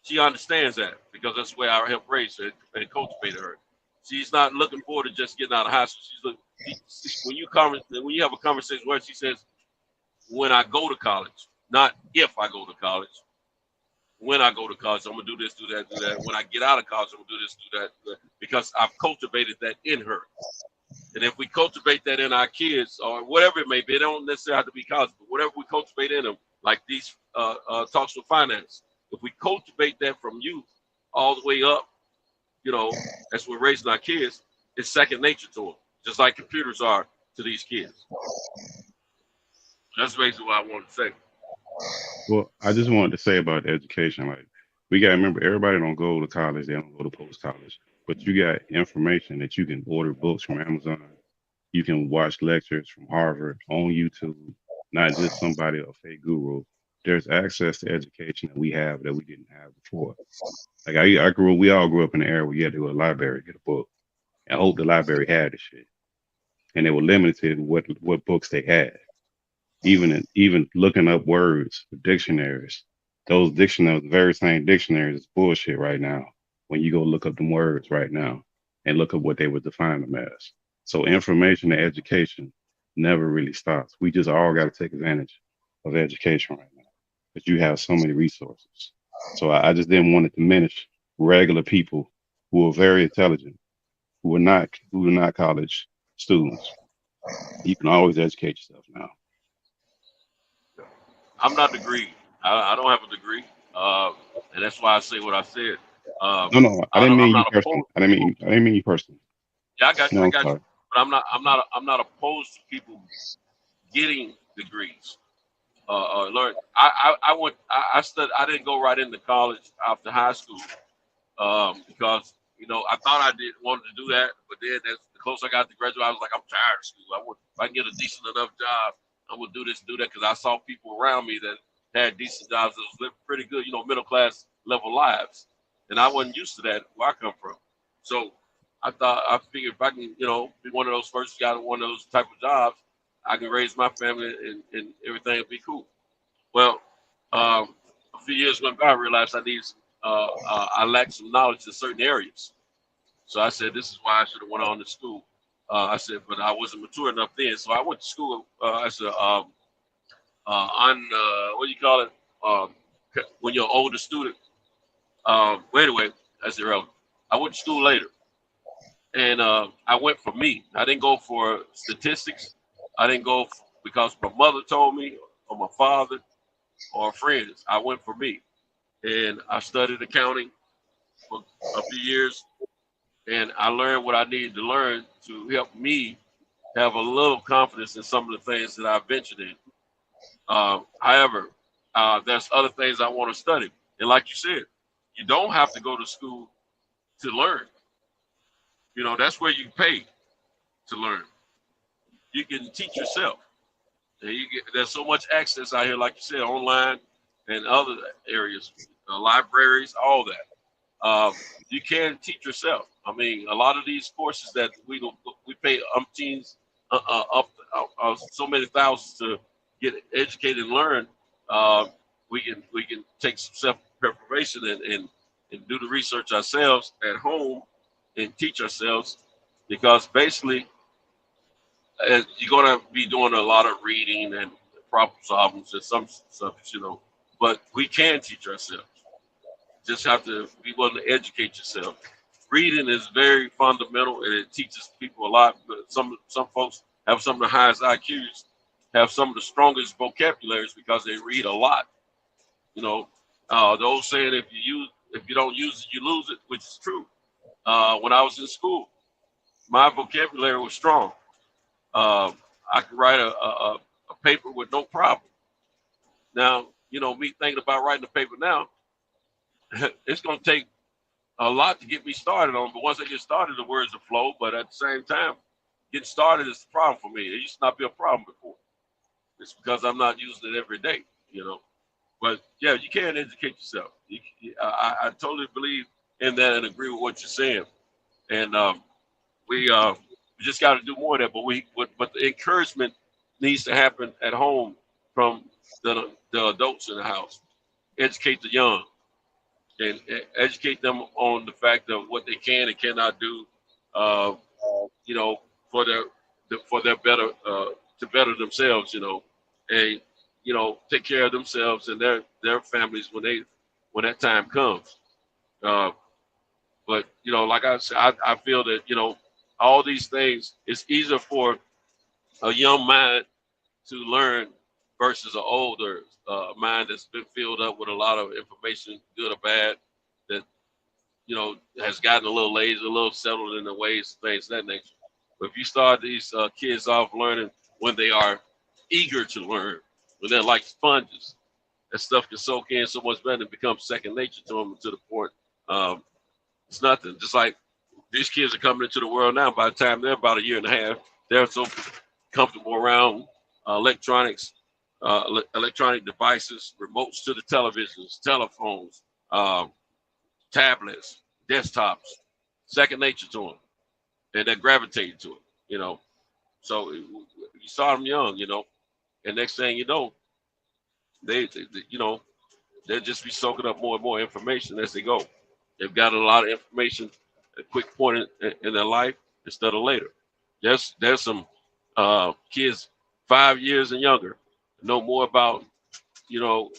S3: she understands that because that's the way I helped raise her and cultivate her. She's not looking forward to just getting out of high school. When you have a conversation where she says, when I go to college, not if I go to college. When I go to college, I'm gonna do this, do that, do that. When I get out of college, I'm gonna do this, do that, do that, because I've cultivated that in her. And if we cultivate that in our kids or whatever it may be, it don't necessarily have to be college, but whatever we cultivate in them, like these talks with finance, if we cultivate that from youth all the way up, as we're raising our kids, it's second nature to them, just like computers are to these kids. That's basically what I wanted to say.
S12: Well, I just wanted to say about education, like we gotta remember everybody don't go to college, they don't go to post college. But you got information that you can order books from Amazon, you can watch lectures from Harvard on YouTube, not just somebody a fake guru. There's access to education that we have that we didn't have before. Like we all grew up in an era where you had to go to the library, get a book, and hope the library had the shit. And they were limited what books they had. Even looking up words, dictionaries, those dictionaries, the very same dictionaries is bullshit right now. When you go look up them words right now and look up what they would define them as. So information and education never really stops. We just all got to take advantage of education right now because you have so many resources. So I just didn't want to diminish regular people who are very intelligent, who are not college students. You can always educate yourself now.
S3: I'm not degreed. I don't have a degree, and that's why I say what I said.
S12: No, I didn't mean you personally. I didn't mean you personally.
S3: Yeah, I got you.
S12: No,
S3: I got
S12: sorry.
S3: you. But I'm not opposed to people getting degrees. Learn. I studied. I didn't go right into college after high school because I thought I wanted to do that, but then as the closer I got to graduate, I was like, I'm tired of school. If I can get a decent enough job, I'm gonna do this, do that, because I saw people around me that had decent jobs that was living pretty good, middle class level lives, and I wasn't used to that where I come from. So I figured if I can, be one of those first guys, one of those type of jobs, I can raise my family and everything will be cool. Well, a few years went by, I realized I lacked some knowledge in certain areas. So I said, this is why I should have went on to school. I said, but I wasn't mature enough then. So I went to school as what do you call it? When you're an older student. Well, anyway, that's irrelevant. I went to school later. And I went for me. I didn't go for statistics. I didn't go because my mother told me or my father or friends. I went for me. And I studied accounting for a few years. And I learned what I needed to learn to help me have a little confidence in some of the things that I ventured in. However, there's other things I want to study. And like you said, you don't have to go to school to learn. That's where you pay to learn. You can teach yourself. And there's so much access out here, like you said, online and other areas, libraries, all that. You can teach yourself. I mean, a lot of these courses that we pay umpteens up so many thousands to get educated and learn. We can take some self-preparation and do the research ourselves at home and teach ourselves, because basically you're gonna be doing a lot of reading and problem solving and some stuff, but we can teach ourselves. Just have to be willing to educate yourself. Reading is very fundamental and it teaches people a lot, but some folks have some of the highest IQs, have some of the strongest vocabularies because they read a lot. The old saying, if you don't use it, you lose it, which is true. When I was in school, my vocabulary was strong. I could write a paper with no problem. Now, me thinking about writing the paper now, it's going to take a lot to get me started on. But once I get started, the words will flow. But at the same time, getting started is the problem for me. It used to not be a problem before. It's because I'm not using it every day, But yeah, you can educate yourself. I totally believe in that and agree with what you're saying. And we just got to do more of that. But the encouragement needs to happen at home from the adults in the house. Educate the young and educate them on the fact of what they can and cannot do, for their better, to better themselves, and take care of themselves and their families when that time comes. But like I said, I feel that all these things, it's easier for a young mind to learn versus an older mind that's been filled up with a lot of information, good or bad, that has gotten a little lazy, a little settled in the ways, things of that nature. But if you start these kids off learning when they are eager to learn, when they're like sponges, that stuff can soak in so much better and become second nature to them, to the point it's nothing. Just like these kids are coming into the world now. By the time they're about a year and a half, they're so comfortable around electronics, electronic devices, remotes to the televisions, telephones, tablets, desktops, second nature to them, and they're gravitating to it. So you start them young, and next thing you know, they they'll just be soaking up more and more information as they go. They've got a lot of information at a quick point in their life instead of later. There's some kids 5 years and younger know more about, know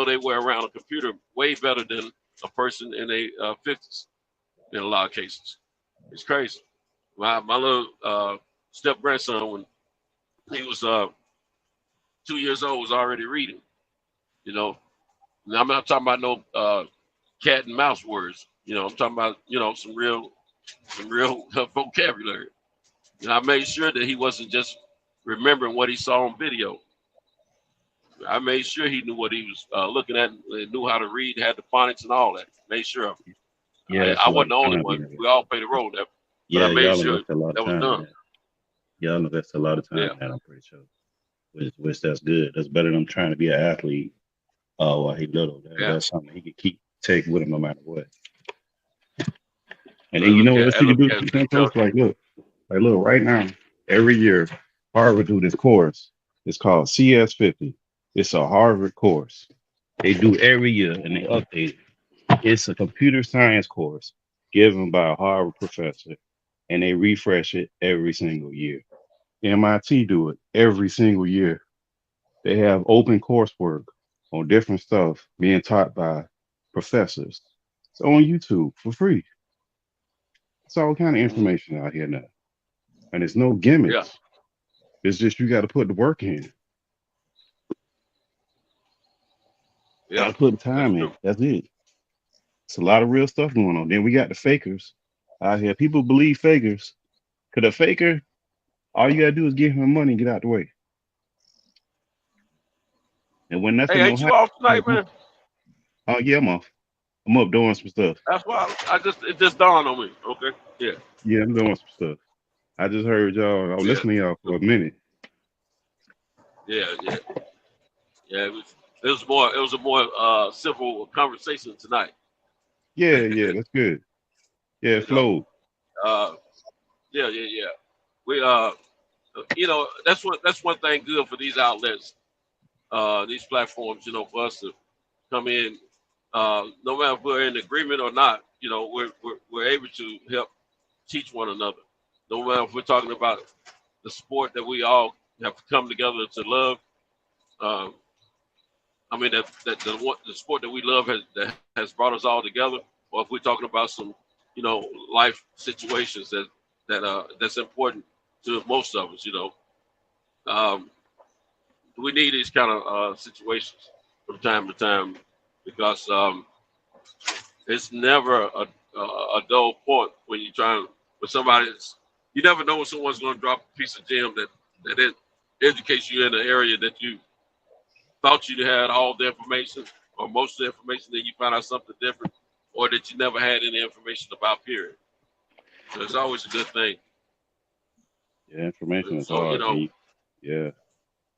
S3: they were around a computer way better than a person in their 50s in a lot of cases. It's crazy. My little step grandson, when he was 2 years old, was already reading. Now, I'm not talking about no cat and mouse words. I'm talking about some real vocabulary. I made sure that he wasn't just remembering what he saw on video. I made sure he knew what he was looking at, and knew how to read, had the phonics and all that. Made sure of it.
S12: Yeah,
S3: I wasn't the only one. We all played a role there. But I made sure that was done.
S12: Y'all invest a lot of time in that, I'm pretty sure. Which that's good. That's better than trying to be an athlete while he's little. That's something he can take with him no matter what. And then you know what else you can do? Like look, right now, every year, Harvard do this course. It's called CS50. It's a Harvard course. They do every year and they update it. It's a computer science course given by a Harvard professor, and they refresh it every single year. MIT do it every single year. They have open coursework on different stuff being taught by professors. It's on YouTube for free. It's all kind of information out here now. And it's no gimmicks.
S3: Yeah.
S12: It's just you got to put the work in.
S3: Yeah.
S12: Got to put the time in. That's it. It's a lot of real stuff going on. Then we got the fakers out here. People believe fakers. Because a faker, all you got to do is give him money and get out the way. And when nothing
S3: ain't you off tonight, man?
S12: Oh, yeah, I'm off. I'm up doing some stuff.
S3: That's why it just dawned on me. Okay. Yeah.
S12: Yeah, I'm doing some stuff. I just heard y'all. I was listening to y'all for a minute.
S3: Yeah. It was a more civil conversation tonight.
S12: Yeah, that's good. Yeah, it flowed.
S3: Yeah. We that's one thing good for these outlets, these platforms, for us to come in, no matter if we're in agreement or not, we're able to help teach one another. No matter if we're talking about the sport that we all have come together to love. The sport that we love has brought us all together. Or if we're talking about some, life situations that's important to most of us, we need these kind of situations from time to time, because it's never a dull point when you're trying with somebody. You never know when someone's going to drop a piece of gem that educates you in an area that you thought you had all the information or most of the information, then you found out something different, or that you never had any information about, period. So it's always a good thing.
S12: Yeah, information is
S3: So,
S12: hard.
S3: you know,
S12: Yeah.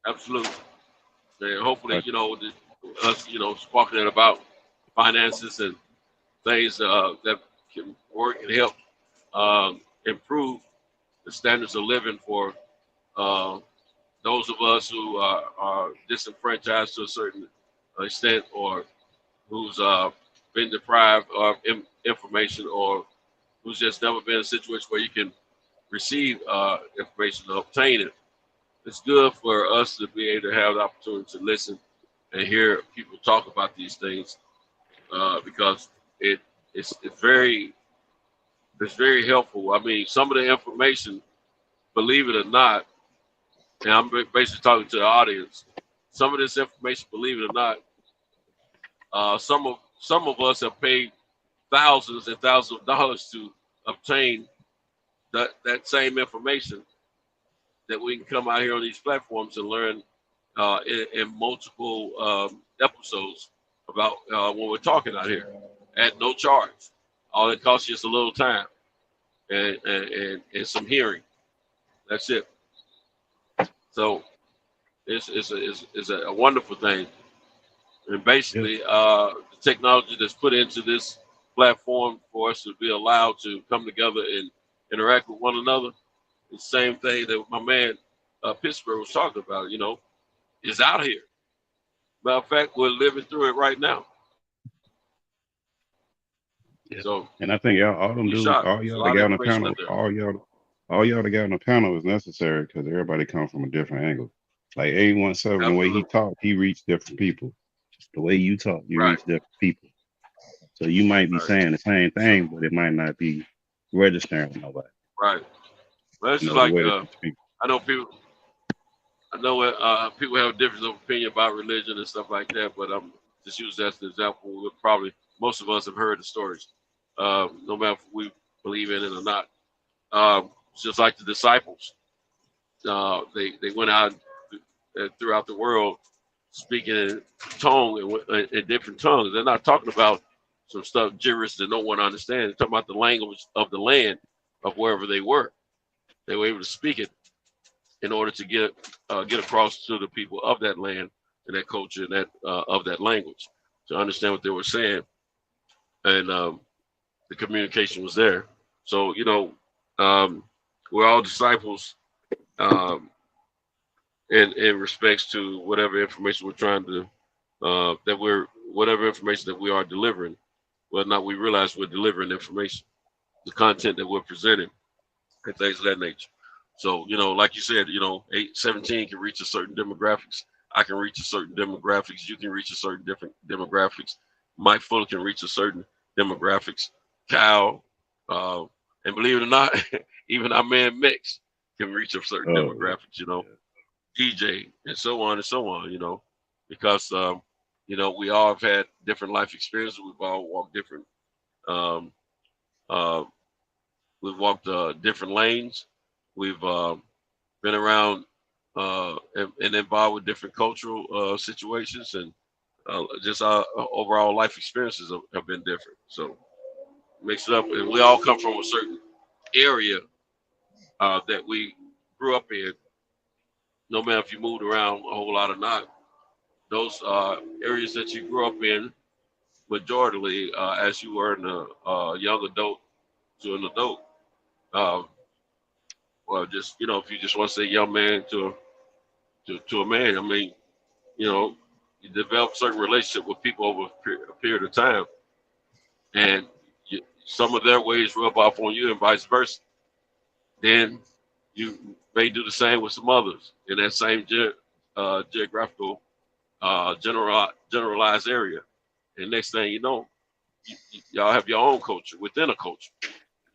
S3: absolutely. And hopefully, you know, us, you know, sparking it about finances and things that can work and help improve the standards of living for those of us who are disenfranchised to a certain extent, or who's been deprived of information, or who's just never been in a situation where you can receive information or obtain it. It's good for us to be able to have the opportunity to listen and hear people talk about these things, because it's very helpful. I mean, some of the information, believe it or not, and I'm basically talking to the audience, some of this information, believe it or not, some of us have paid thousands and thousands of dollars to obtain that same information that we can come out here on these platforms and learn in multiple episodes about what we're talking out here at no charge. All it costs you is a little time and some hearing. That's it. So it's a wonderful thing. And basically, the technology that's put into this platform for us to be allowed to come together and interact with one another, the same thing that my man Pittsburgh was talking about, you know, is out here. Matter of fact, we're living through it right now.
S12: Yeah.
S3: So,
S12: and I think all them dudes, all y'all that got on the panel, all y'all that got on the panel is necessary, because everybody comes from a different angle. Like 817, the way he talked, he reached different people. The way you talk, you reach different people. So you might be saying the same thing, but it might not be registering with nobody.
S3: Right. Well, it's just like I know people have a difference of opinion about religion and stuff like that, but I'm just use that as an example. Probably most of us have heard the stories, no matter if we believe in it or not. Just like the disciples, they went out throughout the world speaking in different tongues. They're not talking about some stuff gibberish that no one understands. They're talking about the language of the land of wherever they were. They were able to speak it in order to get across to the people of that land and that culture and that of that language, to understand what they were saying, and the communication was there. So, you know, we're all disciples in respects to whatever information we're trying to whatever information that we are delivering, whether or not we realize we're delivering information, the content that we're presenting, and things of that nature. So, you know, like you said, you know, 817 can reach a certain demographics. I can reach a certain demographics. You can reach a certain different demographics. Mike Fuller can reach a certain demographics. Kyle, and believe it or not, even our man Mix can reach a certain demographics, you know, DJ, and so on, you know, because, you know, we all have had different life experiences. We've all walked different, we've walked different lanes. We've been around and involved with different cultural situations, and just our overall life experiences have been different. So mix it up, and we all come from a certain area that we grew up in. No matter if you moved around a whole lot or not, those areas that you grew up in, majorly as you were in a young adult to an adult, or just, you know, if you just want to say young man to a man, I mean, you know, you develop certain relationship with people over a period of time, and some of their ways rub off on you and vice versa. Then you may do the same with some others in that same geographical generalized area. And next thing you know, y'all have your own culture within a culture.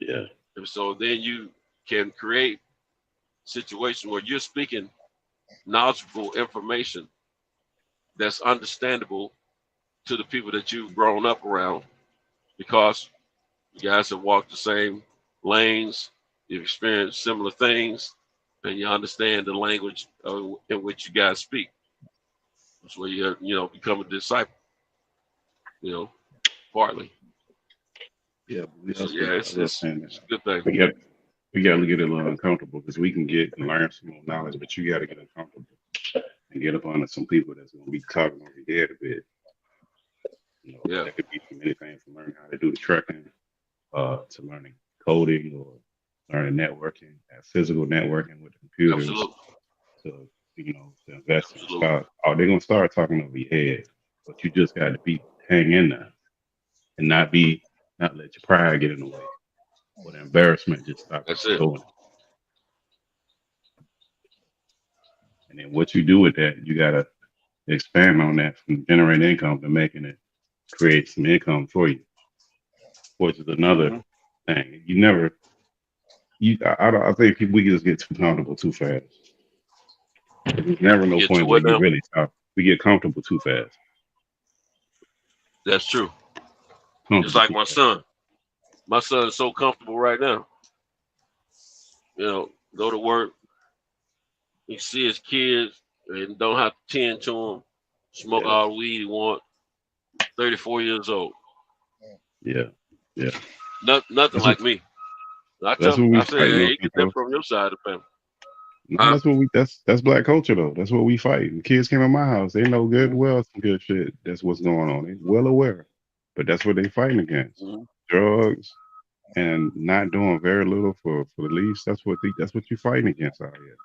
S12: Yeah.
S3: And so then you can create situations where you're speaking knowledgeable information that's understandable to the people that you've grown up around, because you guys have walked the same lanes, you've experienced similar things, and you understand the language in which you guys speak. That's where you become a disciple. Partly.
S12: Yeah,
S3: So yeah, it's a good thing.
S12: we got to get a little uncomfortable because we can get and learn some more knowledge, but you got to get uncomfortable and get up under some people that's going to be talking over your head a bit. That could be from anything from learning how to do the trucking, to learning coding or learning networking, physical networking with computers, to invest in stocks. Oh, they're gonna start talking over your head, but you just got to hang in there and not let your pride get in the way, or the embarrassment just stop going. And then what you do with that, you gotta expand on that from generating income to making it create some income for you, which is another thing. I think we just get too comfortable too fast. There's never no point where you really stop. We get comfortable too fast.
S3: That's true. It's like my son. My son is so comfortable right now. Go to work. He see his kids and don't have to tend to them. Smoke all the weed he want. 34 years old.
S12: Yeah.
S3: Nothing like me. I say, hey, you get that from your side of the family.
S12: No, that's black culture though. That's what we fight. The kids came in my house. They know good and well some good shit. That's what's going on. They're well aware. But that's what they fighting against. Drugs and not doing very little for the least. That's what you're fighting against out here.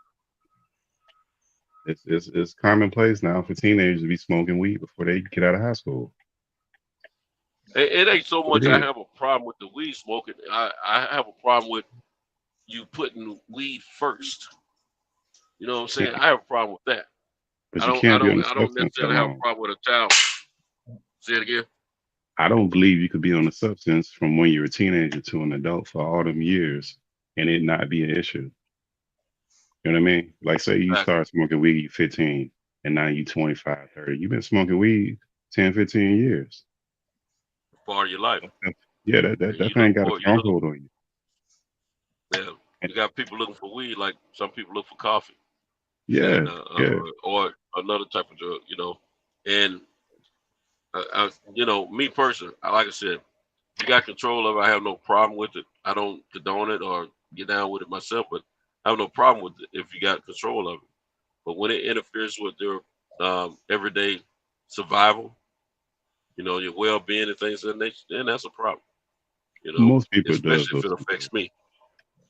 S12: It's commonplace now for teenagers to be smoking weed before they get out of high school.
S3: It ain't so much I have a problem with the weed smoking. I have a problem with you putting weed first. You know what I'm saying? I have a problem with that.
S12: But
S3: I don't necessarily have a problem with a child. Say it again.
S12: I don't believe you could be on a substance from when you're a teenager to an adult for all them years and it not be an issue. You know what I mean? Like say you start smoking weed, you're 15, and now you're 25, 30. You've been smoking weed 10, 15 years.
S3: Part of your life.
S12: Yeah, that thing got a stronghold on you.
S3: Yeah, you got people looking for weed like some people look for coffee.
S12: Yeah,
S3: or another type of drug, And me personally, like I said, you got control of it. I have no problem with it. I don't condone it or get down with it myself, but I have no problem with it if you got control of it. But when it interferes with their everyday survival, your well-being and things of that nature, then that's a problem.
S12: Most people
S3: especially if it affects me.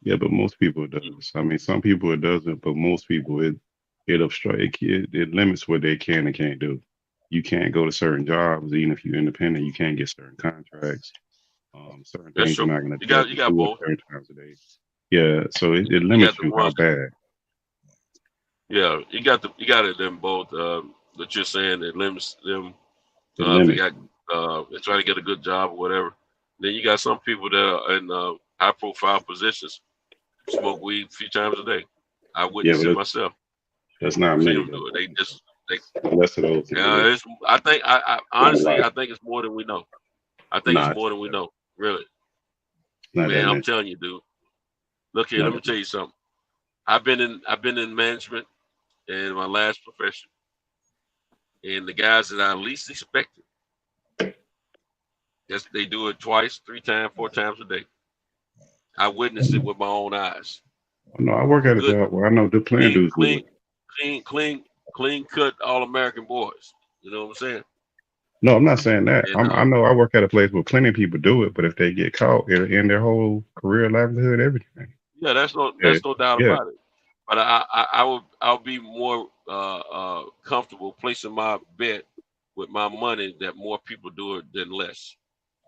S12: Yeah, but most people it does. I mean, some people it doesn't, but most people it limits what they can and can't do. You can't go to certain jobs, even if you're independent. You can't get certain contracts. Certain things you're not going to do. You got both certain times a day. Yeah, so it limits you how bad.
S3: Yeah, you got it them both. That you're saying it limits them. They're trying to get a good job or whatever. Then you got some people that are in high-profile positions, smoke weed a few times a day. I witnessed it myself.
S12: That's not many. Less of those.
S3: Yeah, I honestly think it's more than we know. I think it's more than we know. Really, man, I'm telling you, dude. Look here, let me tell you something. I've been in management in my last profession, and the guys that I least expected, they do it twice, 3 times, 4 times a day. I witnessed it with my own eyes.
S12: No, I work at a job where I know the plan dudes
S3: clean cut all American boys. You know what I'm saying?
S12: No, I'm not saying that. I know I work at a place where plenty of people do it, but if they get caught, it'll end their whole career, livelihood, everything.
S3: Yeah, that's no doubt about it. But I'll be more comfortable placing my bet with my money that more people do it than less.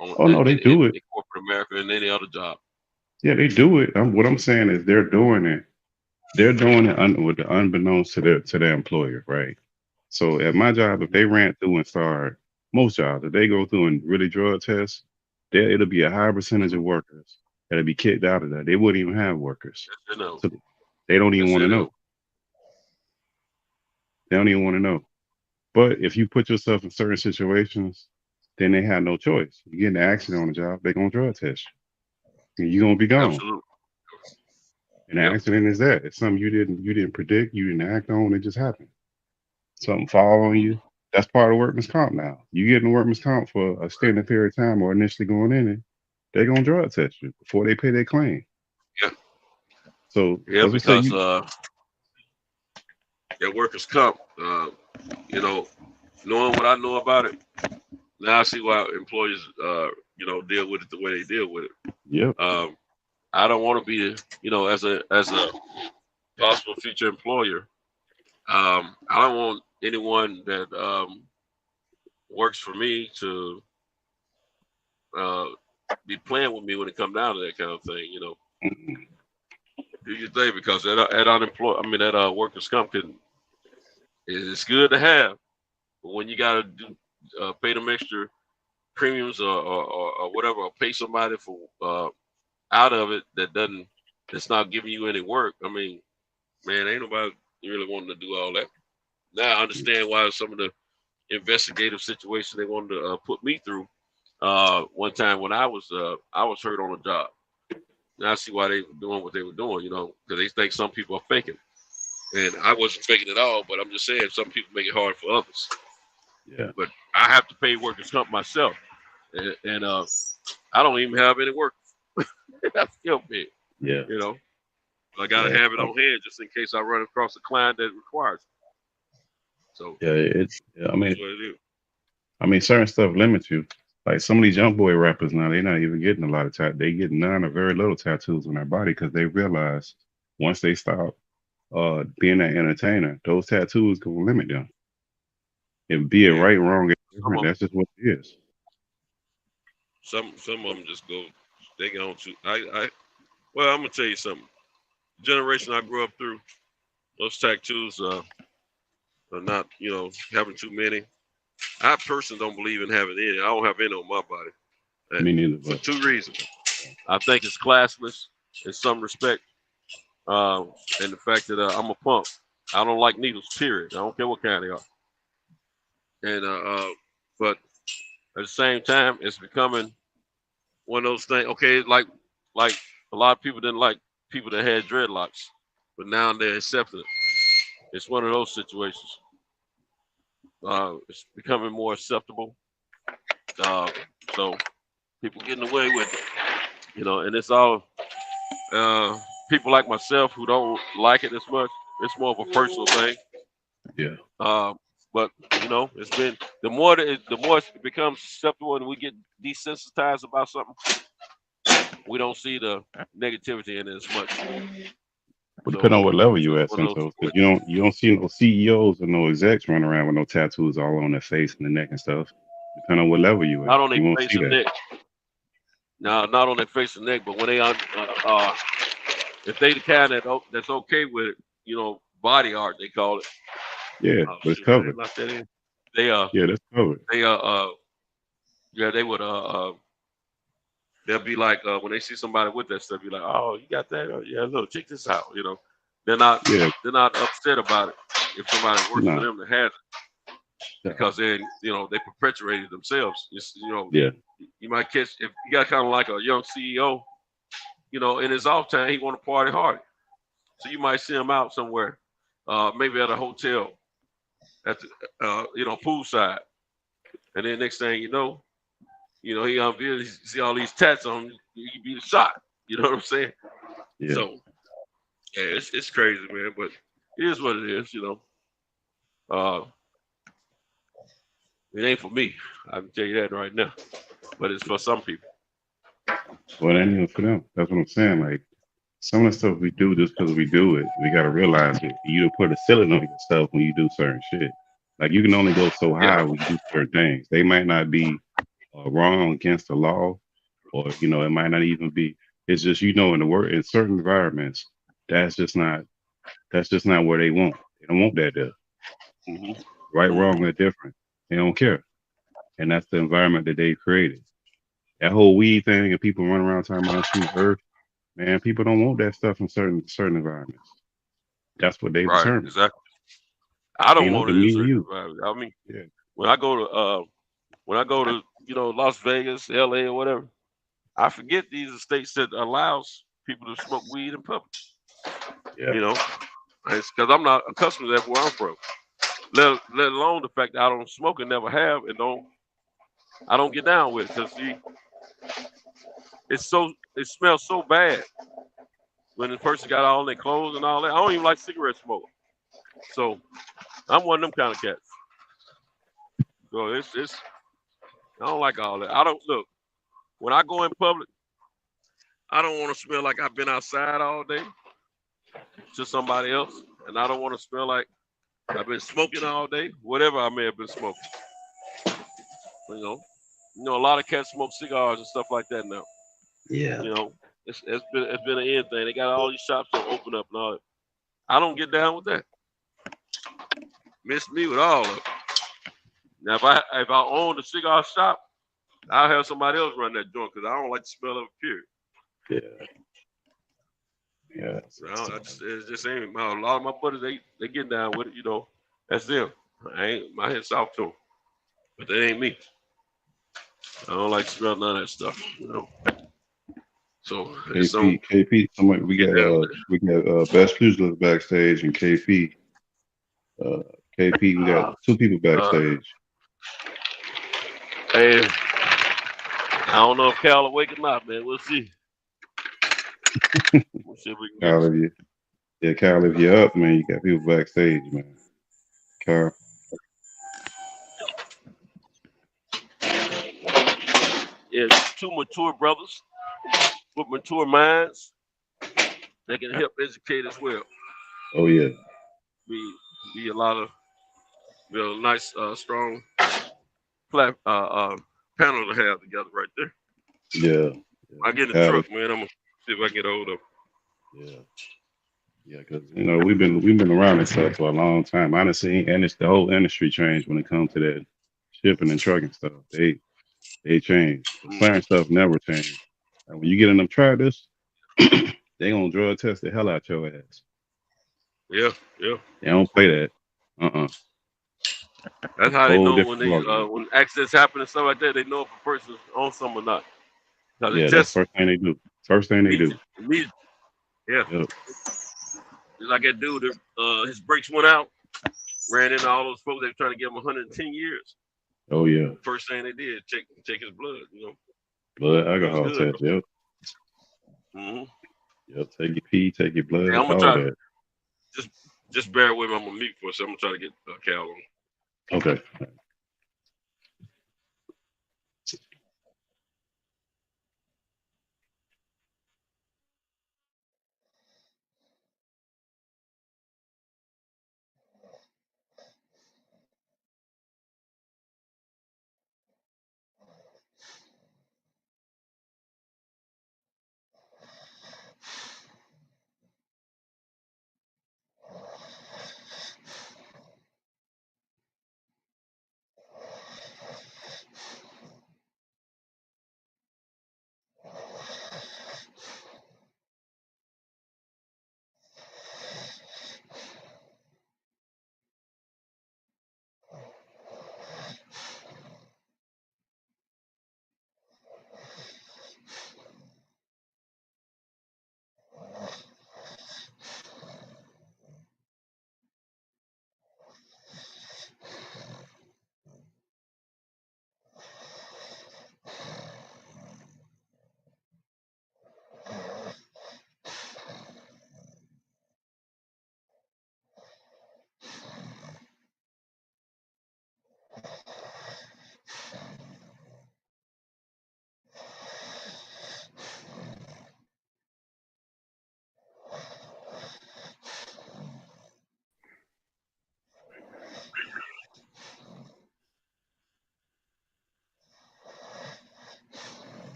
S12: They do it
S3: in corporate America and any other job.
S12: Yeah, they do it. What I'm saying is they're doing it. They're doing it with the unbeknownst to their employer, right? So at my job, if they ran through and started, most jobs, if they go through and really drug test, it'll be a high percentage of workers that'll be kicked out of that. They wouldn't even have workers. So they don't even want to know. They don't even want to know. But if you put yourself in certain situations, then they have no choice. You get in an accident on the job, they're gonna drug test you. And you're gonna be gone.
S3: Absolutely.
S12: And an accident is that. It's something you didn't predict, you didn't act on, it just happened. Something fall on you, That's part of workman's comp now. You getting workman's comp for a extended period of time or initially going in it, they're gonna drug test you before they pay their claim.
S3: Yeah.
S12: So
S3: Yeah,
S12: as we say,
S3: because that workers' comp, you know, knowing what I know about it, now I see why employers, you know, deal with it the way they deal with it.
S12: Yep.
S3: I don't want to be, you know, as a possible future employer, I don't want anyone that works for me to be playing with me when it comes down to that kind of thing, you know. Do your thing, because that workers' comp it's good to have, but when you gotta do pay them extra premiums or whatever, or pay somebody for out of it that's not giving you any work. I mean, man, ain't nobody really wanting to do all that. Now I understand why some of the investigative situations they wanted to put me through. One time when I was hurt on a job. Now I see why they were doing what they were doing, you know, because they think some people are faking. And I wasn't faking at all, but I'm just saying some people make it hard for others.
S12: Yeah.
S3: But I have to pay workers' comp myself, and I don't even have any work. That's still big.
S12: Yeah.
S3: You know, I gotta have it on hand just in case I run across a client that requires it. So
S12: I mean, certain stuff limits you. Like some of these young boy rappers now, they're not even getting a lot of tattoos. They get none or very little tattoos on their body because they realize once they stop being an entertainer, those tattoos gonna limit them. And be it right, wrong, or different, that's just what it is.
S3: Some of them just go. They go on to. Well, I'm gonna tell you something. The generation I grew up through, those tattoos are not, you know, having too many. I personally don't believe in having any. I don't have any on my body.
S12: Me neither.
S3: For two reasons. I think it's classless in some respect, and the fact that I'm a punk. I don't like needles. Period. I don't care what kind they are. And but at the same time, it's becoming one of those things. Okay, like a lot of people didn't like people that had dreadlocks, but now they're accepting it. It's one of those situations. It's becoming more acceptable. So people getting away with it, you know, and it's all people like myself who don't like it as much. It's more of a personal thing.
S12: Yeah.
S3: But you know, it's been the more it becomes acceptable and we get desensitized about something, we don't see the negativity in it as much.
S12: But depending on what level you at, sometimes, because you don't see no CEOs or no execs running around with no tattoos all on their face and the neck and stuff. Depending on what level you at,
S3: not on
S12: you
S3: their
S12: won't
S3: face
S12: see
S3: and
S12: that.
S3: neck. No, not on their face and neck, but when they if they the kind that's okay with it, you know, body art they call it.
S12: Yeah, but it's covered.
S3: They
S12: yeah, that's covered.
S3: They yeah, they would they'll be like when they see somebody with that stuff, you're like, oh, you got that? Oh, yeah, look, check this out. You know, they're not upset about it if somebody works for them to have it, because then you know they perpetuated themselves. It's, you know, you might catch if you got kind of like a young CEO, you know, in his off time he want to party hard, so you might see him out somewhere, maybe at a hotel, at the you know, poolside, and then next thing you know, he unveiled, you see all these tats on him, he be shot. You know what I'm saying?
S12: Yeah.
S3: So, yeah, it's crazy, man, but it is what it is, you know. It ain't for me. I can tell you that right now. But it's for some people.
S12: Well, it ain't even for them. That's what I'm saying. Like, some of the stuff we do just because we do it, we got to realize it. You put a ceiling on yourself when you do certain shit. Like, you can only go so high when you do certain things. They might not be wrong against the law, or, you know, it might not even be. It's just, you know, in certain environments, that's just not where they want. They don't want that there.
S3: Mm-hmm.
S12: Right, wrong, or different. They don't care. And that's the environment that they created. That whole weed thing and people running around talking about shooting earth, man, people don't want that stuff in certain environments. That's what they determine.
S3: Exactly. I don't want it in certain
S12: you.
S3: environments. I mean, when I go to you know, Las Vegas, LA, or whatever, I forget these are states that allows people to smoke weed in public.
S12: Yeah.
S3: You know, it's because I'm not accustomed to that where I'm from. Let alone the fact that I don't smoke and never have, and I don't get down with it. Cause see, it smells so bad when the person got all their clothes and all that. I don't even like cigarette smoke. So I'm one of them kind of cats. So it's I don't like all that. I don't look when I go in public. I don't want to smell like I've been outside all day to somebody else, and I don't want to smell like I've been smoking all day, whatever I may have been smoking. You know, a lot of cats smoke cigars and stuff like that now.
S5: Yeah.
S3: You know, it's been an end thing. They got all these shops that open up and all that. I don't get down with that. Miss me with all of it. Now, if I own a cigar shop, I'll have somebody else run that joint because I don't like the smell of it, period.
S12: Yeah.
S3: So it just ain't a lot of my buddies. They get down with it. You know, that's them. My head's off to them, but that ain't me. I don't like to smell none of that stuff. You know. So
S12: KP, somebody we got Best Pugilist backstage and KP. KP, we got two people backstage.
S3: Hey, I don't know if Cal will wake or not, man. We'll see. We'll see if we can
S12: Cal, if you're up, man, you got people backstage, man. Cal.
S3: Yeah, two mature brothers with mature minds that can help educate as well.
S12: Oh yeah.
S3: Be a lot of nice, strong panel to have together right there.
S12: Yeah.
S3: I get in the truck, man. I'm gonna see if I can get hold of.
S12: Yeah, because we've been around this stuff for a long time. Honestly, and it's the whole industry changed when it comes to that shipping and trucking stuff. They changed. The clearing stuff never changed. And when you get in them try this, they gonna drug test the hell out your ass.
S3: Yeah.
S12: They don't play that.
S3: That's how they know when accidents happen and stuff like that. They know if a person's on something or not.
S12: Yeah, that's the first thing they do.
S3: Yeah. Yep. Like that dude, his brakes went out, ran into all those folks. They were trying to give him 110 years.
S12: Oh yeah.
S3: First thing they did, check his blood.
S12: Blood alcohol test. Yep. Yep. Take your pee, take your blood.
S3: I'm gonna try. Just bear with me. I'm gonna mute for a second. I'm gonna try to get Cal on.
S12: Okay.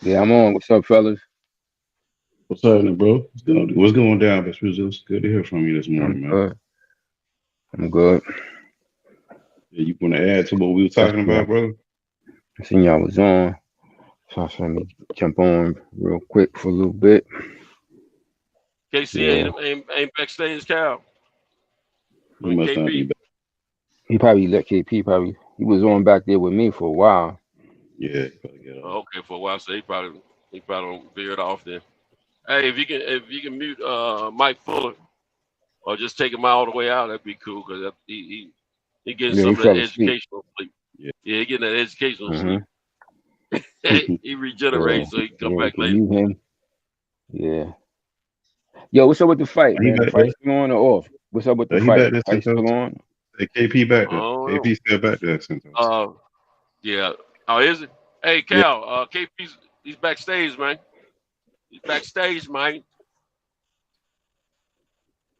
S13: Yeah, I'm on. What's up, fellas?
S12: What's happening, bro? What's going down, Best Pugilist? Good to hear from you this morning, man.
S13: I'm good.
S12: Yeah, you want to add to what we were talking about, brother?
S13: I seen y'all was on, so I said let me jump on real quick for a little bit.
S3: KC ain't backstage, Cal.
S13: He probably let KP probably He was on back there with me for a while.
S12: Yeah.
S3: Okay, for a while, so he probably don't veer it off then. Hey, if you can mute Mike Fuller or just take him all the way out, that'd be cool because he getting
S13: Yeah,
S3: some
S13: he
S3: of that
S13: fell asleep.
S3: educational sleep. Yeah, he getting that educational
S13: Mhm.
S3: sleep. He regenerates so he can come
S13: Yeah,
S3: back
S13: can
S3: later.
S13: mute him. Yeah. Yo, what's up with the fight,
S12: He
S13: man? The
S12: back
S13: fight
S12: there.
S13: still on or off? What's up with the
S12: He
S13: fight?
S12: back there
S13: Fight
S12: since
S13: still on?
S12: Hey, KP back there.
S3: Oh no.
S12: KP still back there since
S3: Yeah. Oh, is it? Hey,
S12: Yeah.
S3: Cal. KP's he's backstage, man. He's backstage, man.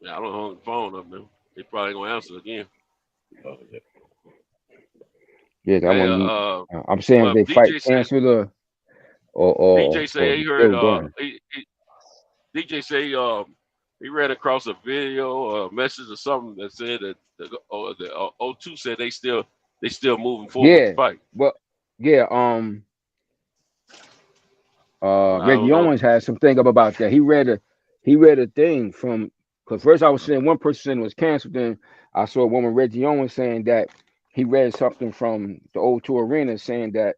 S3: Yeah, I don't hold the phone up now. They probably gonna answer again.
S13: Yeah, I
S3: Hey,
S13: want. I'm saying
S3: well,
S13: if they fight
S3: DJ said
S13: canceled or
S3: DJ say he heard
S13: still going.
S3: DJ say he read across a video or a message or something that said that the O2 said they still moving forward with
S13: Yeah.
S3: the fight.
S13: Well, yeah.
S3: I
S13: Reggie
S3: don't know.
S13: Owens had some thing up about that. He read a thing from, because first I was saying one person saying it was canceled, then I saw one with Reggie Owens saying that he read something from the O2 Arena saying that,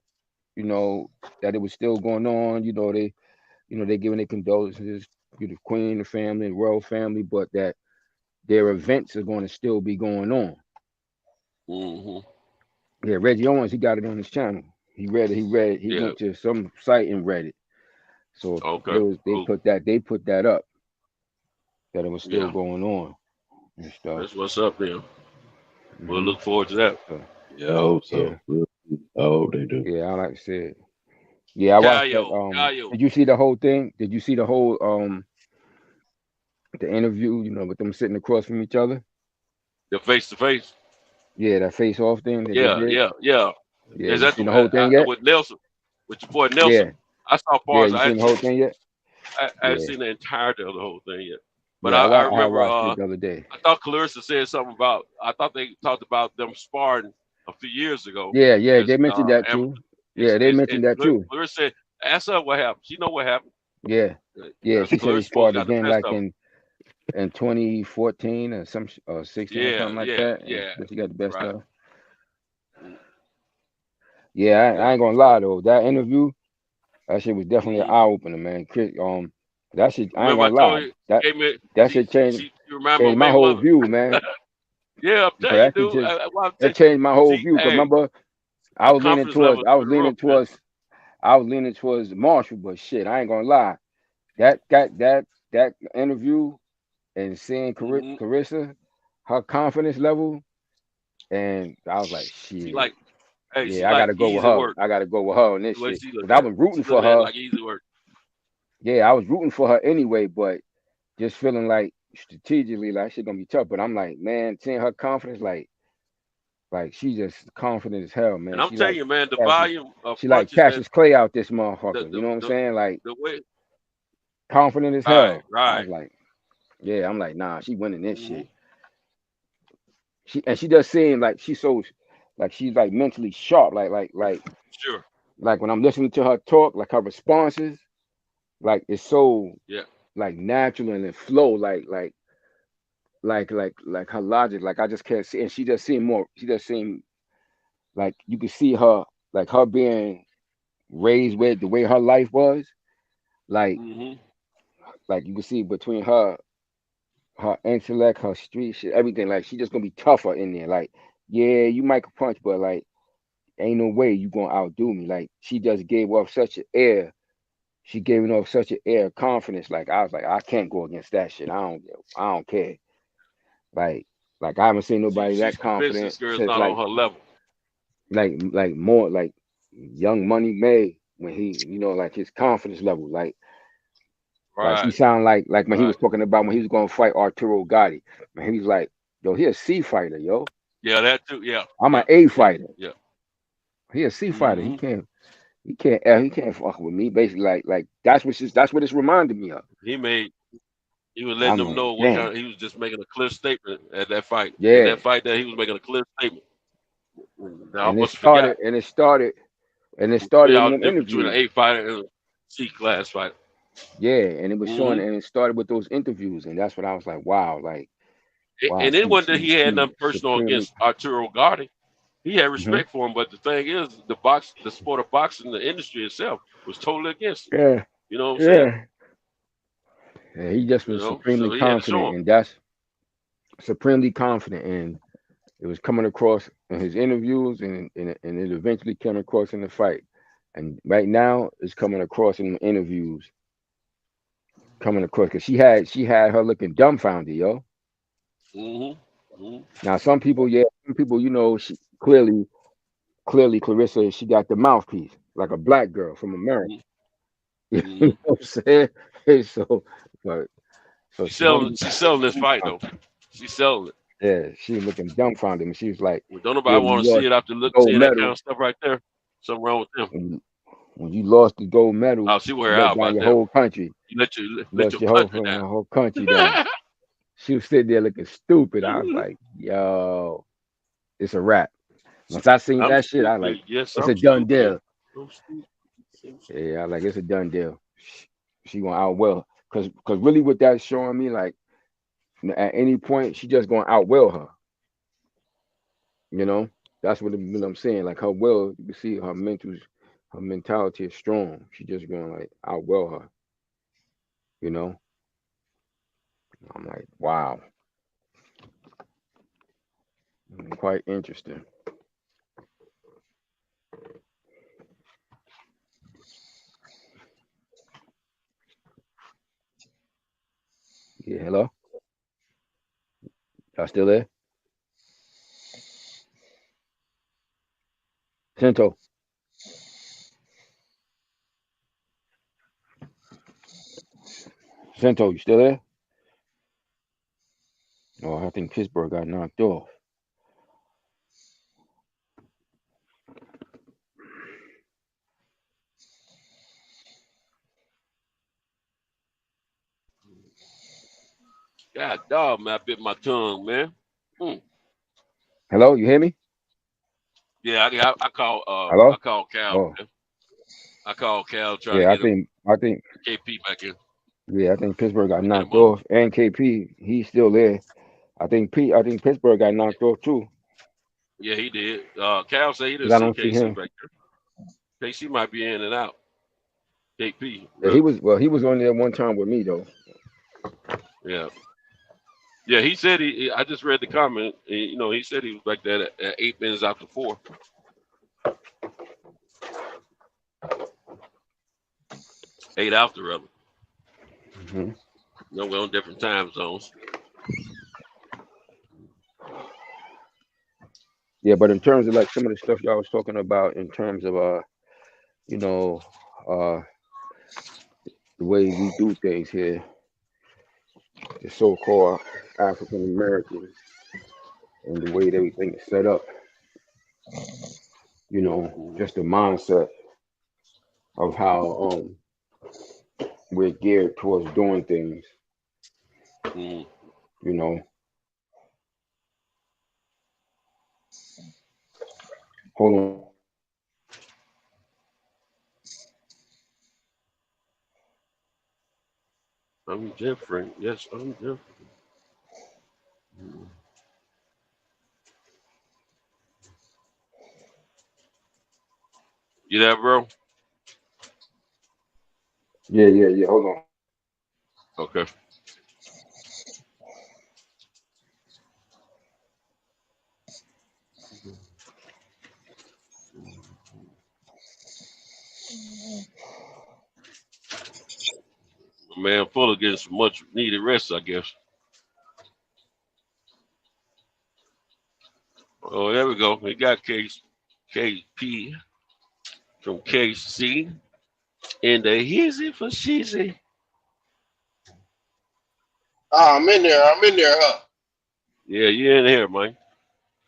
S13: that it was still going on. They giving their condolences to the Queen, the family, the royal family, but that their events are going to still be going on.
S3: Mm-hmm.
S13: Yeah, Reggie Owens, he got it on his channel. He read it. He
S3: Yeah.
S13: went to some site and read it. So
S3: Okay.
S13: they put that up, that it was still going on and stuff.
S3: That's what's up there. We'll look forward to that.
S12: Yeah, I hope so.
S13: Yeah.
S12: I hope they do.
S13: Yeah, I like to see it. Yeah, I watched that. Did you see the whole thing? Did you see the whole the interview? With them sitting across from each other.
S3: The face to face.
S13: Yeah, that face off thing. That
S3: Yeah.
S13: Yeah,
S3: Is
S13: you
S3: that
S13: seen the whole thing yet?
S3: with Nelson? With your boy Nelson?
S13: Yeah.
S3: I saw parts.
S13: Yeah, you seen the whole thing yet?
S3: I haven't seen the entirety of the whole thing yet. But
S13: Yeah,
S3: I
S13: I
S3: remember
S13: watched it the other day.
S3: I thought Clarissa said something about. I thought they talked about them sparring a few years ago.
S13: Yeah, they mentioned that too. Yeah, they mentioned that too.
S3: Clarissa said, "Ask her what happened. She know what happened."
S13: Yeah, she said they sparred
S3: got the
S13: again
S3: best
S13: like
S3: of
S13: in 2014 or 16 or something like that.
S3: Yeah.
S13: She got the best
S3: Right.
S13: of. Yeah, I ain't gonna lie though. That interview, that shit was definitely an eye opener, man. Chris, that shit, I ain't
S3: Remember
S13: gonna
S3: I told
S13: lie.
S3: you,
S13: That shit changed my whole view, man.
S3: Yeah, I'm
S13: Bro,
S3: telling
S13: that
S3: you,
S13: shit
S3: dude.
S13: that changed my whole view. 'Cause remember, I was leaning towards Marshall, but shit, I ain't gonna lie. That interview and seeing Carissa, her confidence level, and I was like, shit. I gotta go with her.
S3: Work.
S13: I gotta go with her on this
S3: The way
S13: shit.
S3: she looked
S13: 'Cause I
S3: at
S13: was
S3: it.
S13: rooting
S3: She
S13: for
S3: looked at it
S13: her.
S3: like easy work.
S13: Yeah, I was rooting for her anyway, but just feeling like strategically, like shit gonna be tough. But I'm like, man, seeing her confidence, like she just confident as hell, man.
S3: And I'm
S13: She
S3: telling
S13: like
S3: you, man, the
S13: Cassius-
S3: volume of
S13: she like
S3: punches
S13: Cassius
S3: that
S13: Clay out this motherfucker. You know what I'm saying? Like
S3: the way
S13: confident as hell. I was
S3: right.
S13: like, yeah, I'm like, nah, she winning this shit. She does seem like she's so, like she's like mentally sharp, like
S3: Sure.
S13: like when I'm listening to her talk, like her responses, like it's so like natural and it flow like her logic, like I just can't see, and she just seem like you can see her, like her being raised with the way her life was, like like you can see between her intellect, her street shit, everything, like she just gonna be tougher in there. Like, yeah, you might punch, but like ain't no way you gonna outdo me. Like she just gave off such an air. She gave off such an air of confidence. Like I was like, I can't go against that shit. I don't care. Like I haven't seen nobody that confident.
S3: This girl's
S13: since,
S3: not
S13: like,
S3: on her level.
S13: Like more like Young Money May, when he, like his confidence level, like he sound like when he was talking about when he was gonna fight Arturo Gatti. Man, he was like, yo, he a C fighter, yo.
S3: Yeah, that too. Yeah.
S13: I'm an A fighter.
S3: Yeah.
S13: He a C fighter. He can't fuck with me. Basically, like that's what it's reminded me of.
S3: He was letting them know what kind of, he was just making a clear statement at that fight.
S13: Yeah.
S3: At that fight that he was making a clear statement.
S13: And it started in them interviews
S3: between an A fighter and a C class fighter.
S13: Yeah, and it was showing, and it started with those interviews, and that's what I was like, wow, like.
S3: Wow, and it wasn't that he had nothing personal against Arturo Gatti. He had respect for him, but the thing is, the sport of boxing, the industry itself was totally against it.
S13: Yeah.
S3: You know what I'm saying?
S13: Yeah, he just was supremely
S3: so he had to show
S13: confident,
S3: him.
S13: and that's supremely confident, and it was coming across in his interviews, and it eventually came across in the fight. And right now, it's coming across in the interviews, coming across because she had her looking dumbfounded, yo. Now, some people, you know, she clearly, Clarissa, she got the mouthpiece like a black girl from America. You know what I'm saying? So
S3: she's selling this fight though. She's selling it.
S13: Yeah, she was looking dumbfounded, and she was like,
S3: Don't nobody want to see it after seeing that kind of stuff right there. Something wrong with them.
S13: When you lost the gold medal,
S3: I'll see where
S13: you
S3: out
S13: let down
S3: about
S13: your
S3: that.
S13: whole country.
S3: You let your
S13: whole country down. She was sitting there looking stupid. I was like, yo, it's a wrap. Once I seen that shit, I like, it's a done deal. Yeah, I like, it's a done deal. She gonna outwell, cause really what that's showing me, like, at any point she just gonna outwell her. You know, that's what I'm saying. Like her will, you can see her mentality is strong. She just gonna like outwell her. You know, I'm like, wow, quite interesting. Yeah, hello? Y'all still there? Sento. Sento, you still there? Oh, I think Pittsburgh got knocked off.
S3: God dog, man, I bit my tongue, man.
S13: Hello, you hear me?
S3: Yeah, I call
S13: Hello?
S3: I call Cal.
S13: Oh.
S3: Man. I call Cal trying
S13: Yeah,
S3: to get
S13: I think
S3: KP back in.
S13: Yeah, I think Pittsburgh got knocked off, and KP, he's still there. I think Pittsburgh got knocked off too.
S3: Yeah, he did. Cal said he
S13: I
S3: didn't see
S13: don't see
S3: KC
S13: him.
S3: back there. KC might be in and out. KP.
S13: Yeah, he was on there one time with me though.
S3: Yeah. Yeah, he said I just read the comment. You know, he said he was back there at 8 minutes after 4. 8 after, rather. You know, we're on different time zones.
S13: Yeah, but in terms of like some of the stuff y'all was talking about, in terms of you know, the way we do things here, the so-called African Americans, and the way that everything is set up, you know, just the mindset of how we're geared towards doing things. You know. Hold on.
S3: I'm different. Yes, I'm different. You there, bro?
S13: Yeah. Hold on.
S3: Okay. Man, Fuller getting some much needed rest, I guess. Oh, there we go. We got KP from KC in the Easy for Sheezy.
S14: I'm in there, huh?
S3: Yeah, you in here, man.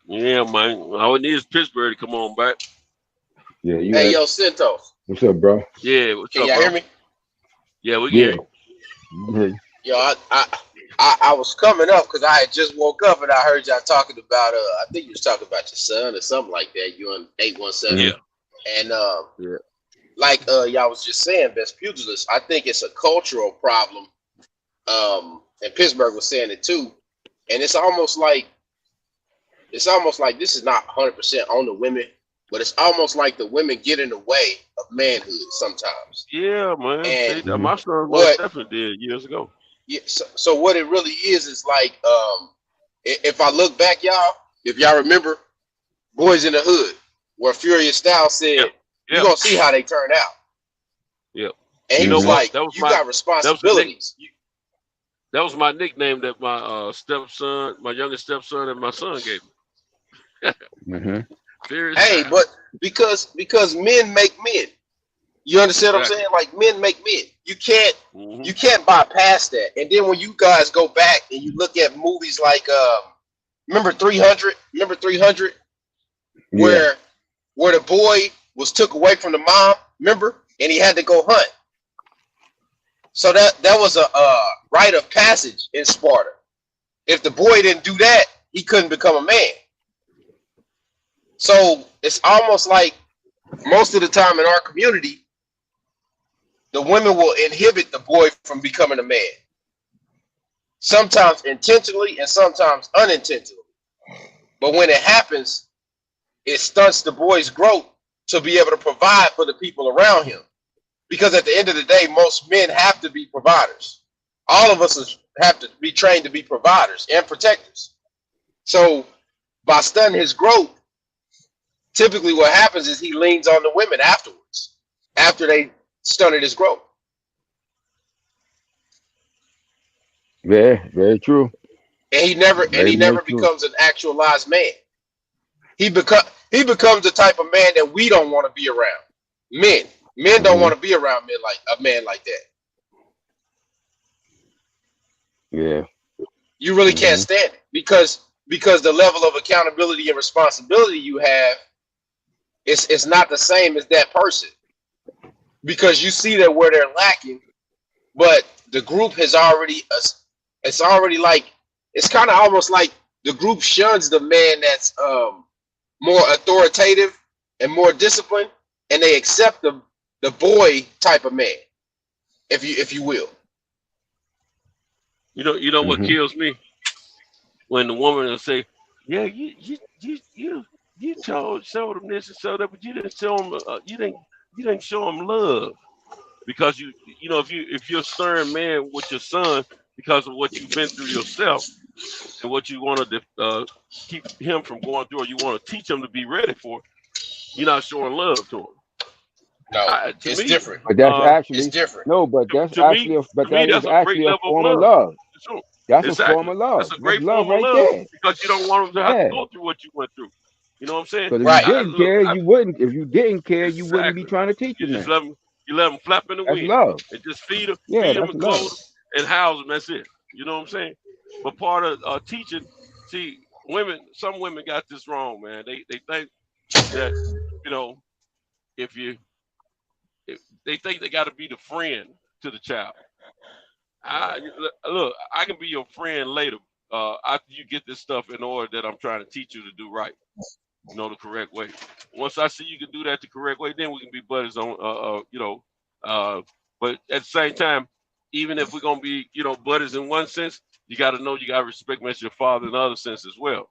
S3: Yeah, man. All we need is Pittsburgh to come on back.
S13: Yeah, you.
S14: Hey, yo, Sento.
S13: What's up, bro?
S3: Yeah, what's
S14: Can
S3: up,
S14: y'all
S3: bro?
S14: hear me?
S3: Yeah, we can hear you.
S14: Yo, I was coming up because I had just woke up and I heard y'all talking about I think you was talking about your son or something like that. You on 817.
S3: Yeah.
S14: And like y'all was just saying, best pugilist. I think it's a cultural problem. And Pittsburgh was saying it too. And it's almost like it's almost like this is not 100% on the women, but it's almost like the women get in the way of manhood sometimes.
S3: Yeah, man.
S14: And
S3: My son most definitely did years ago.
S14: Yeah, so what it really is like, if I look back, y'all, if y'all remember Boys in the Hood, where Furious Styles said, you're going to see how they turn out.
S3: Yeah.
S14: And he was like, you got responsibilities.
S3: That was my nickname that my stepson, my youngest stepson, and my son gave me.
S14: Hey, but because men make men. You understand what I'm saying? Like, men make men. You can't bypass that. And then when you guys go back and you look at movies like remember 300? Remember 300? Where the boy was took away from the mom, remember? And he had to go hunt. So that was a rite of passage in Sparta. If the boy didn't do that, he couldn't become a man. So it's almost like most of the time in our community, the women will inhibit the boy from becoming a man. Sometimes intentionally and sometimes unintentionally. But when it happens, it stunts the boy's growth to be able to provide for the people around him. Because at the end of the day, most men have to be providers. All of us have to be trained to be providers and protectors. So by stunting his growth, typically what happens is he leans on the women afterwards, after they stunted his growth.
S13: Yeah, very true.
S14: And he never becomes an actualized man. He becomes the type of man that we don't want to be around. Men don't want to be around a man like that.
S13: Yeah.
S14: You really can't stand it because the level of accountability and responsibility you have, it's not the same as that person. Because you see that where they're lacking, but the group has already, it's already like, it's kind of almost like the group shuns the man that's more authoritative and more disciplined, and they accept the boy type of man, if you will.
S3: You know what kills me? When the woman will say, "Yeah, you showed him this and showed that, but you didn't show him you didn't show him love because you know if you're a stern man with your son because of what you've been through yourself and what you want to keep him from going through, or you want to teach him to be ready for, you're not showing love to him."
S14: No, it's different.
S13: But that's actually
S14: it's different.
S13: No, but that's actually a form of love. That's a form of love.
S3: That's a great
S13: love
S3: form of
S13: right
S3: love
S13: there.
S3: because you don't want him to have to go through what you went through. You know what I'm saying?
S13: Because if you didn't care, you wouldn't. If you didn't care, you wouldn't be trying to teach him that.
S3: You let them flap in the wind.
S13: Love.
S3: And just feed them,
S13: Yeah,
S3: feed them
S13: that's
S3: and
S13: love.
S3: clothe them and house them. That's it. You know what I'm saying? But part of teaching, see, some women got this wrong, man. They think that, if they think they got to be the friend to the child. Look, I can be your friend later after you get this stuff in order that I'm trying to teach you to do right, the correct way. Once I see you can do that the correct way, then we can be buddies on, but at the same time, even if we're going to be, buddies in one sense, you got to know you got to respect me as your father in another sense as well.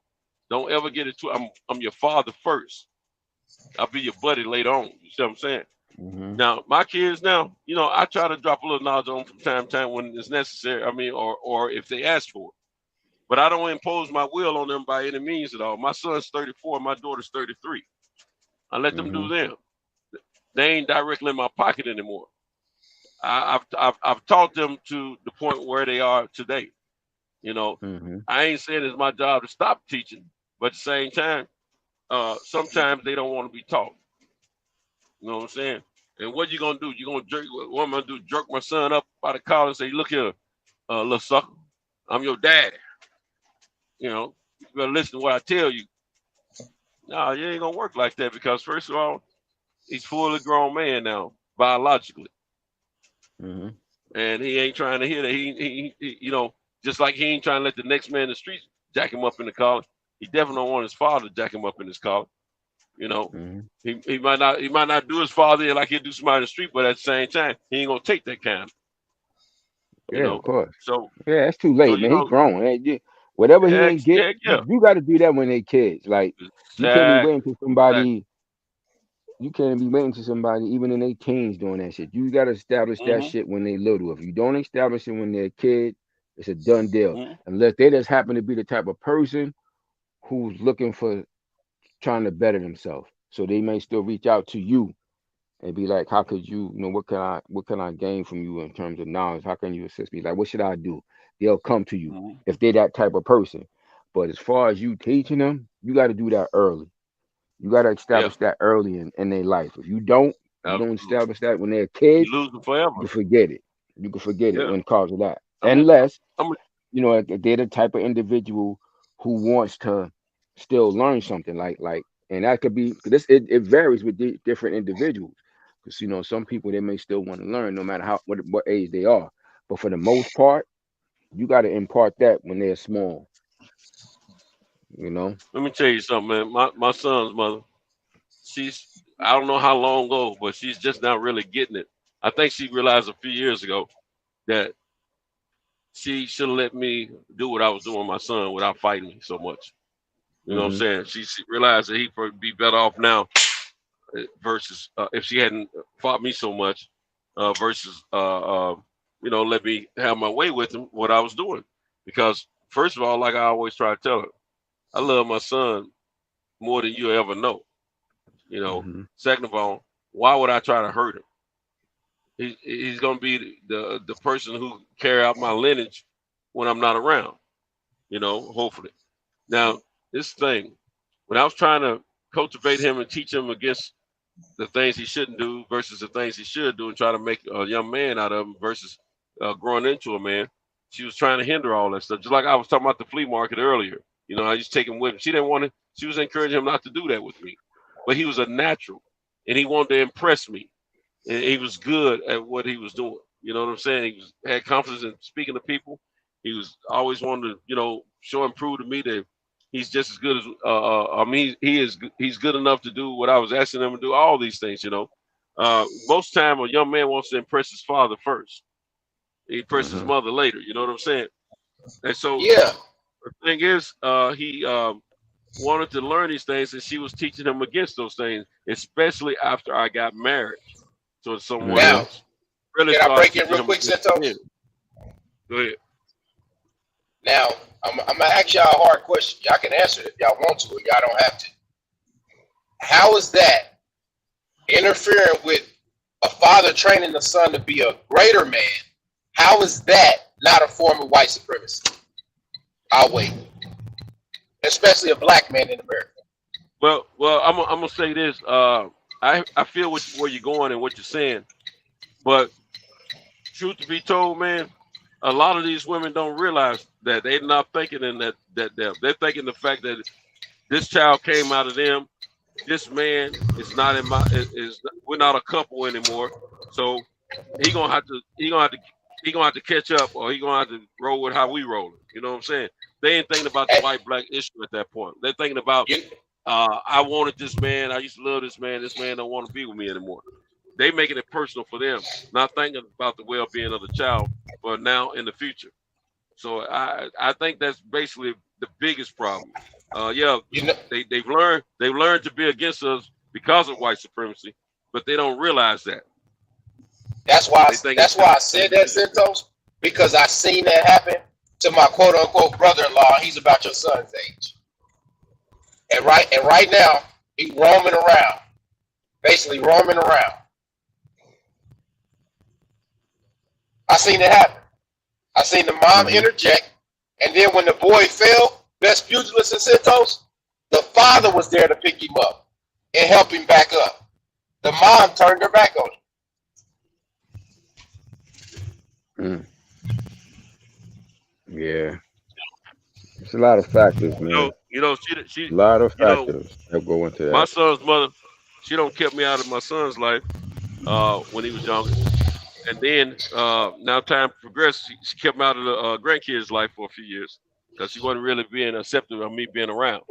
S3: Don't ever get it I'm your father first. I'll be your buddy later on. You see what I'm saying? Now, my kids now, I try to drop a little knowledge on them from time to time when it's necessary. I mean, or if they ask for it. But I don't impose my will on them by any means at all. My son's 34, my daughter's 33. I let them do them. They ain't directly in my pocket anymore. I've taught them to the point where they are today. I ain't saying it's my job to stop teaching, but at the same time, sometimes they don't want to be taught. You know what I'm saying? And what you gonna do? You gonna jerk? What am I gonna do? Jerk my son up by the collar and say, "Look here, little sucker, I'm your daddy. You better listen to what I tell you." No, it ain't gonna work like that because first of all, he's fully grown man now, biologically, and he ain't trying to hear that. He just like he ain't trying to let the next man in the streets jack him up in the collar. He definitely don't want his father to jack him up in his collar. He might not do his father like he'll do somebody in the street, but at the same time, he ain't gonna take that kind.
S13: Of course.
S3: So
S13: yeah, it's too late, man. He's grown. Whatever he ain't get, you got to do that when they kids. Like you can't be waiting to somebody. You can't be waiting to somebody even in their teens doing that shit. You got to establish that shit when they little. If you don't establish it when they're a kid, it's a done deal. Unless they just happen to be the type of person who's looking for trying to better themselves. So they may still reach out to you and be like, how could you, what can I gain from you in terms of knowledge? How can you assist me? Like, what should I do? They'll come to you if they're that type of person. But as far as you teaching them, you got to do that early. You got to establish that early in their life. If you don't establish that when they're kids,
S3: you lose them forever.
S13: You forget it. You can forget it when cause of that. Unless, if they're the type of individual who wants to still learn something like, and that could be this. It varies with different individuals, because some people they may still want to learn no matter what age they are. But for the most part, you got to impart that when they're small. Let
S3: me tell you something, man. My son's mother, I don't know how long ago, but she's just now really getting it. I think she realized a few years ago that she should have let me do what I was doing with my son without fighting me so much. You know what I'm saying? She realized that he'd be better off now versus if she hadn't fought me so much versus, let me have my way with him, what I was doing. Because first of all, like I always try to tell her, I love my son more than you ever know. Second of all, why would I try to hurt him? He's going to be the person who carry out my lineage when I'm not around, hopefully. Now, this thing, when I was trying to cultivate him and teach him against the things he shouldn't do versus the things he should do and try to make a young man out of him versus growing into a man, she was trying to hinder all that stuff. Just like I was talking about the flea market earlier. I just take him with him. She didn't want to, she was encouraging him not to do that with me. But he was a natural and he wanted to impress me. And he was good at what he was doing. You know what I'm saying? He had confidence in speaking to people. He was always wanted to, show and prove to me that he's just as good as he's good enough to do what I was asking him to do, all these things, Most time a young man wants to impress his father first. He impresses his mother later, you know what I'm saying? And so the thing is, he wanted to learn these things, and she was teaching him against those things, especially after I got married to someone else. Really,
S14: can I break in real quick, Santos?
S3: Go ahead.
S14: Now, I'm gonna ask y'all a hard question. Y'all can answer it if y'all want to, or y'all don't have to. How is that interfering with a father training the son to be a greater man? How is that not a form of white supremacy? I'll wait. Especially a black man in America.
S3: Well, I'm gonna say this. I feel where you're going and what you're saying, but truth to be told, man, a lot of these women don't realize that they're not thinking in that they're thinking the fact that this child came out of them. This man is not in my we're not a couple anymore. So he's gonna have to catch up, or he's gonna have to roll with how we roll. You know what I'm saying? They ain't thinking about the white black issue at that point. They're thinking about I wanted this man, I used to love this man don't want to be with me anymore. They making it personal for them, not thinking about the well-being of the child for now in the future. So I think that's basically the biggest problem. They've learned to be against us because of white supremacy, but they don't realize that.
S14: That's why I said that, Santos, because I seen that happen to my quote unquote brother-in-law. He's about your son's age. And right now, he's roaming around. Basically roaming around. I seen it happen. I seen the mom interject, and then when the boy fell, best pugilist in Santos, the father was there to pick him up and help him back up. The mom turned her back on him.
S13: Yeah. It's a lot of factors, man.
S3: She
S13: a lot of factors that go into that.
S3: My son's mother, she don't kept me out of my son's life when he was younger. And then now time progressed, she kept me out of the grandkids' life for a few years because she wasn't really being accepting of me being around.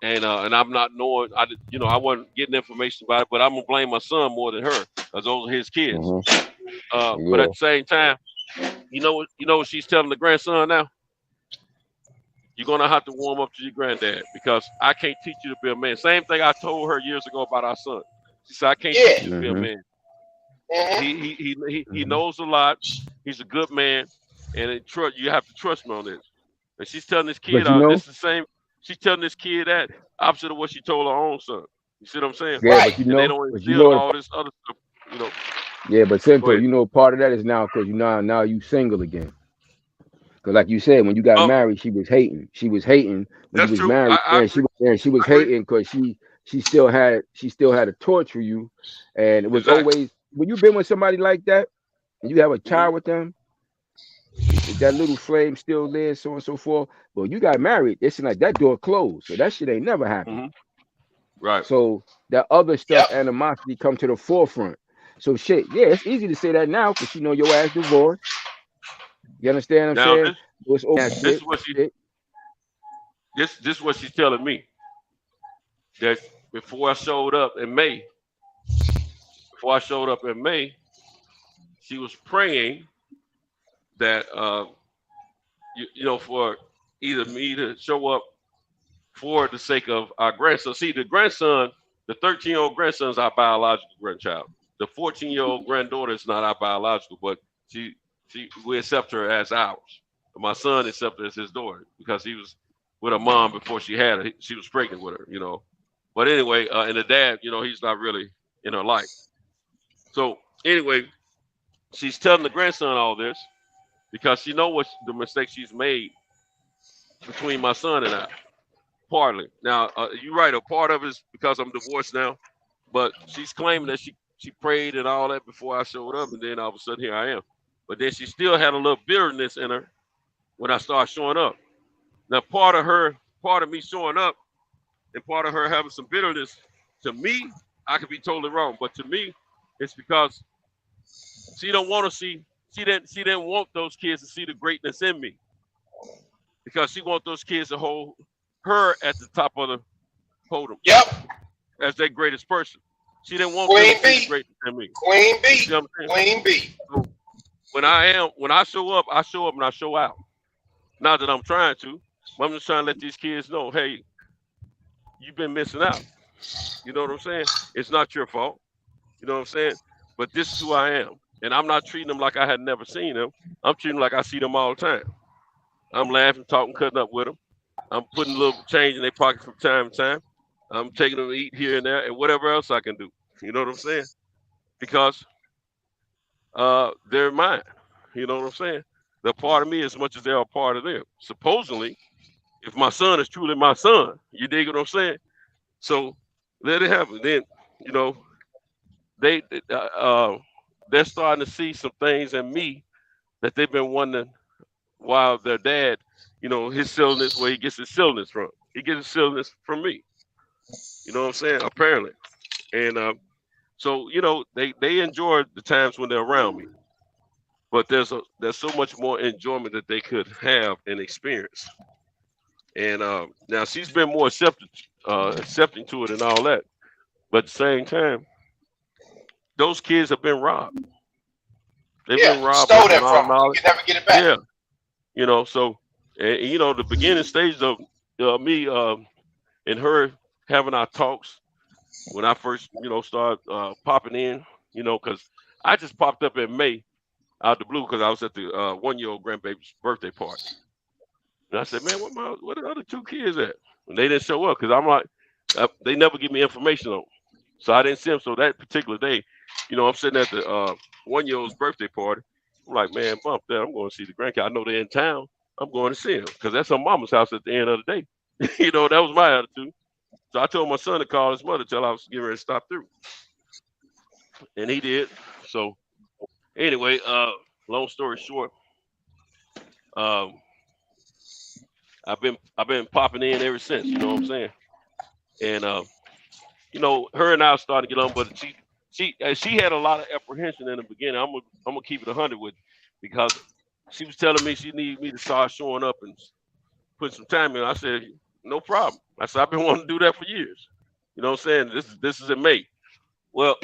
S3: And I'm not knowing, I wasn't getting information about it, but I'm gonna blame my son more than her because those are his kids. But at the same time, you know what she's telling the grandson now? you're gonna have to warm up to your granddad because I can't teach you to be a man. Same thing I told her years ago about our son. She said, I can't teach you to be a man. He knows a lot. He's a good man, and you have to trust me on this. And she's telling this kid, this is the same. She's telling this kid that opposite of what she told her own son. You see what I'm saying?
S13: Yeah,
S3: Right.
S13: but you know,
S3: they don't instill all this other stuff. You know.
S13: Yeah, but Cynthia, you know, part of that is now because now you single again. Because like you said, when you got married, she was hating. She was hating when you was married, and she was hating because she still had a torch for you, and it was always when you've been with somebody like that, and you have a child with them, that little flame still there, so on and so forth. But you got married, it's like that door closed, so that shit ain't never happened.
S3: Right.
S13: So that other stuff, animosity, come to the forefront. So shit, yeah, it's easy to say that now because you know your ass divorced. You understand what I'm saying?
S3: This is what she's telling me. That before I showed up in May, she was praying that you know, for either me to show up for the sake of our grandson. See, the grandson, the 13-year-old grandson is our biological grandchild. The 14-year-old granddaughter is not our biological, but we accept her as ours. My son accepted her as his daughter because he was with her mom before she had her. She was pregnant with her, you know. But anyway, and the dad, you know, he's not really in her life. So anyway, she's telling the grandson all this because she knows what the mistake she's made between my son and I. Partly. Now, you're right. A part of it is because I'm divorced now, but she's claiming that she prayed and all that before I showed up, and then all of a sudden here I am. But then she still had a little bitterness in her when I started showing up. Now, part of me showing up and part of her having some bitterness, to me, I could be totally wrong, but to me, it's because she don't want to see, she didn't want those kids to see the greatness in me. Because she wants those kids to hold her at the top of the podium.
S14: Yep.
S3: As their greatest person. She didn't want them to see the greatness in me.
S14: Queen B.
S3: You know what I'm saying?
S14: Queen B.
S3: So when I show up and I show out. Not that I'm trying to, but I'm just trying to let these kids know, hey, you've been missing out. You know what I'm saying? It's not your fault. You know what I'm saying? But this is who I am. And I'm not treating them like I had never seen them. I'm treating them like I see them all the time. I'm laughing, talking, cutting up with them. I'm putting a little change in their pocket from time to time. I'm taking them to eat here and there and whatever else I can do. You know what I'm saying? Because they're mine. You know what I'm saying? They're part of me as much as they're a part of them. Supposedly, if my son is truly my son, you dig what I'm saying? So let it happen. Then, you know, they're starting to see some things in me that they've been wondering while their dad, you know, his silliness, where he gets his silliness from. He gets his silliness from me. You know what I'm saying? Apparently. And so, you know, they enjoy the times when they're around me. But there's so much more enjoyment that they could have and experience. And now she's been more accepting to it and all that. But at the same time, those kids have been robbed. They've been robbed.
S14: Stole that from them. You can never get it back.
S3: Yeah. You know, so, and you know, the beginning stage of me and her having our talks when I first, you know, started popping in, you know, because I just popped up in May out the blue because I was at the 1-year-old grandbaby's birthday party. And I said, man, what are the other 2 kids at? And they didn't show up because I'm like, they never give me information on them. So I didn't see them. So that particular day, you know, I'm sitting at the 1-year-old's birthday party. I'm like, man, bump that. I'm going to see the grandkid. I know they're in town. I'm going to see them because that's her mama's house at the end of the day. You know, that was my attitude. So I told my son to call his mother till I was getting ready to stop through. And he did. So anyway, long story short, I've been popping in ever since, you know what I'm saying? And you know, her and I started to get on, but she had a lot of apprehension in the beginning. I'm gonna keep it 100 with you because she was telling me she needed me to start showing up and put some time in. I said, no problem. I said, I've been wanting to do that for years. You know what I'm saying? This is in May. Well,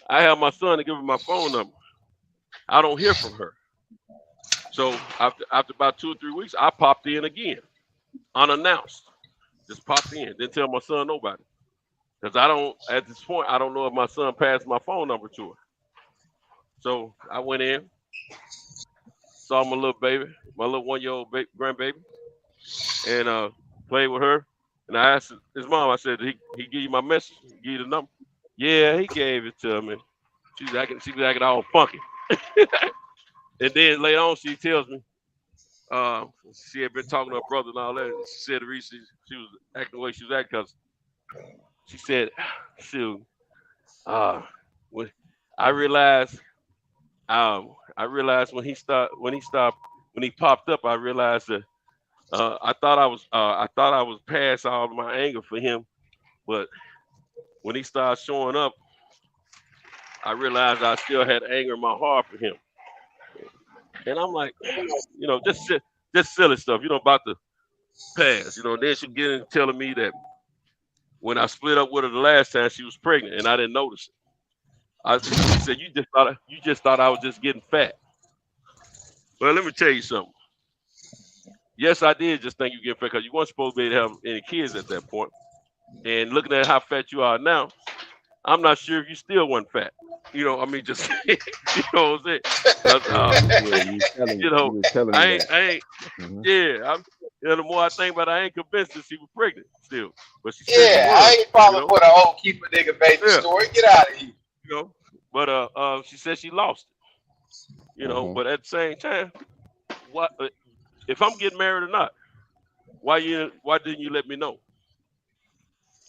S3: I have my son to give her my phone number. I don't hear from her. So after about 2 or 3 weeks, I popped in again, unannounced. Just popped in. Didn't tell my son nobody. Because at this point, I don't know if my son passed my phone number to her. So I went in, saw my little baby, my little 1-year-old grandbaby, and played with her. And I asked his mom, I said, did he give you my message? Give you the number? Yeah, he gave it to me. She was acting all funky. And then later on, she tells me, she had been talking to her brother and all that. And she said the reason she was acting the way she was acting because she said, shoot, when I realized when he popped up, I realized that I thought I was past all of my anger for him, but when he started showing up, I realized I still had anger in my heart for him. And I'm like, just silly stuff, about the past. Then she get in telling me that when I split up with her the last time, she was pregnant, and I didn't notice it. She said, you just thought I was just getting fat. Well, let me tell you something. Yes, I did just think you getting fat because you weren't supposed to be able to have any kids at that point. And looking at how fat you are now, I'm not sure if you still wasn't fat. Just what I'm saying. The more I think about it, I ain't convinced that she was pregnant still. But she
S14: I ain't falling for the old keep a nigga baby story. Get out of here.
S3: But she said she lost it. But at the same time, what if I'm getting married or not? Why didn't you let me know?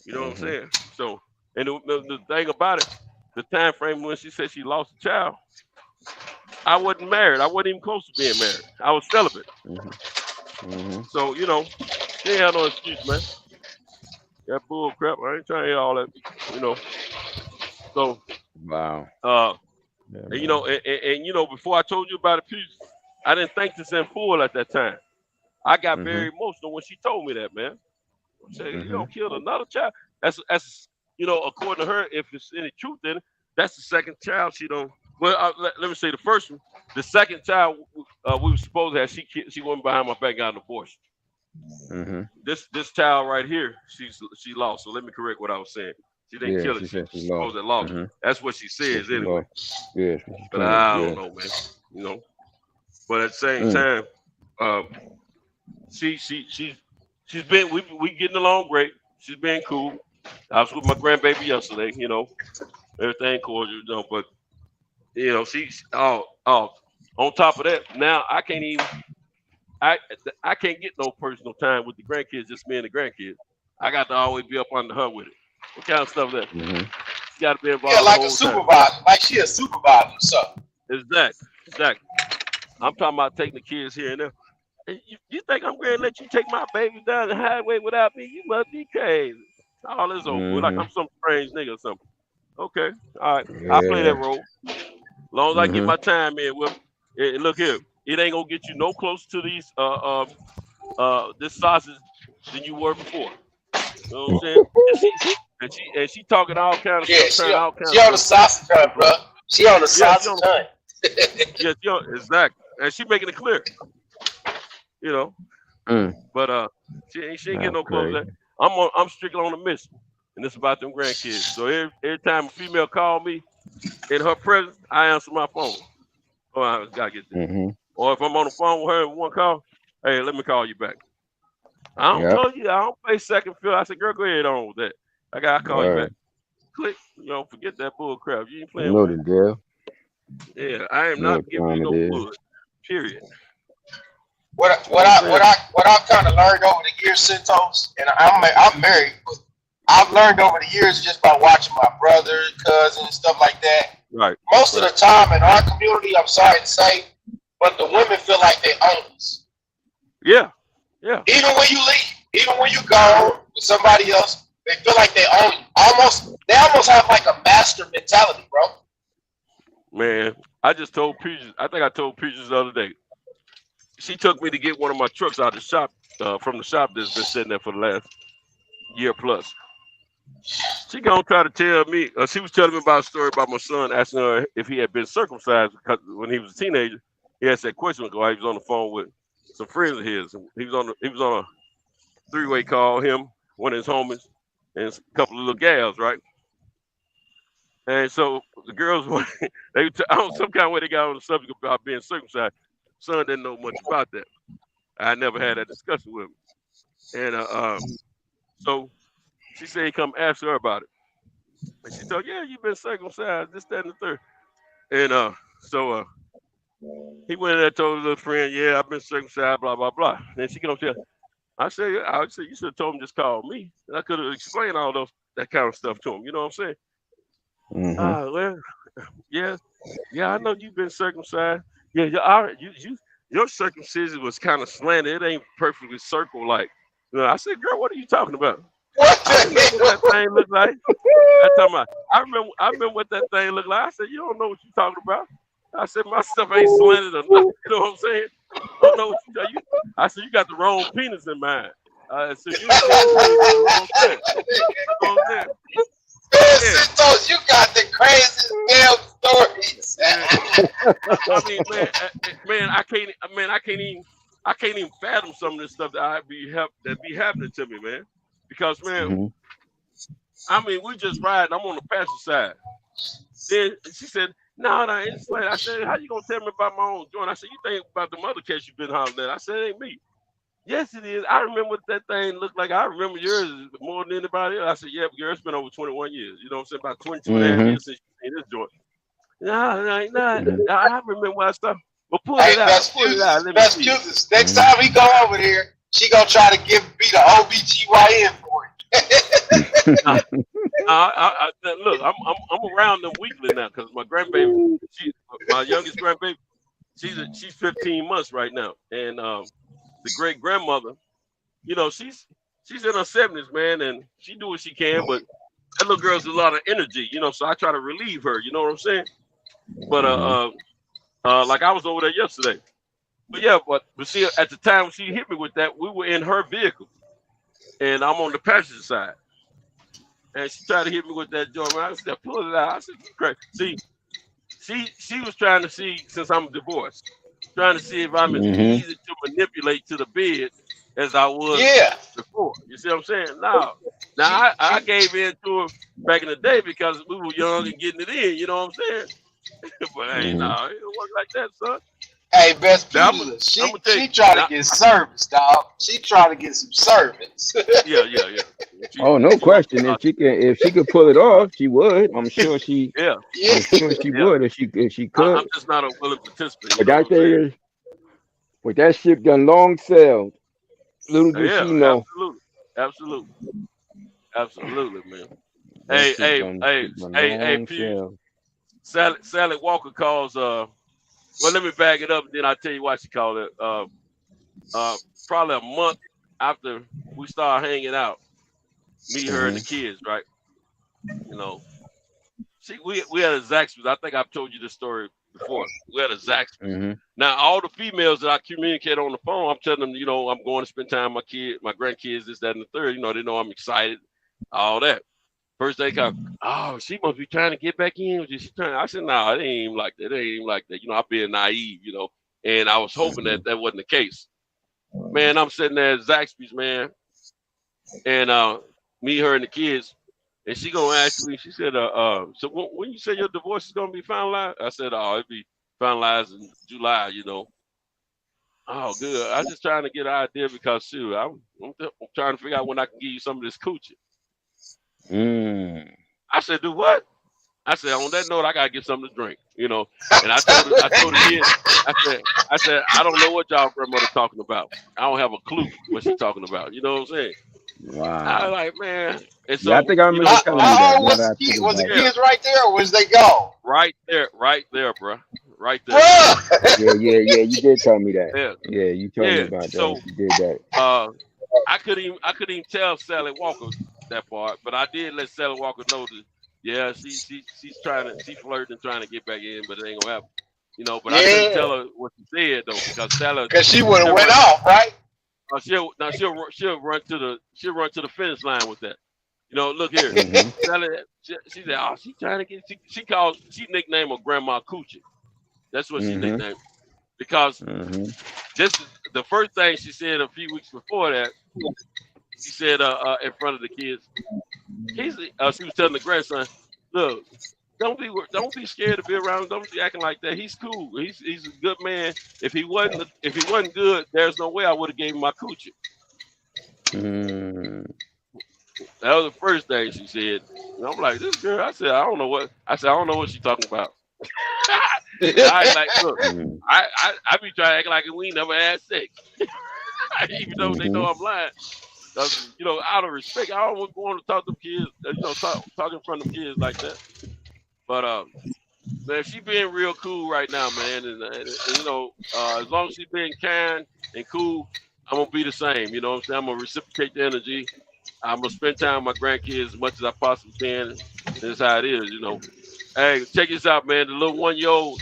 S3: You know what I'm saying? So, and the thing about it, the time frame when she said she lost a child, I wasn't married. I wasn't even close to being married. I was celibate. So, she ain't had no excuse, man. That bull crap. I ain't trying to hear all that, So,
S13: wow.
S3: And before I told you about it, I didn't think this in full at that time. I got very emotional when she told me that, man. I said, you don't kill another child. That's according to her, if it's any truth in it, that's the second child she don't. Well, let me say the first one. The second child we were supposed to have, she went behind my back and got an abortion. This child right here, she lost. So let me correct what I was saying. She didn't kill it. She supposed to lost. That's what she says anyway.
S13: Yeah.
S3: But I don't know, man. But at the same time, she's been we getting along great. She's been cool. I was with my grandbaby yesterday, everything cordial, but she's on top of that. Now I can't get no personal time with the grandkids, just me and the grandkids. I got to always be up under her with it. What kind of stuff that? She got to be involved.
S14: Yeah, like a supervisor, like she a supervisor or something.
S3: Exactly. I'm talking about taking the kids here and there. You think I'm going to let you take my baby down the highway without me? You must be crazy. All this over like I'm some strange nigga or something. Okay, all right. I'll play that role. As long as I get my time in with it. Look here, it ain't gonna get you no closer to these this sausage than you were before. You know what I'm saying? and she talking all kind of stuff.
S14: She on the sausage hunt, bro. She on the sausage hunt.
S3: Exactly. And she making it clear. But she ain't getting no closer. I'm strictly on a mission, and it's about them grandkids. So every time a female call me in her presence, I answer my phone. Oh, I gotta get there. Or if I'm on the phone with her and one call, hey, let me call you back. I don't tell you, I don't play second field. I said, girl, go ahead on with that. I gotta call you back. Click, forget that bull crap. You ain't playing with it.
S13: Girl.
S3: Yeah, I am not giving you no wood. Period.
S14: What I've kind of learned over the years, Centos, and I'm married, but I've learned over the years just by watching my brother, cousin, stuff like that.
S3: Right.
S14: Most of the time in our community, I'm sorry to say, but the women feel like they own us.
S3: Yeah.
S14: Even when you leave, even when you go with somebody else, they feel like they own you. They almost have like a master mentality, bro.
S3: Man, I just told Peaches. I think I told Peaches the other day. She took me to get one of my trucks out of the shop, from the shop that's been sitting there for the last year plus. She gonna try to tell me, she was telling me about a story about my son asking her if he had been circumcised when he was a teenager. he asked that question while he was on the phone with some friends of his. He was on a three-way call, him, one of his homies, and a couple of little gals, right? And so the girls, I don't know, some kind of way they got on the subject about being circumcised. Son didn't know much about that. I never had that discussion with him. And so she said he come ask her about it. And she told, yeah, you've been circumcised, this, that, and the third. And so he went in there and told his little friend, yeah, I've been circumcised, blah, blah, blah. Then she comes here. I said, you should have told him just call me. And I could have explained all that kind of stuff to him. You know what I'm saying?
S13: Mm-hmm.
S3: Well, yeah, I know you've been circumcised. Yeah, your circumcision was kind of slanted. It ain't perfectly circle like. You know, I said, girl, what are you talking about? I remember what that thing looked like. I remember what that thing looked like. I said, you don't know what you're talking about. I said, my stuff ain't slanted or nothing. You know what I'm saying? I don't know what you. I said, you got the wrong penis in mind. I said, you got the wrong thing. You know what I'm saying?
S14: Yeah. You got the craziest damn stories.
S3: I mean, man, I can't even fathom some of this stuff that be happening to me, man. Because, man, I mean, we just ride. I'm on the passenger side. Then she said, no, it's like, I said, how you gonna tell me about my own joint? I said, you think about the other case you've been hollering at? I said, it ain't me. Yes, it is. I remember what that thing looked like. I remember yours more than anybody else. I said, yeah, but yours been over 21 years. You know what I'm saying? About 22 and a half years since you seen this joint. I remember what I started. But pull it out. Pull it out.
S14: That's cute. Next time we go over here, she gonna try to be the OBGYN for it.
S3: Look, I'm around them weekly now because my grandbaby, my youngest grandbaby, she's 15 months right now, and the great grandmother, you know, she's in her 70s, man, and she do what she can, but that little girl's a lot of energy, you know, so I try to relieve her, you know what I'm saying? But like I was over there yesterday. But yeah, but see, at the time she hit me with that, we were in her vehicle, and I'm on the passenger side, and she tried to hit me with that joint. I said, pull it out. I said, crazy. See, she was trying to see, since I'm divorced, trying to see if I'm as easy to manipulate to the bed as I was before. You see what I'm saying? Now I gave in to her back in the day because we were young and getting it in. You know what I'm saying? But hey, it don't work like that, son.
S14: Hey, best people, she trying to get service, dog. She trying to get some service.
S3: Yeah.
S13: Oh, no question. If she could pull it off, she would. I'm sure she.
S3: Yeah.
S13: I'm sure she would if she could.
S3: I'm just not a willing participant.
S13: But that thing is, with that ship done long sailed, little did she know.
S3: Absolutely, man. Hey, Pew. Sally Walker calls. Well, let me back it up, and then I'll tell you why she called it. Probably a month after we started hanging out, me, her, and the kids, right? You know, we had a Zaxby's. I think I've told you this story before. We had a Zaxby's. Now, all the females that I communicate on the phone, I'm telling them, you know, I'm going to spend time with my grandkids, this, that, and the third. You know, they know I'm excited, all that. First they come, oh, she must be trying to get back in. I said, no, it ain't even like that. It ain't even like that. You know, I'm being naive, you know, and I was hoping that wasn't the case. Man, I'm sitting there at Zaxby's, man, and me, her, and the kids, and she gonna ask me, she said, so when you say your divorce is gonna be finalized? I said, oh, it'll be finalized in July, you know. Oh, good. I'm just trying to get an idea because, shoot, I'm trying to figure out when I can give you some of this coochie. I said, do what? I said, on that note, I gotta get something to drink, you know. And I told the kids, I said, I don't know what y'all grandmother talking about. I don't have a clue what she's talking about. You know what I'm saying?
S13: Wow.
S3: I was like, man. And so,
S13: I think I remember telling you
S14: that.
S13: Was
S14: the kids right there, or was they gone?
S3: Right there, bro. Right there.
S13: Yeah. You did tell me that. Yeah, you told me about that.
S3: So,
S13: you did that.
S3: I couldn't even tell Sally Walker that part, but I did let Sally Walker know that. Yeah, she's flirting and trying to get back in, but it ain't gonna happen. You know, but I couldn't tell her what she said though, because Sally.
S14: Because she would have went off, right?
S3: She'll run to the finish line with that. You know, look here. Sally, she said, oh, she trying to get. She nicknamed her Grandma Coochie. That's what she nicknamed. because just the first thing she said a few weeks before that, she said in front of the kids, she was telling the grandson, look, don't be scared to be around him. Don't be acting like that. He's cool. He's a good man. If he wasn't good, there's no way I would have gave him my coochie. That was the first thing she said. And I'm like, this girl. I said, I don't know what she's talking about. I like, look, I be trying to act like we never had sex, even though they know I'm lying. Out of respect, I don't want to talk to kids. Talk in front of kids like that. But man, she being real cool right now, man. And as long as she's being kind and cool, I'm gonna be the same. You know what I'm saying? I'm gonna reciprocate the energy. I'm gonna spend time with my grandkids as much as I possibly can. That's how it is, Hey, check this out, man. The little one year old,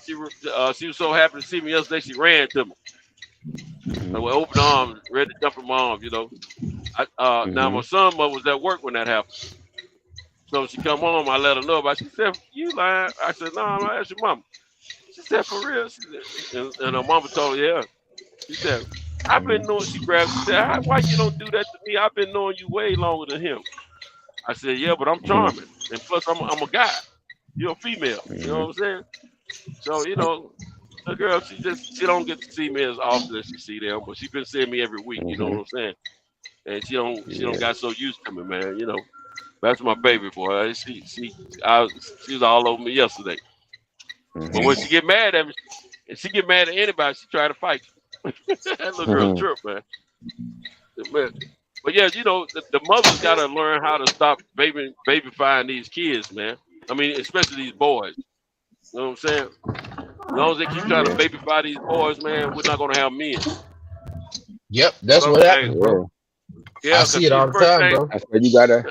S3: she was so happy to see me yesterday. She ran to me. And with open arms, ready to jump in my arms, Now my son mother was at work when that happened. So she come home, I let her know about it. She said, you lying? I said, no, I'm not asking your mama. She said, for real? And her mama told her, yeah. She said, I've been knowing, she grabbed, she said, why you don't do that to me? I've been knowing you way longer than him. I said, yeah, but I'm charming. And plus, I'm a guy. You're a female. You know what I'm saying? So, the girl, she don't get to see me as often as she see them, but she been seeing me every week. You know what I'm saying? And she don't got so used to me, man. That's my baby boy. She was all over me yesterday. But when she get mad at me, and she get mad at anybody, she try to fight. That little girl trip, man. But yeah, the mothers gotta learn how to stop babyfying these kids, man. I mean, especially these boys. You know what I'm saying? As long as they keep trying to babyfy these boys, man, we're not gonna have men.
S14: Yep, that's what happens, bro.
S3: Yeah,
S14: I see it all the time, bro.
S13: That's why you gotta.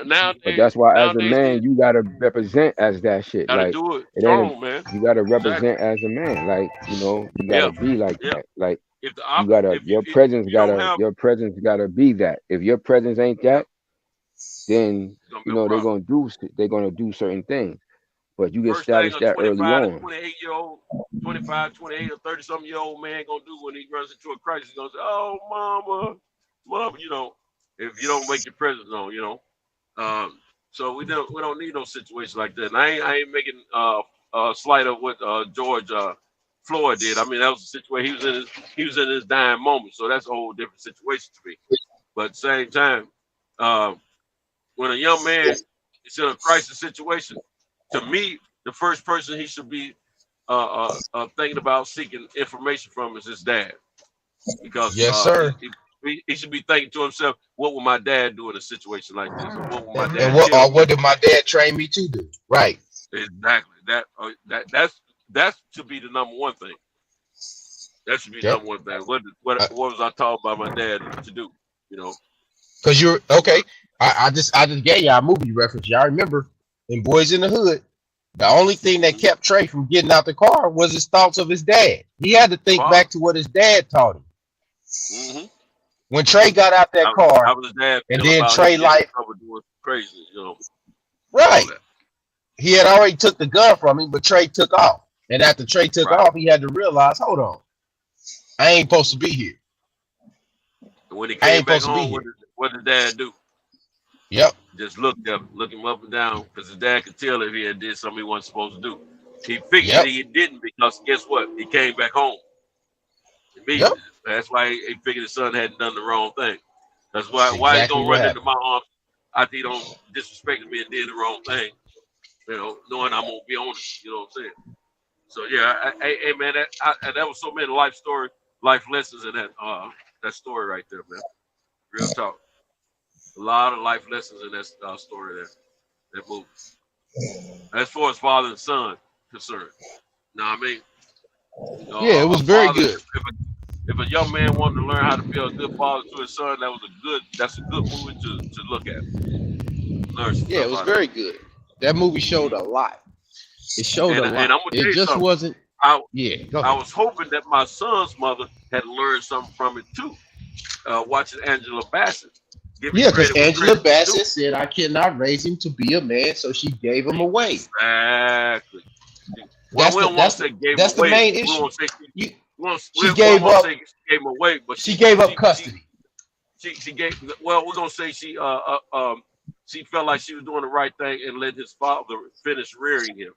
S13: But that's why, as a man, you gotta represent as that shit.
S3: Gotta
S13: like,
S3: do it
S13: it
S3: strong, man.
S13: You gotta represent as a man. Like, you gotta be like that. Like, you gotta. Your presence gotta be that. If your presence ain't that, then they're gonna do certain things. But you get established that early on.
S3: 28-year-old, 25, 28, or 30-something-year-old man gonna do when he runs into a crisis? He's gonna say, "Oh, mama," if you don't make your presence known, So we don't need no situation like that. And I ain't making slight of what George Floyd did. I mean, that was a situation he was in his dying moment. So that's a whole different situation to me. But at the same time, when a young man is in a crisis situation, to me, the first person he should be thinking about seeking information from is his dad. Because
S14: yes, sir.
S3: He should be thinking to himself, what would my dad do in a situation like this? Or what would my dad
S14: what did my dad train me to do? Right.
S3: Exactly. That should be the number one thing. That should be the number one thing. What was I taught by my dad to do?
S14: Because you're okay. I just gave y'all a movie reference. Y'all remember in Boys in the Hood, the only thing that kept Trey from getting out the car was his thoughts of his dad. He had to think back to what his dad taught him.
S3: Mm-hmm.
S14: When Trey got out that car, and then Trey
S3: crazy,
S14: right. He had already took the gun from him, but Trey took off. And after Trey took off, he had to realize, hold on, I ain't supposed to be here.
S3: When he came back home, what did dad do?
S14: Yep.
S3: Just look him up and down, because his dad could tell if he had did something he wasn't supposed to do. He figured he didn't, because guess what? He came back home. Yep. That's why he figured his son hadn't done the wrong thing. That's why he's gonna run into my arms after he don't disrespect me and did the wrong thing. Knowing I'm gonna be on it. You know what I'm saying? So yeah, hey man, that was so many life lessons in that story right there, man. Real talk. A lot of life lessons in that story there. That movie. As far as father and son concerned. Know what I mean?
S14: Yeah, it was very good.
S3: If a young man wanted to learn how to be a good father to his son, that's a good movie to look at.
S14: Yeah, it was very good. That movie showed a lot. It showed a lot.
S3: And I'm gonna tell you
S14: just
S3: something.
S14: Wasn't.
S3: I was hoping that my son's mother had learned something from it too. Watching Angela Bassett.
S14: Yeah, because Angela Bassett said I cannot raise him to be a man, so she gave him away.
S3: Exactly.
S14: That's
S3: we don't want to say gave him
S14: the
S3: away.
S14: main
S3: We
S14: issue.
S3: won't say
S14: She gave up.
S3: Say she gave him away, but
S14: She gave up custody.
S3: She gave. Well, we're gonna say she felt like she was doing the right thing and let his father finish rearing him.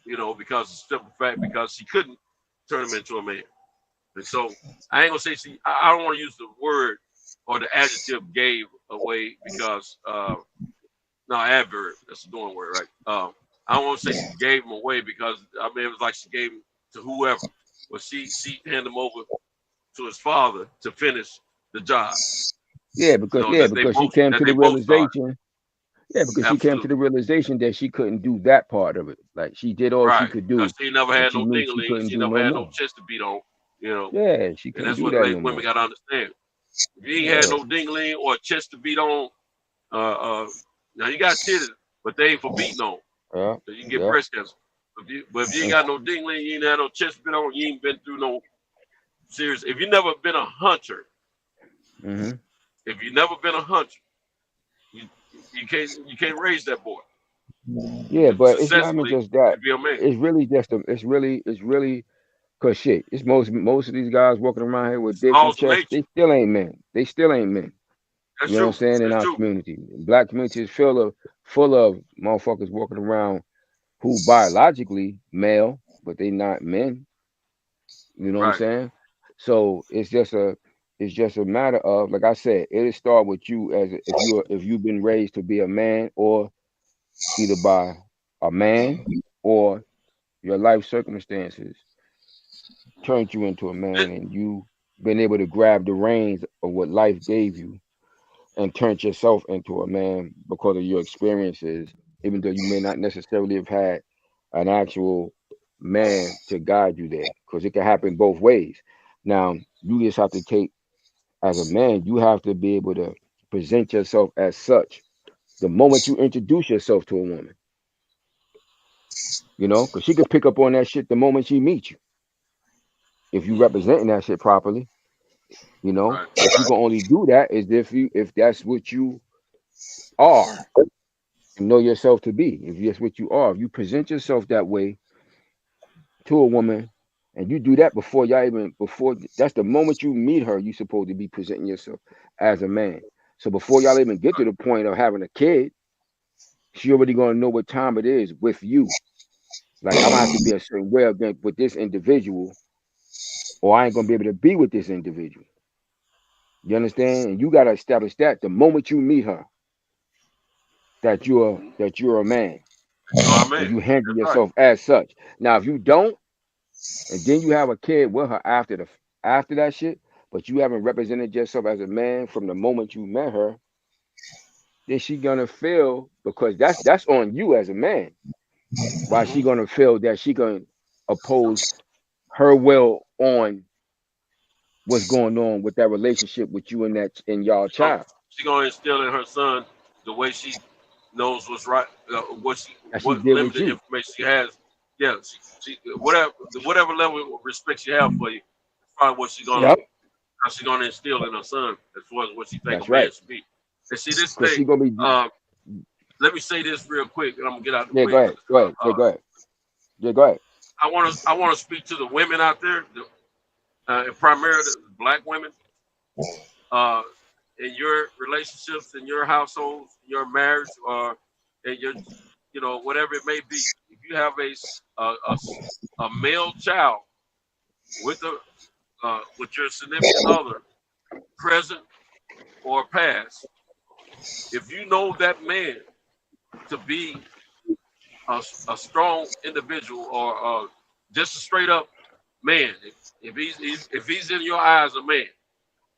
S3: You know, because of the simple fact because she couldn't turn him into a man. And so I ain't gonna say she. I don't want to use the word or the adjective gave away because no adverb. That's the doing word, right? I don't want to say she gave him away because I mean it was like she gave him to whoever, but she handed him over to his father to finish the job.
S13: Yeah, because she came to the realization. Yeah, because
S3: Absolutely.
S13: she came to the realization that she couldn't do that part of it. Like she did all she could do.
S3: Because she never had no ding-a-ling. She never had no chest to beat on. You know.
S13: Yeah, she couldn't do that.
S3: And that's what women got to understand. If you ain't had no ding-a-ling or a chest to beat on, now you got titties, but they ain't for beating on.
S13: So
S3: you can get breast cancer. But if you ain't got no ding-a-ling, you ain't had no chest to beat on, you ain't been through no serious. If you never been a hunter, if you never been a hunter, you can't raise that boy.
S13: Yeah, but it's not even just that. It's really just it's really because shit. It's most of these guys walking around here with dicks and chests. They still ain't men.
S3: That's
S13: you know what I'm saying? In our community, Black community is full of motherfuckers walking around who biologically male, but they not men. You know what I'm saying? So it's just a matter of, like I said, it'll start with you as if you've been raised to be a man, or either by a man or your life circumstances turned you into a man, and you been able to grab the reins of what life gave you and turned yourself into a man because of your experiences, even though you may not necessarily have had an actual man to guide you there, because it can happen both ways. Now, you just have to take, as a man, you have to be able to present yourself as such the moment you introduce yourself to a woman. You know, because she could pick up on that shit the moment she meets you. If you representing that shit properly, you know, if you can only do that is if that's what you are, you know yourself to be. If that's what you are, if you present yourself that way to a woman, and you do that before that's the moment you meet her, you're supposed to be presenting yourself as a man. So before y'all even get to the point of having a kid, she already gonna know what time it is with you. Like, I'm gonna have to be a certain way with this individual, or I ain't gonna be able to be with this individual. You understand? And you gotta establish that the moment you meet her, that you're a man. And you handle yourself as such. Now, if you don't, and then you have a kid with her after that shit, but you haven't represented yourself as a man from the moment you met her, then she gonna feel, because that's on you as a man. Why she gonna feel that she gonna oppose her will on what's going on with that relationship with you and y'all child.
S3: She gonna instill in her son the way she knows what's right, what
S13: did
S3: limited
S13: with you.
S3: information she has. Yeah, she whatever level of respect she have for you, that's probably what she's gonna how she gonna instill in her son as far as what she think a man should be. And see this thing. Let me say this real quick, and I'm gonna get out the way.
S13: Go ahead. Go ahead.
S3: I want to speak to the women out there, and primarily the Black women, in your relationships, in your households, your marriage, or in your, you know, whatever it may be. If you have a male child with your significant other, present or past, if you know that man to be a strong individual, or just a straight up man, if he's in your eyes a man,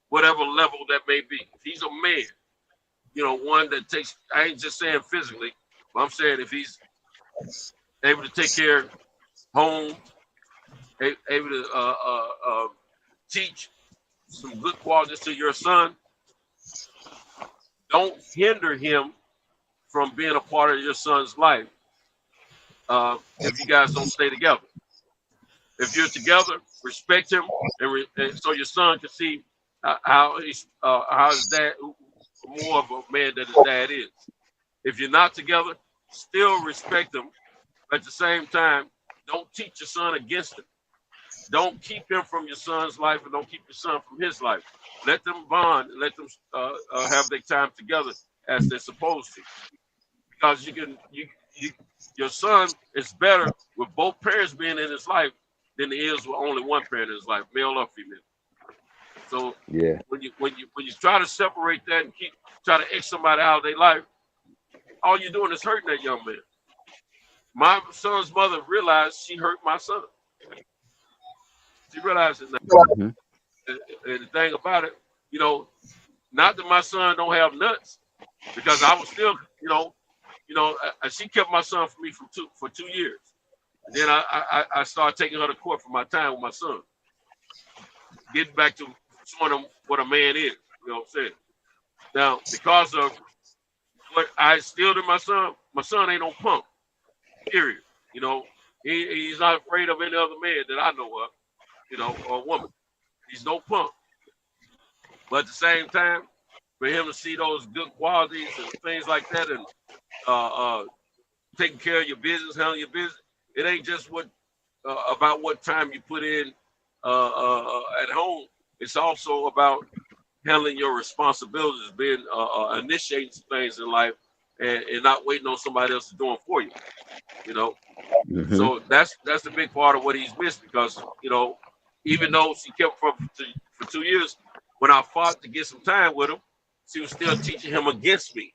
S3: whatever level that may be, if he's a man, you know, one that takes, I ain't just saying physically, but I'm saying if he's able to take care of home, able to teach some good qualities to your son, don't hinder him from being a part of your son's life if you guys don't stay together. If you're together, respect him, and so your son can see how his dad, more of a man than his dad is. If you're not together, still respect him. At the same time, don't teach your son against him. Don't keep him from your son's life, and don't keep your son from his life. Let them bond, and let them have their time together as they're supposed to. Because your son is better with both parents being in his life than it is with only one parent in his life, male or female. So
S13: yeah,
S3: when you try to separate that and try to X somebody out of their life, all you're doing is hurting that young man. My son's mother realized she hurt my son. She realized it now.
S13: Mm-hmm.
S3: And the thing about it, not that my son don't have nuts, because I was still, she kept my son from me for 2 years. And then I started taking her to court for my time with my son. Getting back to showing him what a man is, you know what I'm saying? Now, because of what I instilled in my son ain't no punk, period. He's not afraid of any other man that I know of, or woman. He's no punk. But at the same time, for him to see those good qualities and things like that, and taking care of your business, handling your business, it ain't just about what time you put in at home. It's also about handling your responsibilities, being initiating some things in life, and not waiting on somebody else to do them for you.
S13: Mm-hmm.
S3: So that's the big part of what he's missed, because even though she kept for 2 years, when I fought to get some time with him, she was still teaching him against me.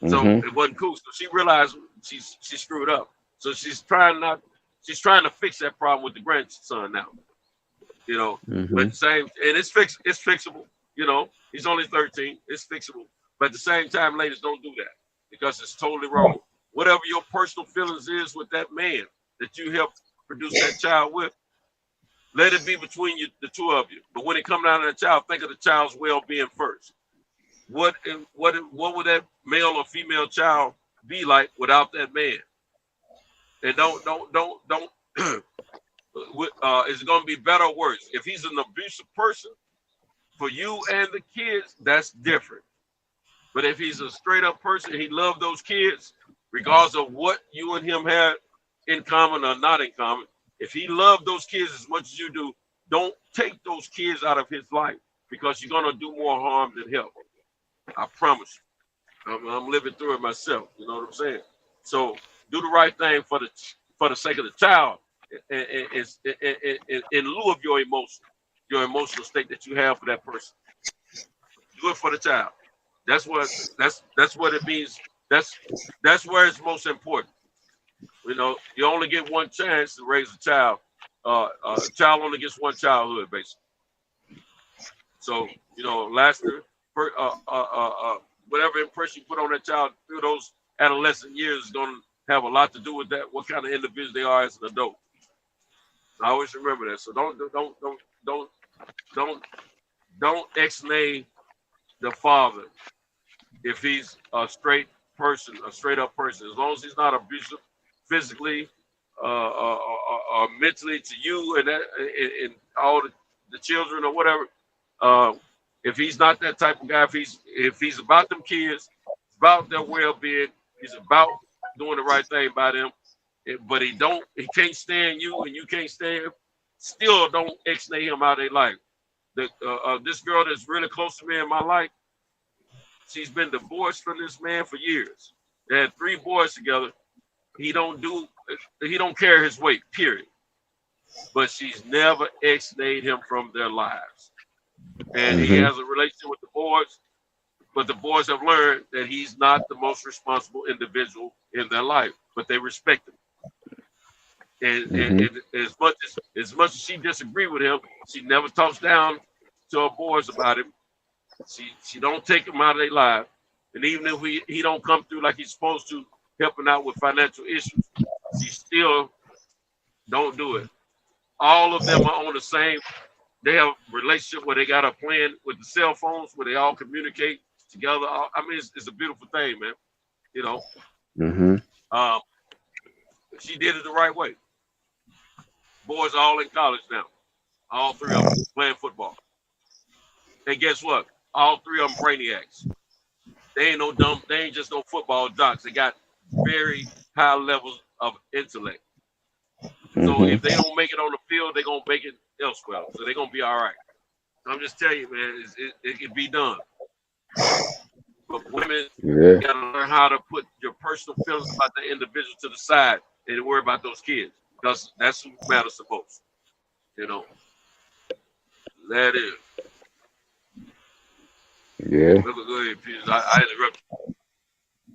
S3: So it wasn't cool. So she realized she screwed up. So she's trying to fix that problem with the grandson now. But the same, and it's fixable. He's only 13. It's fixable. But at the same time, ladies, don't do that, because it's totally wrong. Whatever your personal feelings is with that man that you helped produce that child with, let it be between you, the two of you. But when it comes down to the child, think of the child's well-being first. What would that male or female child be like without that man? And don't. Is it going to be better or worse? If he's an abusive person for you and the kids, that's different. But if he's a straight up person, he loves those kids, regardless of what you and him had in common or not in common. If he loved those kids as much as you do, don't take those kids out of his life, because you're going to do more harm than help. I promise you. I'm living through it myself. You know what I'm saying? So do the right thing for the sake of the child, in lieu of your emotional state that you have for that person. Do it for the child. That's what it means. That's where it's most important. You only get one chance to raise a child. A child only gets one childhood, basically. So, whatever impression you put on that child through those adolescent years is going to have a lot to do with that, what kind of individual they are as an adult. I always remember that. So don't ex-nay the father if he's a straight up person. As long as he's not abusive physically or mentally to you and all the children or whatever. If he's not that type of guy, if he's about them kids, about their well-being, he's about doing the right thing by them, but he can't stand you and you can't stand him, still don't ex-nay him out of their life. This girl that's really close to me in my life, she's been divorced from this man for years. They had 3 boys together. He don't carry his weight, period. But she's never ex-nayed him from their lives. And he has a relationship with the boys, but the boys have learned that he's not the most responsible individual in their life, but they respect him. And as much as she disagreed with him, she never talks down to her boys about him. She don't take him out of their life. And even if he don't come through like he's supposed to, helping out with financial issues, she still don't do it. All of them are on the same. They have a relationship where they got a plan with the cell phones where they all communicate together. I mean, it's a beautiful thing, man. She did it the right way. Boys are all in college now. All 3 of them playing football. And guess what? All 3 of them brainiacs. They ain't just no football jocks. They got very high levels of intellect. if they don't make it on the field, they're gonna make it elsewhere. So they're gonna be all right. I'm just telling you, man, it can be done. But women, you gotta learn how to put your personal feelings about the individual to the side and worry about those kids, because that's who matters the most. You know, that is.
S13: Yeah.
S3: Go ahead, Peter. I interrupted you.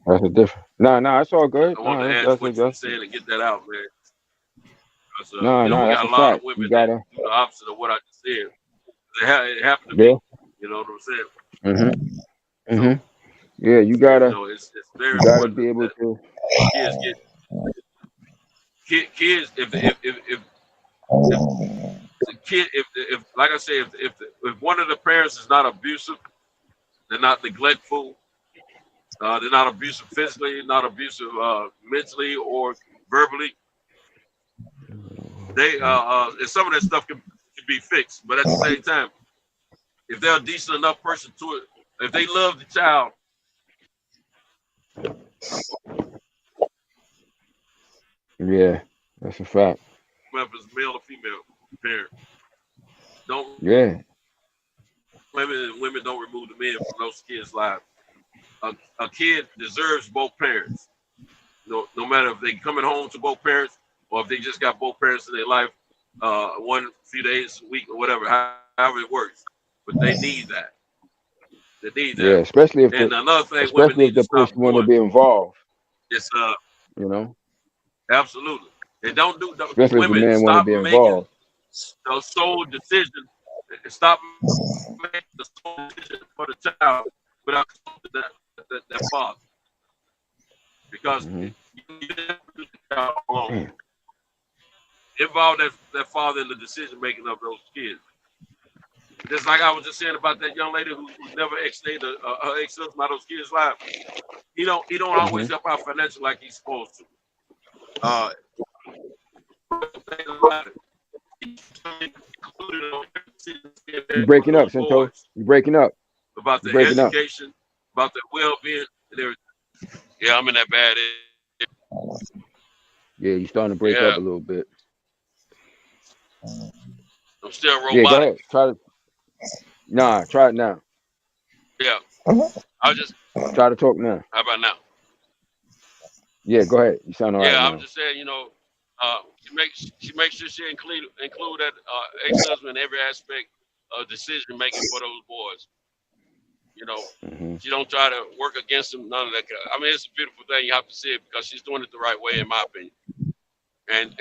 S13: That's a different. Nah, it's all good.
S3: I want to ask what you saying and get that out, man. Because, we
S13: that's
S3: got
S13: a
S3: a lot of
S13: fact.
S3: women
S13: You
S3: that
S13: gotta.
S3: do the opposite of what I just said. It happened to me. You know what I'm saying?
S13: Yeah, you gotta.
S3: You know, it's very
S13: You gotta
S3: important
S13: be able
S3: that
S13: to.
S3: kids get kids. If the kid, if like I say, if one of the parents is not abusive, they're not neglectful, they're not abusive physically, not abusive mentally or verbally. They and some of that stuff can be fixed. But at the same time, if they're a decent enough person to it, if they love the child,
S13: Yeah, that's a fact.
S3: whether it's male or female parent, don't
S13: Yeah.
S3: women don't remove the men from those kids' lives. A kid deserves both parents. No matter if they coming home to both parents or if they just got both parents in their life, one few days a week or whatever, however it works. But they need that. They need that.
S13: Yeah, especially if
S3: another thing women need to
S13: the
S3: stop
S13: person want to
S3: doing
S13: be involved.
S3: is
S13: You know,
S3: absolutely. And don't
S13: especially if the
S3: women
S13: man want to
S3: stop
S13: be
S3: making
S13: involved.
S3: the sole decision. Stop making the sole decision for the child without that father. Because you didn't put the child alone. Involve that father in the decision making of those kids. Just like I was just saying about that young lady who never ex-dated her ex-husband out of those kids' lives. He don't always help out financially like he's supposed to.
S13: You breaking up, Santo. You breaking up.
S3: About the education, about the well-being, and everything. Yeah, I'm in that bad area.
S13: Yeah, you starting to break up a little bit.
S3: I'm still robotic.
S13: Yeah, go ahead. Try it now.
S3: Yeah. I'll just
S13: try to talk now.
S3: How about now?
S13: Yeah, go ahead. You sound all right.
S3: Yeah,
S13: now.
S3: I'm just saying, she makes sure she include that ex-husband in every aspect of decision making for those boys. She don't try to work against them, none of that. I mean, it's a beautiful thing. You have to see it because she's doing it the right way, in my opinion. And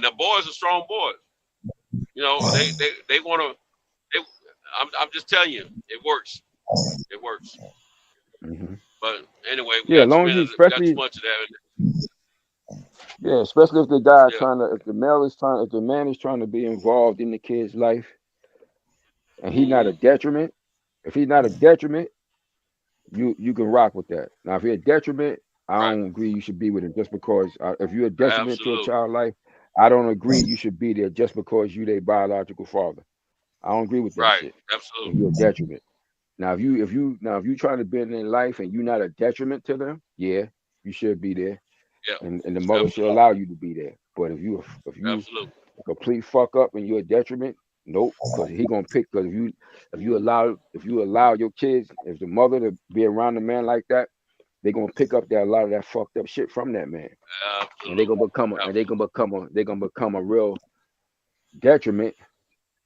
S3: the boys are strong boys. They want to. I'm just telling you, it works. It works. But anyway, we got too much of that.
S13: Yeah, especially if the guy if the man is trying to be involved in the kid's life, and he's not a detriment. If he's not a detriment, you can rock with that. Now, if you're a detriment, I don't agree you should be with him just because. If you're a detriment to a child's life, I don't agree you should be there just because you're their biological father. I don't agree with that shit.
S3: Absolutely.
S13: If you're a detriment. Now, if you trying to be in their life and you're not a detriment to them, yeah, you should be there.
S3: Yeah.
S13: And the mother should allow you to be there. But if you a complete fuck up and you're a detriment, nope. Because he gonna pick. Because if you allow your kids, if the mother to be around a man like that, they gonna pick up a lot of that fucked up shit from that man. And they gonna become a real detriment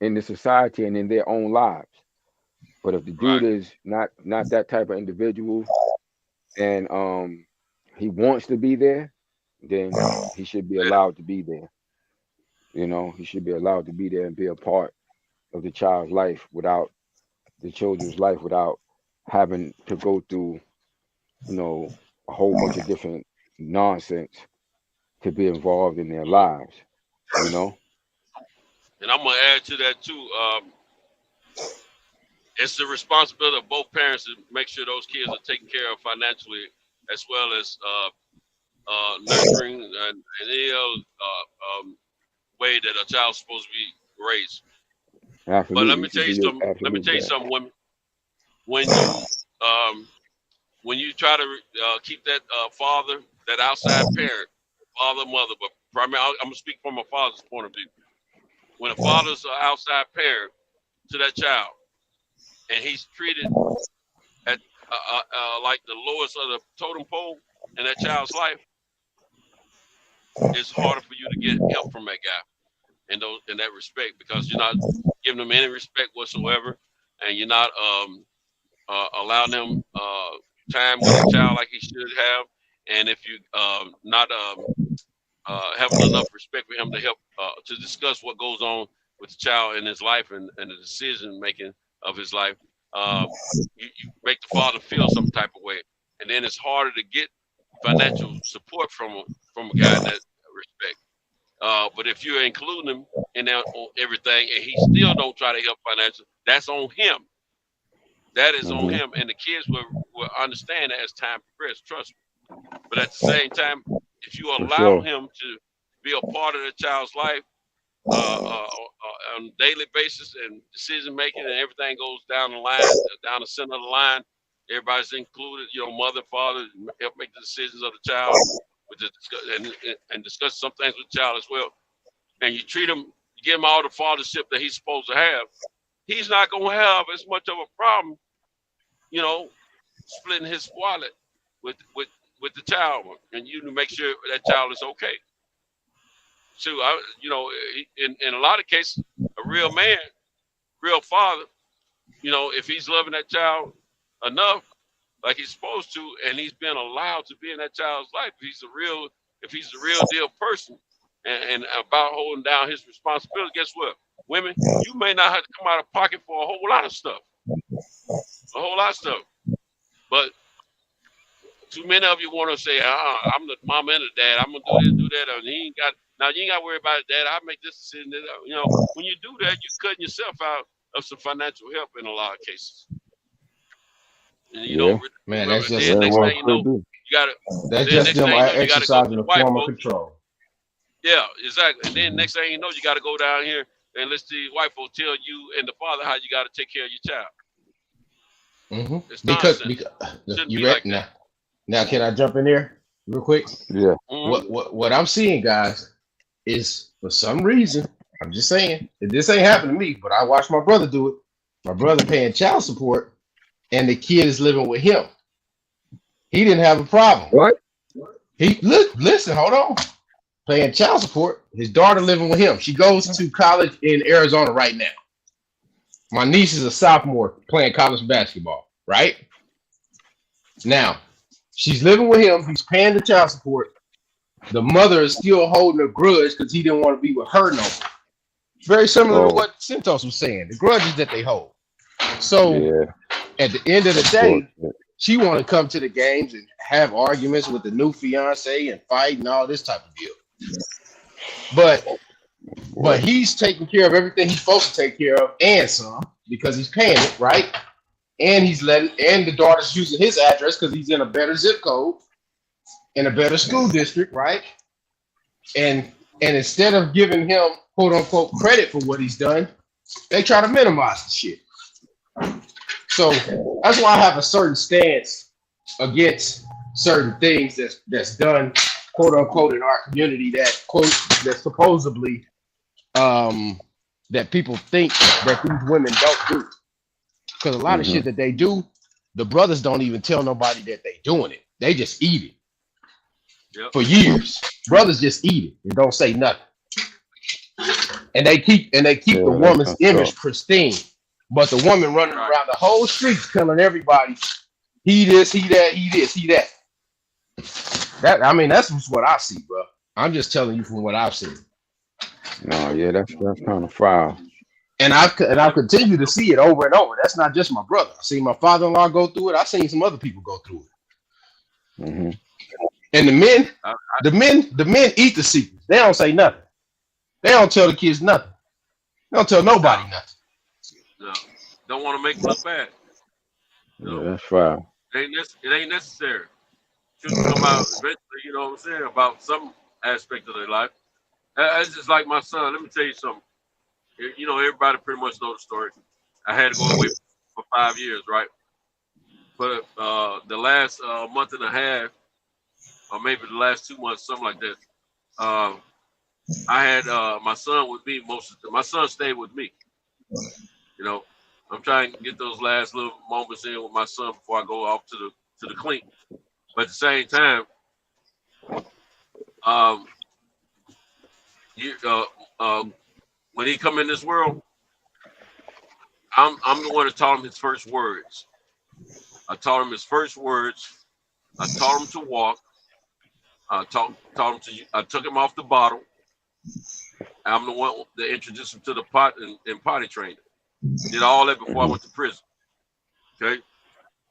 S13: in the society and in their own lives. But if the dude is not that type of individual, and he wants to be there, then he should be allowed to be there. He should be allowed to be there and be a part of the child's life without having to go through, a whole bunch of different nonsense to be involved in their lives,
S3: And I'm gonna add to that too. It's the responsibility of both parents to make sure those kids are taken care of financially, as well as nurturing and any other way that a child's supposed to be raised.
S13: Absolutely.
S3: But let me tell you something, women. When you try to keep that father, that outside parent, father, mother, but I'm gonna speak from a father's point of view. When a father's an outside parent to that child, and he's treated at like the lowest of the totem pole in that child's life, it's harder for you to get help from that guy in that respect, because you're not giving them any respect whatsoever, and you're not allowing them time with the child like he should have. And if you not having enough respect for him to help to discuss what goes on with the child in his life and the decision making of his life, you make the father feel some type of way, and then it's harder to get financial support from a guy in that respect. But if you're including him in everything, and he still don't try to help financially, that's on him. That is on him, and the kids will understand that as time progresses. Trust me. But at the same time, if you allow him to be a part of the child's life on a daily basis, and decision making and everything goes down the line, down the center of the line, everybody's included. Mother, father, help make the decisions of the child, and discuss some things with the child as well. And you treat him, you give him all the fathership that he's supposed to have. He's not going to have as much of a problem, splitting his wallet with the child, and you to make sure that child is okay. So, in a lot of cases, a real man, real father, if he's loving that child enough, like he's supposed to, and he's been allowed to be in that child's life, if he's a real deal person, and about holding down his responsibility, guess what? Women, you may not have to come out of pocket for a whole lot of stuff. But too many of you want to say, I'm the mom and the dad. I'm going to do this, do that. And you ain't got to worry about it, Dad. I make this decision. When you do that, you're cutting yourself out of some financial help in a lot of cases. And
S15: man, that's just
S3: next thing you know, you got to.
S15: That's just them exercising a form of control.
S3: Yeah, exactly. And then next thing you know, you got to go down here and listen to your wife will tell you and the father how you got to take care of your child.
S15: Because you ready now? Now, can I jump in there real quick?
S13: Yeah.
S15: What I'm seeing, guys, is for some reason, I'm just saying, this ain't happened to me, but I watched my brother do it. My brother paying child support, and the kid is living with him. He didn't have a problem.
S13: What?
S15: Listen, hold on. Paying child support. His daughter living with him. She goes to college in Arizona right now. My niece is a sophomore playing college basketball, right? Now, she's living with him. He's paying the child support. The mother is still holding a grudge because he didn't want to be with her no more. Very similar to what Centos was saying. The grudges that they hold. So at the end of the day, she want to come to the games and have arguments with the new fiance and fight and all this type of deal. But he's taking care of everything he's supposed to take care of and some, because he's paying it, right? And the daughter's using his address because he's in a better zip code, in a better school district, right? And instead of giving him quote unquote credit for what he's done, they try to minimize the shit. So that's why I have a certain stance against certain things that's done quote unquote in our community that supposedly that people think that these women don't do. Because a lot of shit that they do, the brothers don't even tell nobody that they doing it. They just eat it for years. Brothers just eat it and don't say nothing. And they keep the woman's image pristine. But the woman running around the whole streets telling everybody, he this, he that, he this, he that. That's what I see, bro. I'm just telling you from what I've seen.
S13: No, yeah, that's kind of foul.
S15: And I've continued to see it over and over. That's not just my brother. I seen my father-in-law go through it. I've seen some other people go through it. And the men eat the secrets. They don't say nothing. They don't tell the kids nothing. They don't tell nobody nothing.
S3: No, don't want to make them look bad.
S13: No. Yeah, that's foul.
S3: It ain't necessary. Should come out eventually, you know what I'm saying, about some aspect of their life. That's just like my son. Let me tell you something. You know, everybody pretty much know the story. I had to go away for 5 years, right? But the last month and a half, or maybe the last 2 months, something like that, I had my son with me most of the time. My son stayed with me. You know, I'm trying to get those last little moments in with my son before I go off to the clink. But at the same time, when he come in this world, I'm the one that taught him his first words. I taught him his first words. I taught him to walk. I took him off the bottle. I'm the one that introduced him to the pot and potty training. Did all that before I went to prison. Okay.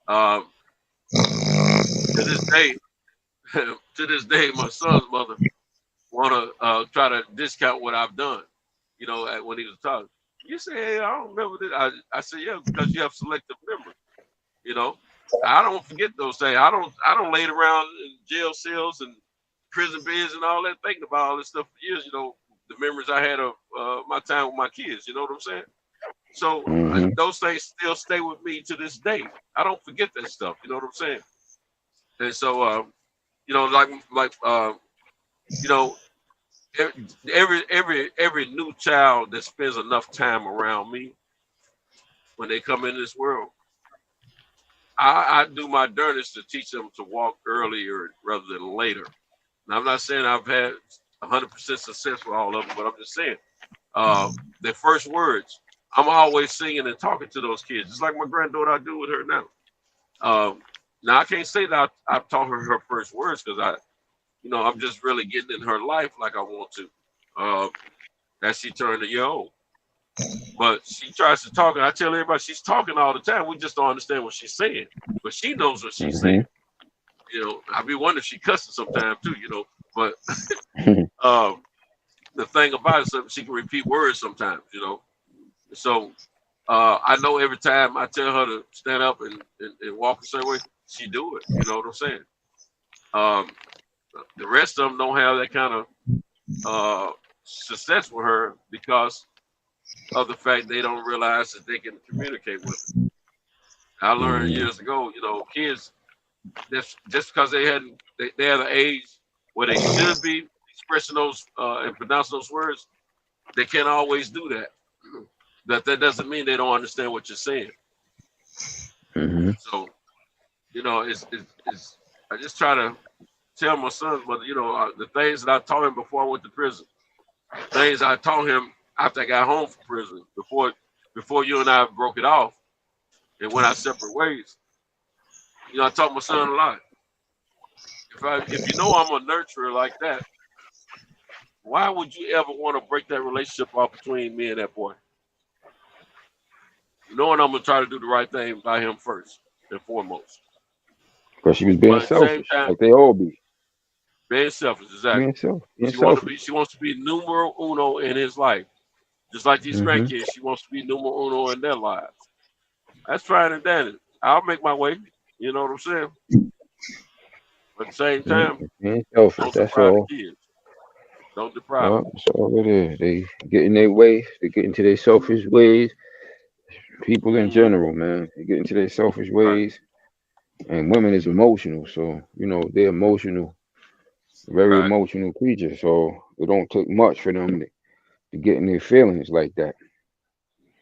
S3: To this day, my son's mother wanna try to discount what I've done. You know, when he was talking. You say, hey, I don't remember that. I said, yeah, because you have selective memory. You know, I don't forget those things. I don't lay around in jail cells and prison beds and all that, thinking about all this stuff for years. You know, the memories I had of my time with my kids. You know what I'm saying? So those things still stay with me to this day. I don't forget that stuff. You know what I'm saying? And so, you know, you know, every new child that spends enough time around me when they come into this world, I do my darndest to teach them to walk earlier rather than later. Now, I'm not saying I've had 100% success with all of them, but I'm just saying their first words, I'm always singing and talking to those kids, just like my granddaughter I do with her now. Now, I can't say that I've taught her her first words because I'm just really getting in her life like I want to as she turned a year old. But she tries to talk, and I tell everybody she's talking all the time. We just don't understand what she's saying, but she knows what she's saying. You know, I be wondering if she cussing sometimes too. You know, but the thing about it is she can repeat words sometimes. You know, so I know every time I tell her to stand up and walk a certain way, she do it. You know what I'm saying? The rest of them don't have that kind of success with her because of the fact they don't realize that they can communicate with her. I learned years ago, you know, kids just because they had the age where they should be expressing those and pronouncing those words, they can't always do that. That doesn't mean they don't understand what you're saying. So, you know, it's I just try to tell my sons, but you know, the things that I taught him before I went to prison, things I taught him after I got home from prison, before you and I broke it off and went our separate ways. You know, I taught my son a lot. If you know I'm a nurturer like that, why would you ever want to break that relationship off between me and that boy? Knowing I'm gonna try to do the right thing by him first and foremost.
S13: Because she was being selfish, like they all be.
S3: Being selfish, exactly.
S13: Being selfish.
S3: She wants to be numero uno in his life. Just like these grandkids, she wants to be numero uno in their lives. That's fine and dandy. I'll make my way. You know what I'm saying? But at the same time,
S13: being selfish,
S3: don't
S13: that's
S3: deprive
S13: all.
S3: the kids. Don't deprive them.
S13: That's all it is. They get in their way. They get into their selfish ways. People in general, man, they get into their selfish ways. And women is emotional, so you know they're emotional, very emotional creatures. So it don't take much for them to get in their feelings like that.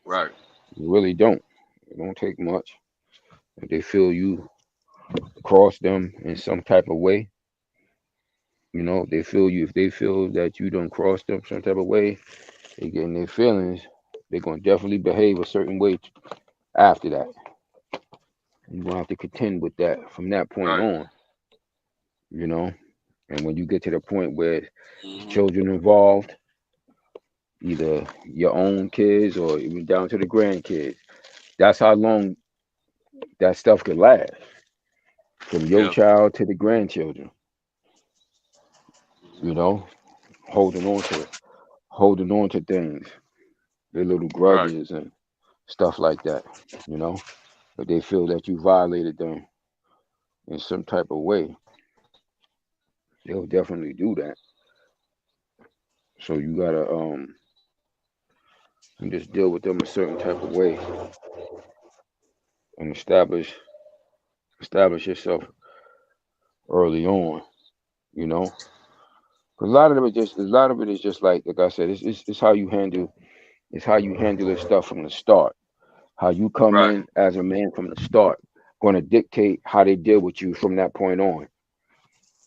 S3: Right.
S13: It really don't. It don't take much. If they feel you cross them in some type of way, you know, they feel you. If they feel that you don't cross them some type of way, they get in their feelings. They're gonna definitely behave a certain way after that. You're gonna have to contend with that from that point on. You know, and when you get to the point where children involved, either your own kids or even down to the grandkids, that's how long that stuff could last. From your child to the grandchildren. You know, holding on to things, their little grudges and stuff like that, you know. But they feel that you violated them in some type of way. They'll definitely do that. So you gotta just deal with them a certain type of way and establish yourself early on, you know. A lot of it is just like I said, it's how you handle this stuff from the start. How you come
S3: Right.
S13: in as a man from the start, going to dictate how they deal with you from that point on.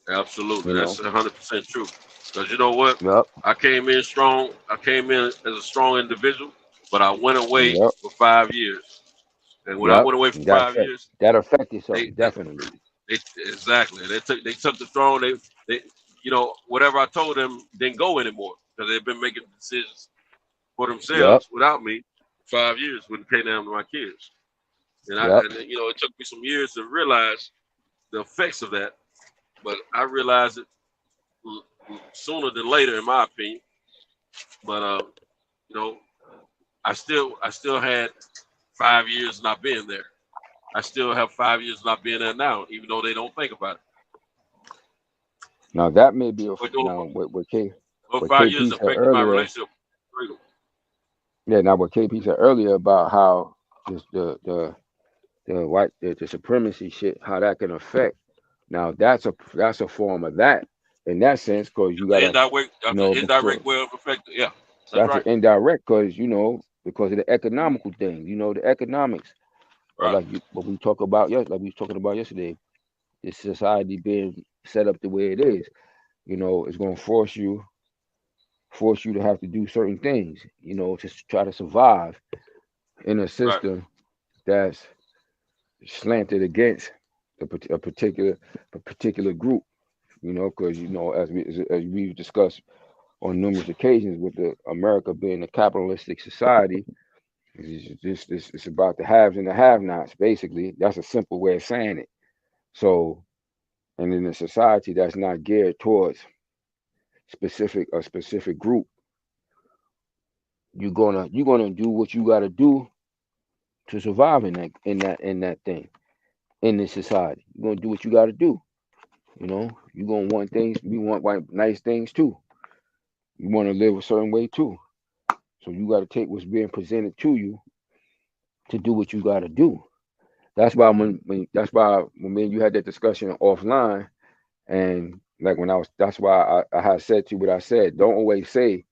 S3: Absolutely.
S13: You
S3: That's
S13: know.
S3: 100% true. Because you know what?
S13: Yep.
S3: I came in strong. I came in as a strong individual, but I went away
S13: Yep.
S3: for 5 years. And when I
S13: Yep.
S3: went away for
S13: That
S3: 5 years,
S13: affected something
S3: they
S13: definitely.
S3: exactly. They took the throne. They whatever I told them didn't go anymore because they've been making decisions for
S13: Yep.
S3: themselves without me. 5 years wouldn't pay down to my kids, and
S13: Yep.
S3: it took me some years to realize the effects of that. But I realized it sooner than later, in my opinion. But I still had 5 years not being there. I still have 5 years not being there now, even though they don't think about it.
S13: Now that may be
S3: But
S13: what
S3: those 5 years
S13: KP said
S3: affected my
S13: earlier.
S3: relationship with freedom.
S13: Yeah. Now what KP said earlier about how this, the supremacy shit, how that can affect. Now that's a form of that in that sense, because you
S3: The
S13: gotta
S3: indirect way of affecting. Yeah, that's
S13: that's
S3: right.
S13: an indirect, because of the economical thing, the economics.
S3: Right.
S13: Like what we talk about, like we was talking about yesterday, this society being set up the way it is, it's going to force you to have to do certain things, to try to survive in a system that's slanted against a particular group, because as we've discussed on numerous occasions, with the America being a capitalistic society, it's about the haves and the have-nots. Basically, that's a simple way of saying it. So, and in a society that's not geared towards a specific group, you're gonna do what you gotta do to survive in that thing, in this society. You're gonna do what you gotta do. You're gonna want things. We want nice things too. You want to live a certain way too. So you gotta take what's being presented to you to do what you gotta do. That's why when me and you had that discussion offline, and like that's why I had said to you what I said. Don't always say,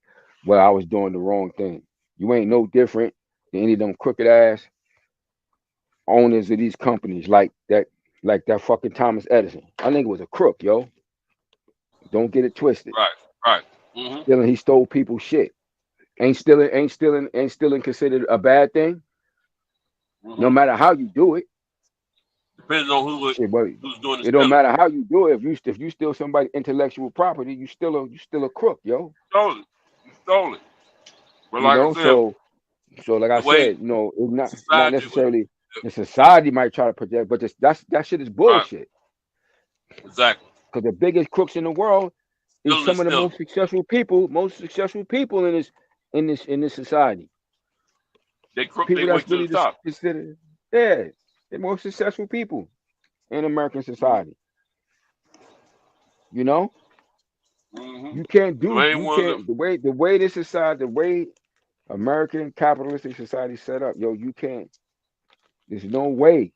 S13: well, I was doing the wrong thing. You ain't no different than any of them crooked ass owners of these companies, like that fucking Thomas Edison. I think it was a crook, yo. Don't get it twisted.
S3: Right.
S13: He stole people's shit. Ain't stealing considered a bad thing? No matter how you do it.
S3: Depends on who's doing the
S13: It don't matter how you do it. If you steal somebody's intellectual property, you still a crook, yo.
S3: You stole it. But like I said,
S13: so like I said, it's not necessarily the society might try to project, but that shit is bullshit.
S3: Right. Exactly.
S13: Because the biggest crooks in the world is some of the most successful people in this society.
S3: People that's really
S13: considered, they're most successful people in American society. You can't do the way this society, the way American capitalistic society is set up, yo. You can't. There's no way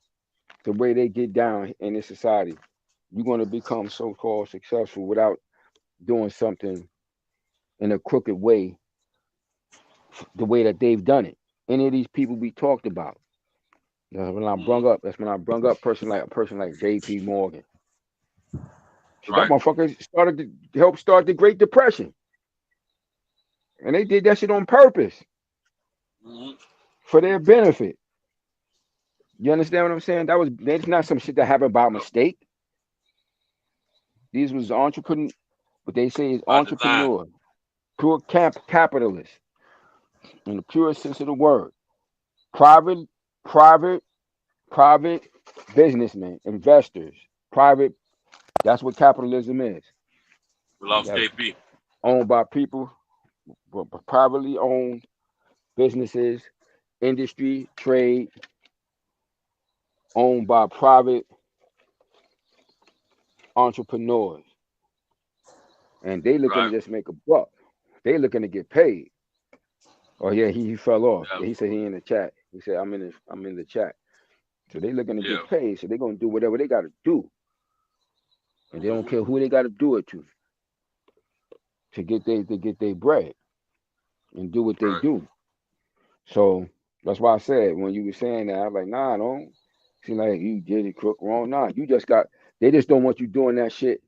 S13: the way they get down in this society, you're going to become so-called successful without doing something in a crooked way, the way that they've done it. Any of these people we talked about. That's when I brung up a person like J.P. Morgan. So that motherfucker started to help start the Great Depression. And they did that shit on purpose. For their benefit. You understand what I'm saying? That's not some shit that happened by mistake. These was entrepreneurs, what they say is entrepreneur, pure capitalist, in the purest sense of the word. Private businessmen, investors, private. That's what capitalism is.
S3: KP.
S13: Owned by people, privately owned businesses, industry, trade, owned by private entrepreneurs. And they looking to just make a buck. They looking to get paid. Oh yeah, he fell off. Yeah. He said he in the chat. He said I'm in the chat. So they looking to get paid. So they're gonna do whatever they gotta do. And they don't care who they gotta do it to. to get their bread and do what they do. So that's why I said when you were saying that, I was like, nah, don't seem like you did it crook wrong. Nah, you just got. They just don't want you doing that shit.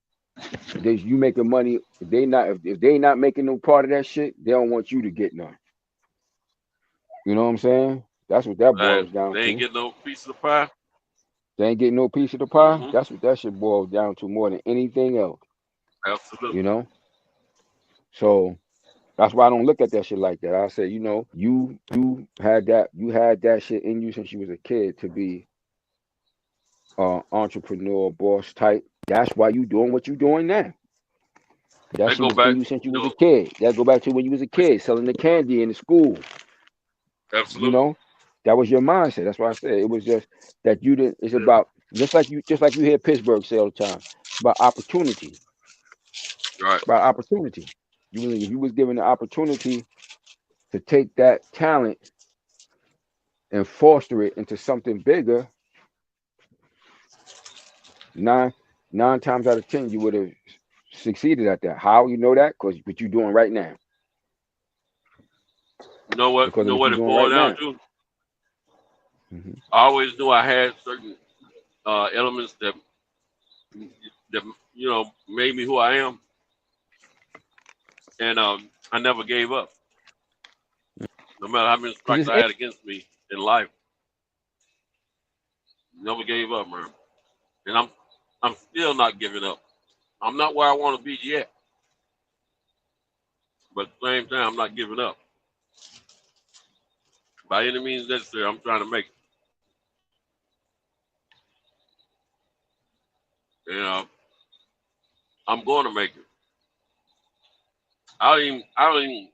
S13: You making money. If they not making no part of that shit, they don't want you to get none. You know what I'm saying? That's what that boils down to.
S3: They ain't getting no piece of the pie.
S13: They ain't getting no piece of the pie. That's what that shit boils down to more than anything else.
S3: Absolutely.
S13: You know? So that's why I don't look at that shit like that. I say, you know, you had that shit in you since you was a kid to be entrepreneur, boss type. That's why you doing what you doing now. That shit was in you since you was a kid. That go back to when you was a kid selling the candy in the school.
S3: Absolutely.
S13: You know, that was your mindset. That's why I said it was just that you didn't. It's about just like you hear Pittsburgh say all the time. It's about opportunity.
S3: Right.
S13: It's about opportunity. If you was given the opportunity to take that talent and foster it into something bigger, nine times out of 10 you would have succeeded at that. How you know that? Because what you're doing right now.
S3: You know what?
S13: Because
S3: you know what it boiled down to?
S13: Mm-hmm.
S3: I always knew I had certain elements that you know made me who I am, and I never gave up. No matter how many strikes I had against me in life, never gave up, man. And I'm still not giving up. I'm not where I want to be yet, but at the same time, I'm not giving up. By any means necessary, I'm trying to make it. And I'm going to make it. I don't even,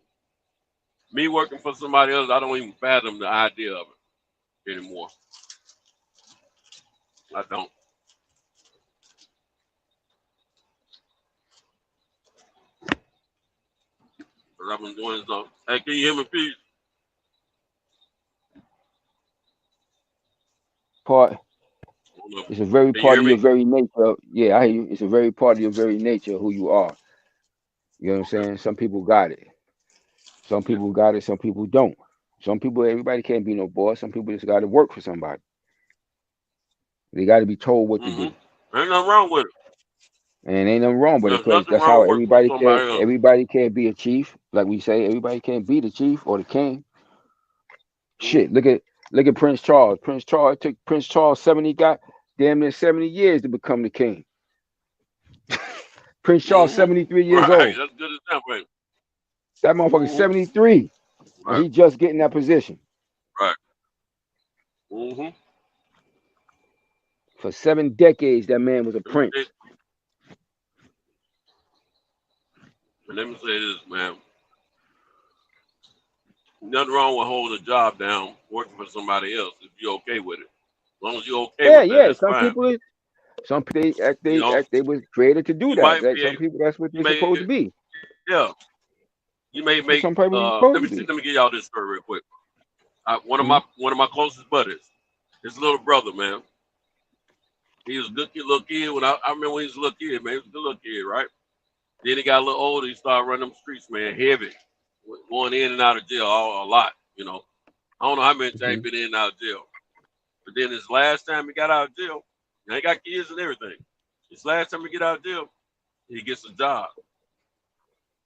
S3: me working for somebody else, I don't even fathom the idea of it anymore. I don't. Because I've been doing something. Hey, can you hear me, Pete?
S13: It's a very part of your very nature. Yeah, I hear you. It's a very part of your very nature who you are. You know what I'm saying? Some people got it. Some people got it. Some people don't. Some people, everybody can't be no boss. Some people just got to work for somebody. They got to be told what to do.
S3: Ain't nothing wrong with it.
S13: And ain't nothing wrong with it because that's how everybody can't be a chief. Like we say, everybody can't be the chief or the king. Shit, look at Prince Charles. It took Prince Charles damn near 70 years to become the king. Prince Charles, 73 years old.
S3: That's good as that, man.
S13: That motherfucker's 73.
S3: Right.
S13: And he just getting that position.
S3: Right.
S13: For 7 decades, that man was a prince.
S3: But let me say this, man. Nothing wrong with holding a job down, working for somebody else if you're okay with it. As long as you're okay with that, that's fine.
S13: Some people they was created to do that. Some people that's what they're supposed to be.
S3: Yeah. You may make
S13: some people
S3: let me give y'all this story real quick. One of my closest buddies, his little brother, man. He was a good little kid when I remember when he was a little kid, man. He was a good little kid, right? Then he got a little older, he started running them streets, man, heavy. Going in and out of jail a lot, you know. I don't know how many times he's been in and out of jail. But then his last time he got out of jail, now he got kids and everything. His last time he get out of jail, he gets a job.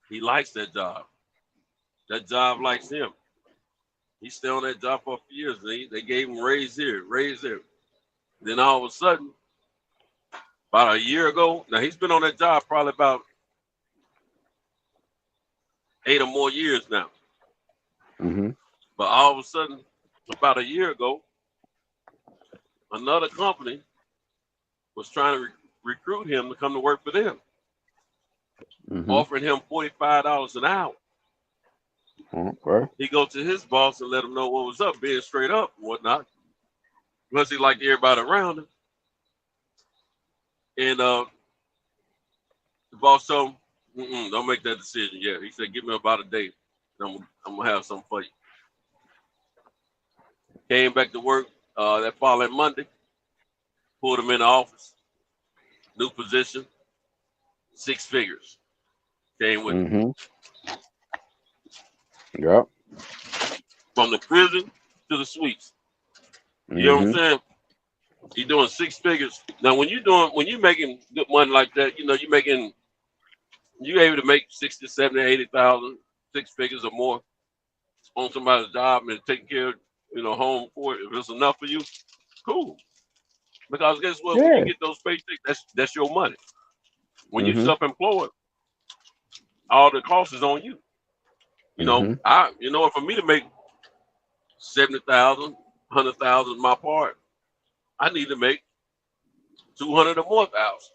S3: He likes that job. That job likes him. He stayed on that job for a few years. They gave him raise here, raise there. Then all of a sudden, about a year ago, now he's been on that job probably about 8 or more years now. But all of a sudden, about a year ago, another company was trying to recruit him to come to work for them, offering him $45 an hour. He go to his boss and let him know what was up, being straight up and whatnot. Plus, he liked everybody around him. And the boss told him, don't make that decision yet. He said, give me about a day. I'm going to have something for you. Came back to work that following Monday. Pulled him in the office. New position. 6 figures. came with it.
S13: Mm-hmm. Yep.
S3: From the prison to the suites. You know what I'm saying? You're doing 6 figures. Now, when you're making good money like that, you know, you're able to make 60, 70, 80,000, 6 figures or more on somebody's job and taking care of, you know, home for it. If it's enough for you, cool. Because guess what? When you get those paychecks, that's your money. When you're self-employed, all the cost is on you. You know, for me to make 70,000, 100,000 my part, I need to make 200 or more thousand.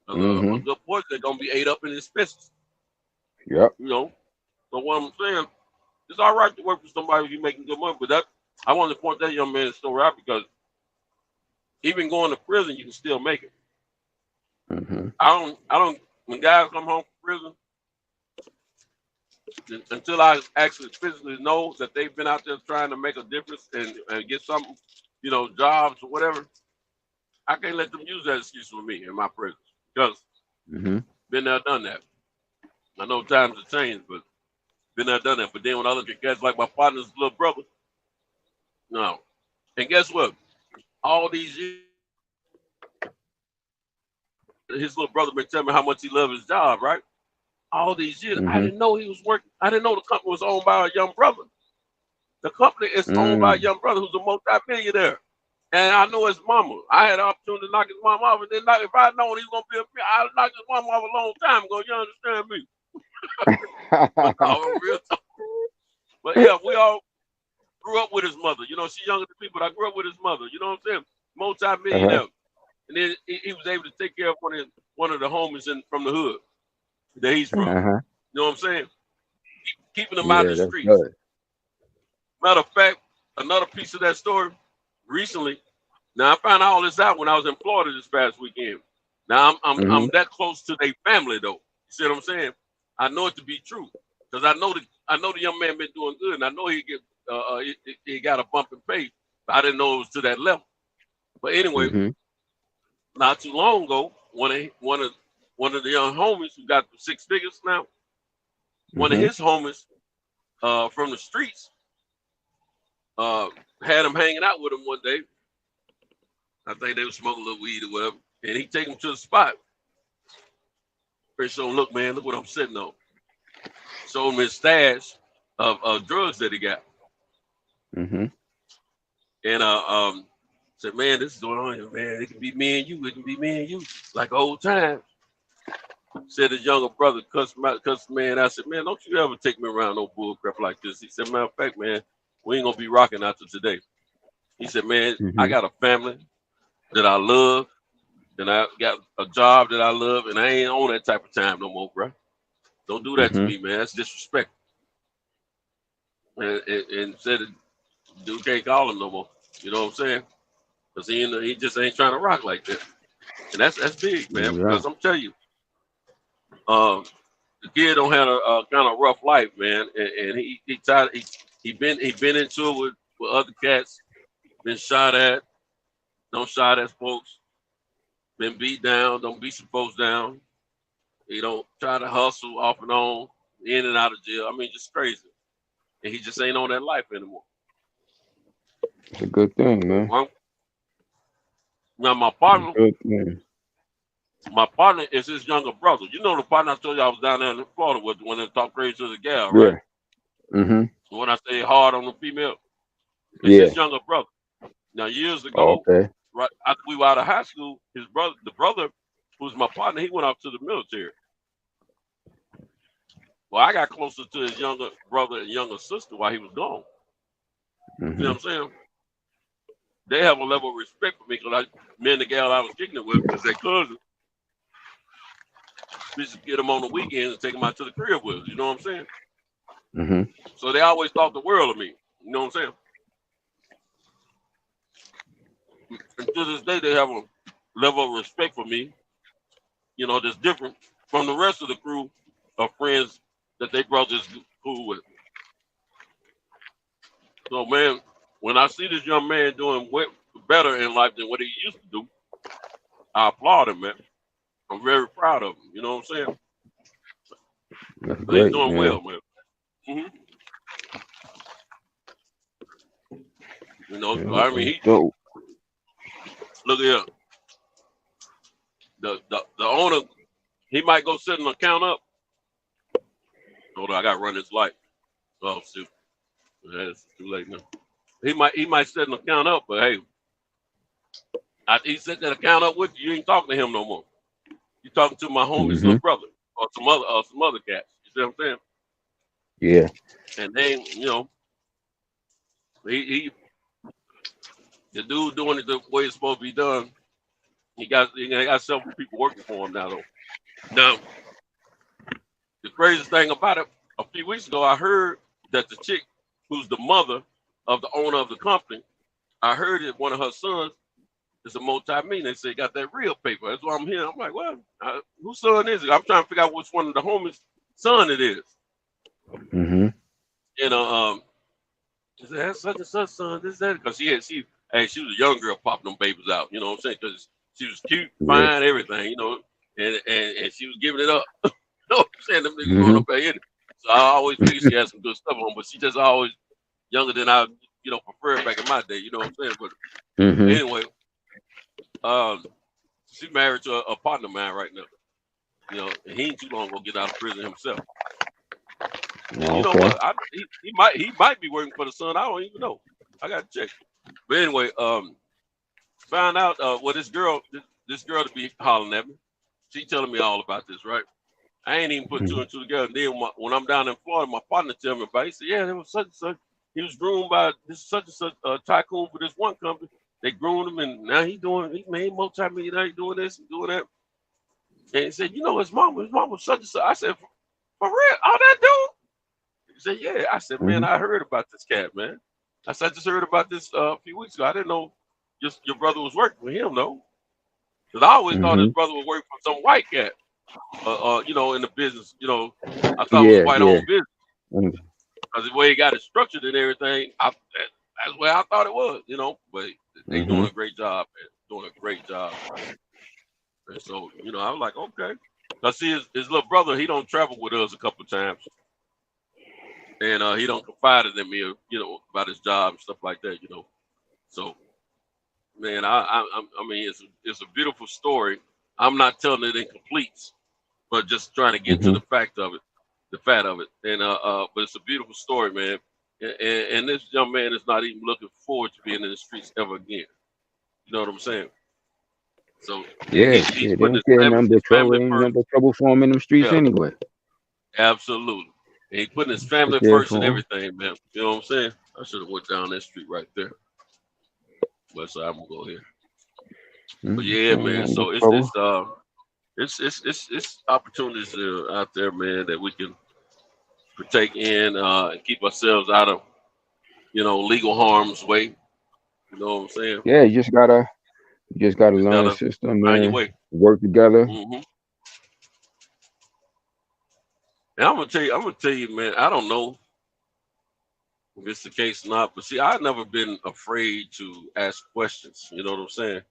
S3: A good portion is gonna be ate up in expenses.
S13: Yep.
S3: You know, so what I'm saying, it's all right to work for somebody if you're making good money, but I want to point that young man's story out because even going to prison, you can still make it. I don't. When guys come home from prison, until I actually physically know that they've been out there trying to make a difference and get some, you know, jobs or whatever, I can't let them use that excuse for me in my prison because been there, done that. I know times have changed, but been there, done that. But then when I look at guys like my partner's little brother, no. And guess what? All these years, his little brother been telling me how much he loved his job, right? All these years, I didn't know he was working. I didn't know the company was owned by a young brother. The company is owned by a young brother who's a multi-millionaire. And I know his mama. I had the opportunity to knock his mom off, and then if I known he was gonna be I'd knock his mom off a long time ago. You understand me? But yeah, we all grew up with his mother. You know, she's younger than me, but I grew up with his mother. You know what I'm saying? Multi-millionaire. And then he was able to take care of one of the homies from the hood that he's from. You know what I'm saying? Keeping them out of the streets. Good. Matter of fact, another piece of that story recently. Now I found all this out when I was in Florida this past weekend. Now I'm that close to their family though. You see what I'm saying? I know it to be true because I know the young man been doing good, and I know he got a bump in pay. But I didn't know it was to that level. But anyway, not too long ago, one of the young homies who got 6 figures now, one of his homies from the streets had him hanging out with him one day. I think they were smoking a little weed or whatever, and he take him to the spot. Pretty sure, look, man, look what I'm sitting on. Showed him his stash of drugs that he got. And said, man, this is going on here, man. It can be me and you. It can be me and you, like old times. Said his younger brother, cussed man. I said, man, don't you ever take me around no bull crap like this. He said, matter of fact, man, we ain't gonna be rocking after today. He said, man, I got a family that I love, and I got a job that I love, and I ain't on that type of time no more, bro. Don't do that to me, man. That's disrespect. And said, dude can't call him no more. You know what I'm saying? Because he just ain't trying to rock like that. And that's big, man. Because I'm telling you, the kid don't have a kind of rough life, man. And he been into it with other cats, been shot at, don't shot at folks, been beat down, don't beat some folks down. He don't try to hustle off and on, in and out of jail. I mean, just crazy. And he just ain't on that life anymore.
S13: It's a good thing, man.
S3: Now my partner is his younger brother. You know the partner I told you I was down there in Florida with when they talk crazy to the gal, right? When I say hard on the female, it's his younger brother. Now years ago, right after we were out of high school, the brother who's my partner, he went off to the military. Well, I got closer to his younger brother and younger sister while he was gone. You know what I'm saying? They have a level of respect for me because me and the gal I was kicking it with, because they cousins, we used to get them on the weekends and take them out to the crib with us. You know what I'm saying? So they always thought the world of me. You know what I'm saying? And to this day, they have a level of respect for me, you know, that's different from the rest of the crew of friends that they brothers cool with. So, man, when I see this young man doing better in life than what he used to do, I applaud him, man. I'm very proud of him. You know what I'm saying?
S13: That's
S3: He's
S13: great,
S3: doing
S13: man.
S3: well, man. You know,
S13: Yeah,
S3: I mean,
S13: dope.
S3: look here. The owner, he might go set an account up. Hold on, I gotta run this light. Oh shoot, it's too late now. He might set an account up, but hey, after he set that account up with you, you ain't talking to him no more. You talking to my homie's little brother or some other cats. You see what I'm saying?
S13: Yeah.
S3: And then the dude doing it the way it's supposed to be done. He got several people working for him now though. Now, the craziest thing about it, a few weeks ago, I heard that the chick who's the mother of the owner of the company, I heard that one of her sons is a multi-millionaire. They say he got that real paper. That's why I'm here. I'm like, well, whose son is it? I'm trying to figure out which one of the homies' son it is.
S13: Mm-hmm.
S3: You know, he said, that's such and such son, this, that. Because she was a young girl popping them babies out. You know what I'm saying? Because she was cute, fine, everything, you know, and she was giving it up. You know what I'm saying? Them niggas going up there in it. So I always figured she had some good stuff on, but she just always younger than I, you know, preferred back in my day. You know what I'm saying? But anyway, she married to a partner of mine right now. You know, and he ain't too long gonna get out of prison himself. And you know what? He might be working for the son. I don't even know. I gotta check. But anyway, found out this girl to be hollering at me. She telling me all about this, right? I ain't even put two and two together. And then when I'm down in Florida, my partner tell me about it. He said, yeah, there was such and such. He was groomed by this such and such tycoon for this one company. They groomed him, and now he made multi-millionaire, doing this and doing that. And he said, you know, his mom was such and such. I said, for real? All that dude? He said, yeah. I said, man, I heard about this cat, man. I said, I just heard about this a few weeks ago. I didn't know your brother was working with him, though. Because I always thought his brother was working for some white cat, you know, in the business. You know, I thought it was white-owned business. Because the way he got it structured and everything, that's where I thought it was, you know. But they doing a great job, man. Doing a great job. And so, you know, I was like, okay. I see his little brother, he don't travel with us a couple of times. And he don't confide in me, you know, about his job and stuff like that, you know. So, man, I mean, it's a beautiful story. I'm not telling it in completes, but just trying to get to the fact of it, the fat of it. And but it's a beautiful story, man. And this young man is not even looking forward to being in the streets ever again. You know what I'm saying? So he's putting his family
S13: trouble for him in them streets anyway.
S3: Absolutely. And he's putting his family first and everything, man. You know what I'm saying? I should have went down that street right there. But so I'm gonna go here. But yeah, man. So it's opportunities out there, man, that we can partake in and keep ourselves out of, you know, legal harm's way. You know what I'm saying?
S13: Yeah, you just gotta learn the system, man. Work together.
S3: And I'm gonna tell you, man, I don't know if it's the case or not, but see, I've never been afraid to ask questions. You know what I'm saying?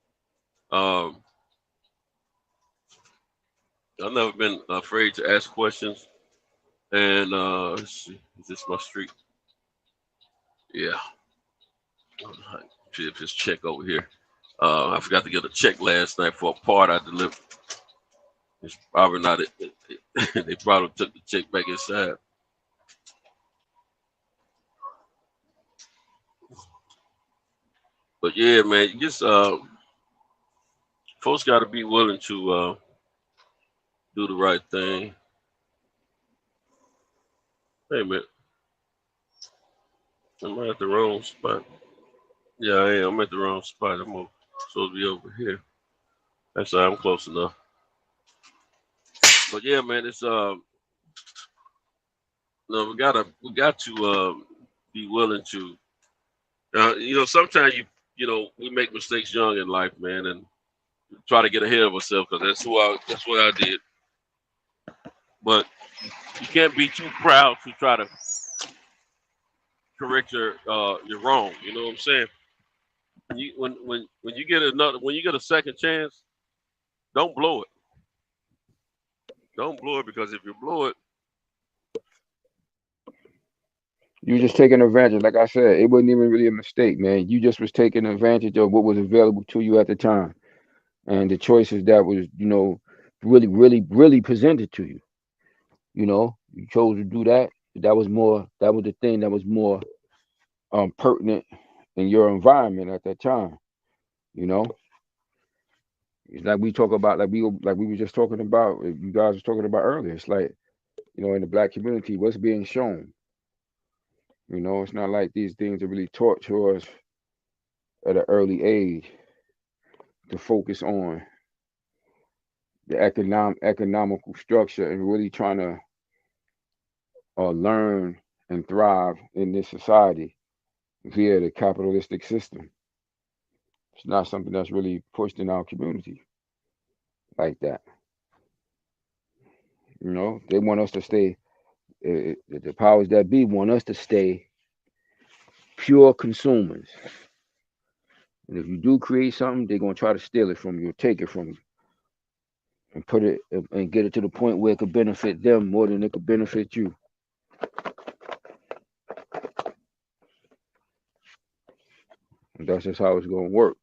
S3: I've never been afraid to ask questions. And let's see, is this my street? Yeah. See if this check over here. I forgot to get a check last night for a part I delivered. It's probably not it. They probably took the check back inside. But yeah, man, you just folks got to be willing to do the right thing. Hey, man, am I at the wrong spot? Yeah, I am. I'm at the wrong spot. I'm supposed to be over here. That's all right, I'm close enough. But yeah, man, it's no, we got to be willing to. You know, sometimes you know we make mistakes young in life, man, and try to get ahead of ourselves because that's what I did. But you can't be too proud to try to correct your wrong. You know what I'm saying? When you get a second chance, don't blow it. Don't blow it, because if you blow it,
S13: You were just taking advantage. Like I said, it wasn't even really a mistake, man. You just was taking advantage of what was available to you at the time, and the choices that was, really presented to you. You chose to do that. That was more. That was the thing that was more pertinent in your environment at that time. You know, it's like we talk about, like we were just talking about. You guys were talking about earlier. It's like, in the black community, what's being shown. It's not like these things are really taught to us at an early age to focus on the economical structure and really trying to learn and thrive in this society via the capitalistic system. It's not something that's really pushed in our community like that. They want us to stay, the powers that be want us to stay pure consumers. And if you do create something, they're going to try to steal it from you or take it from you and put it and get it to the point where it could benefit them more than it could benefit you. And that's just how it's going to work.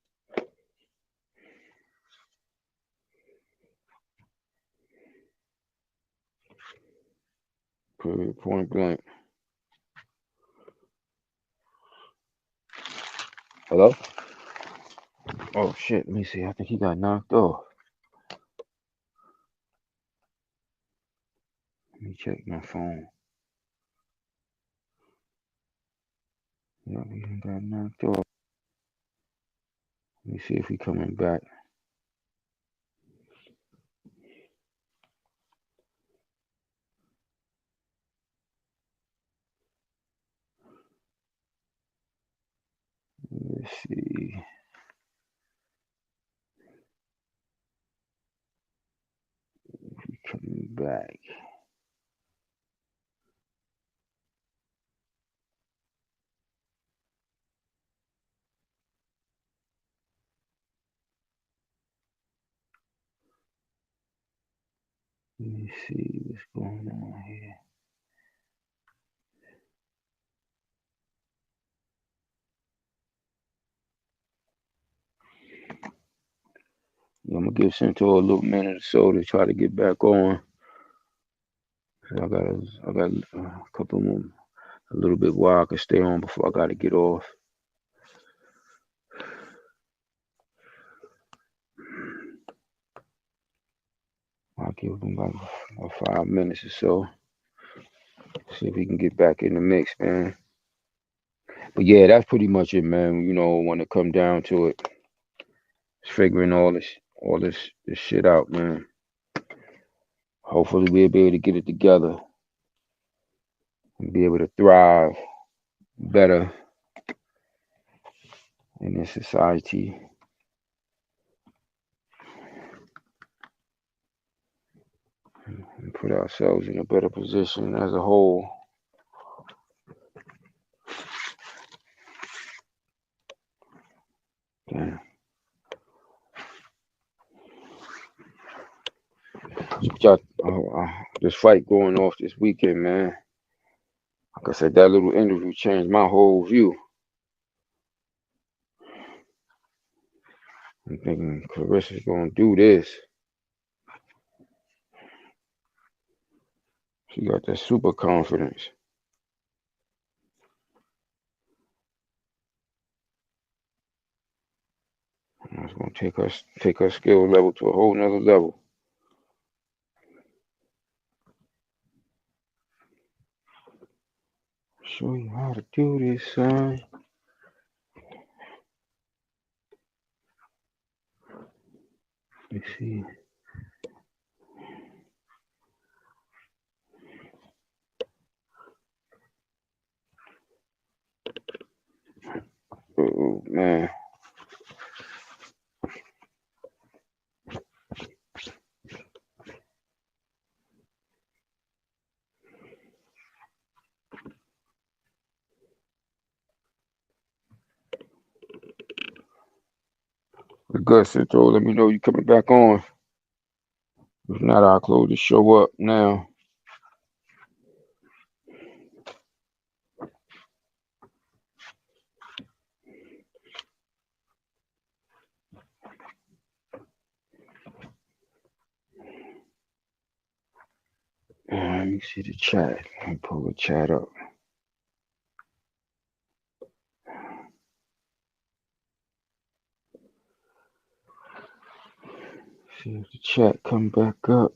S13: Period, point blank. Hello? Oh shit, let me see. I think he got knocked off. Let me check my phone. Yeah, he got knocked off. Let me see if he coming back. Let's see. If he coming back. Let me see what's going on here. Yeah, I'm gonna give Centaur a little minute or so to try to get back on. So I got a couple more, a little bit while I can stay on before I gotta get off. I'll give him about 5 minutes or so. See if he can get back in the mix, man. But yeah, that's pretty much it, man. When it come down to it, it's figuring all this shit out, man. Hopefully we'll be able to get it together and be able to thrive better in this society. And put ourselves in a better position as a whole. Damn. This fight going off this weekend, man. Like I said, that little interview changed my whole view. I'm thinking Clarissa's gonna do this. She got that super confidence. It's gonna take her skill level to a whole nother level. Show you how to do this, son. Let's see. Oh man. Good, Central. Let me know you coming back on. If not, I'll close the show up now. Let me see the chat. Let me pull the chat up. See if the chat come back up.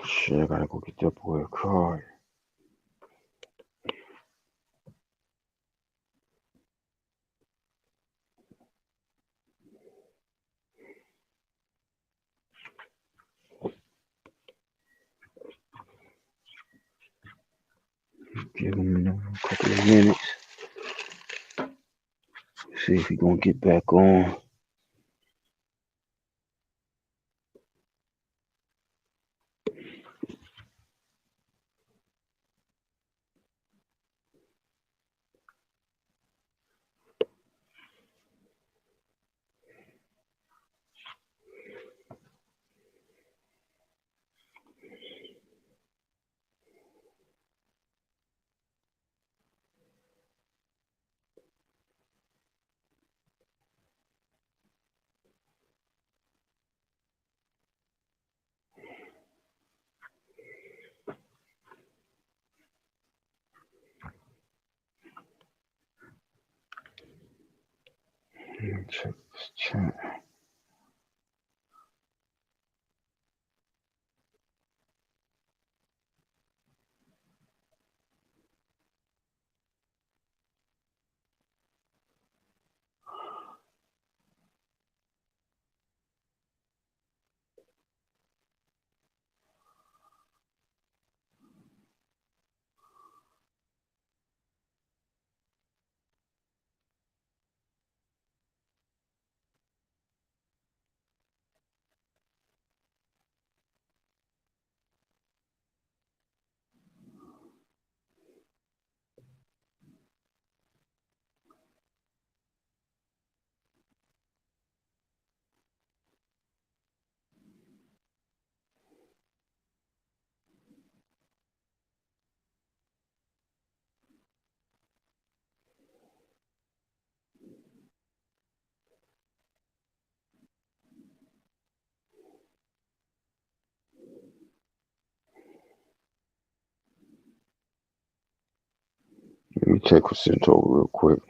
S13: Shit, I gotta go get that boy a card. Give him another couple of minutes. See if he gonna get back on. Let me check this chat. Let me check with Central real quick.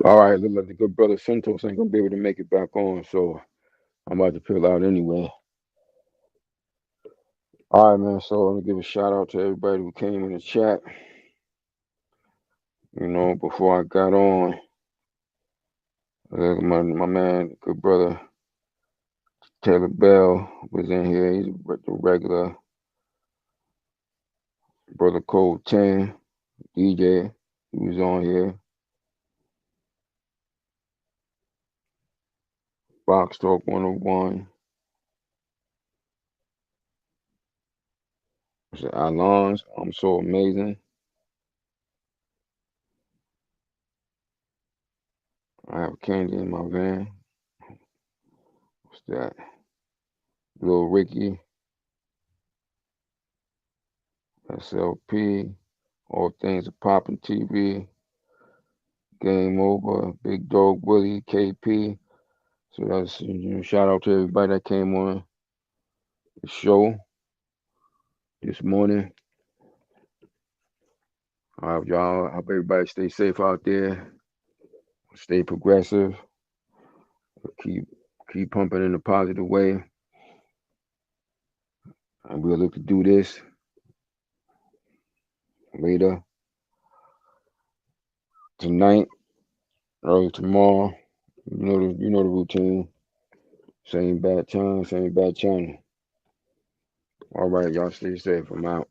S13: All right, look like the good brother Santos ain't gonna be able to make it back on, so I'm about to peel out anyway. All right, man. So I'm gonna give a shout out to everybody who came in the chat. You know, before I got on, my man, good brother Taylor Bell was in here. He's the regular. Brother Cole 10, DJ, he was on here. Box Talk 101. It's Alon's, I'm so amazing. I have candy in my van. What's that? Lil Ricky, SLP, All Things Are Poppin' TV, Game Over, Big Dog Willie, KP. So that's, shout out to everybody that came on the show this morning. I hope everybody stay safe out there. Stay progressive. Keep pumping in a positive way. And we'll look to do this later tonight, early tomorrow. You know the routine. Same bad time, same bad channel. All right, y'all stay safe. I'm out.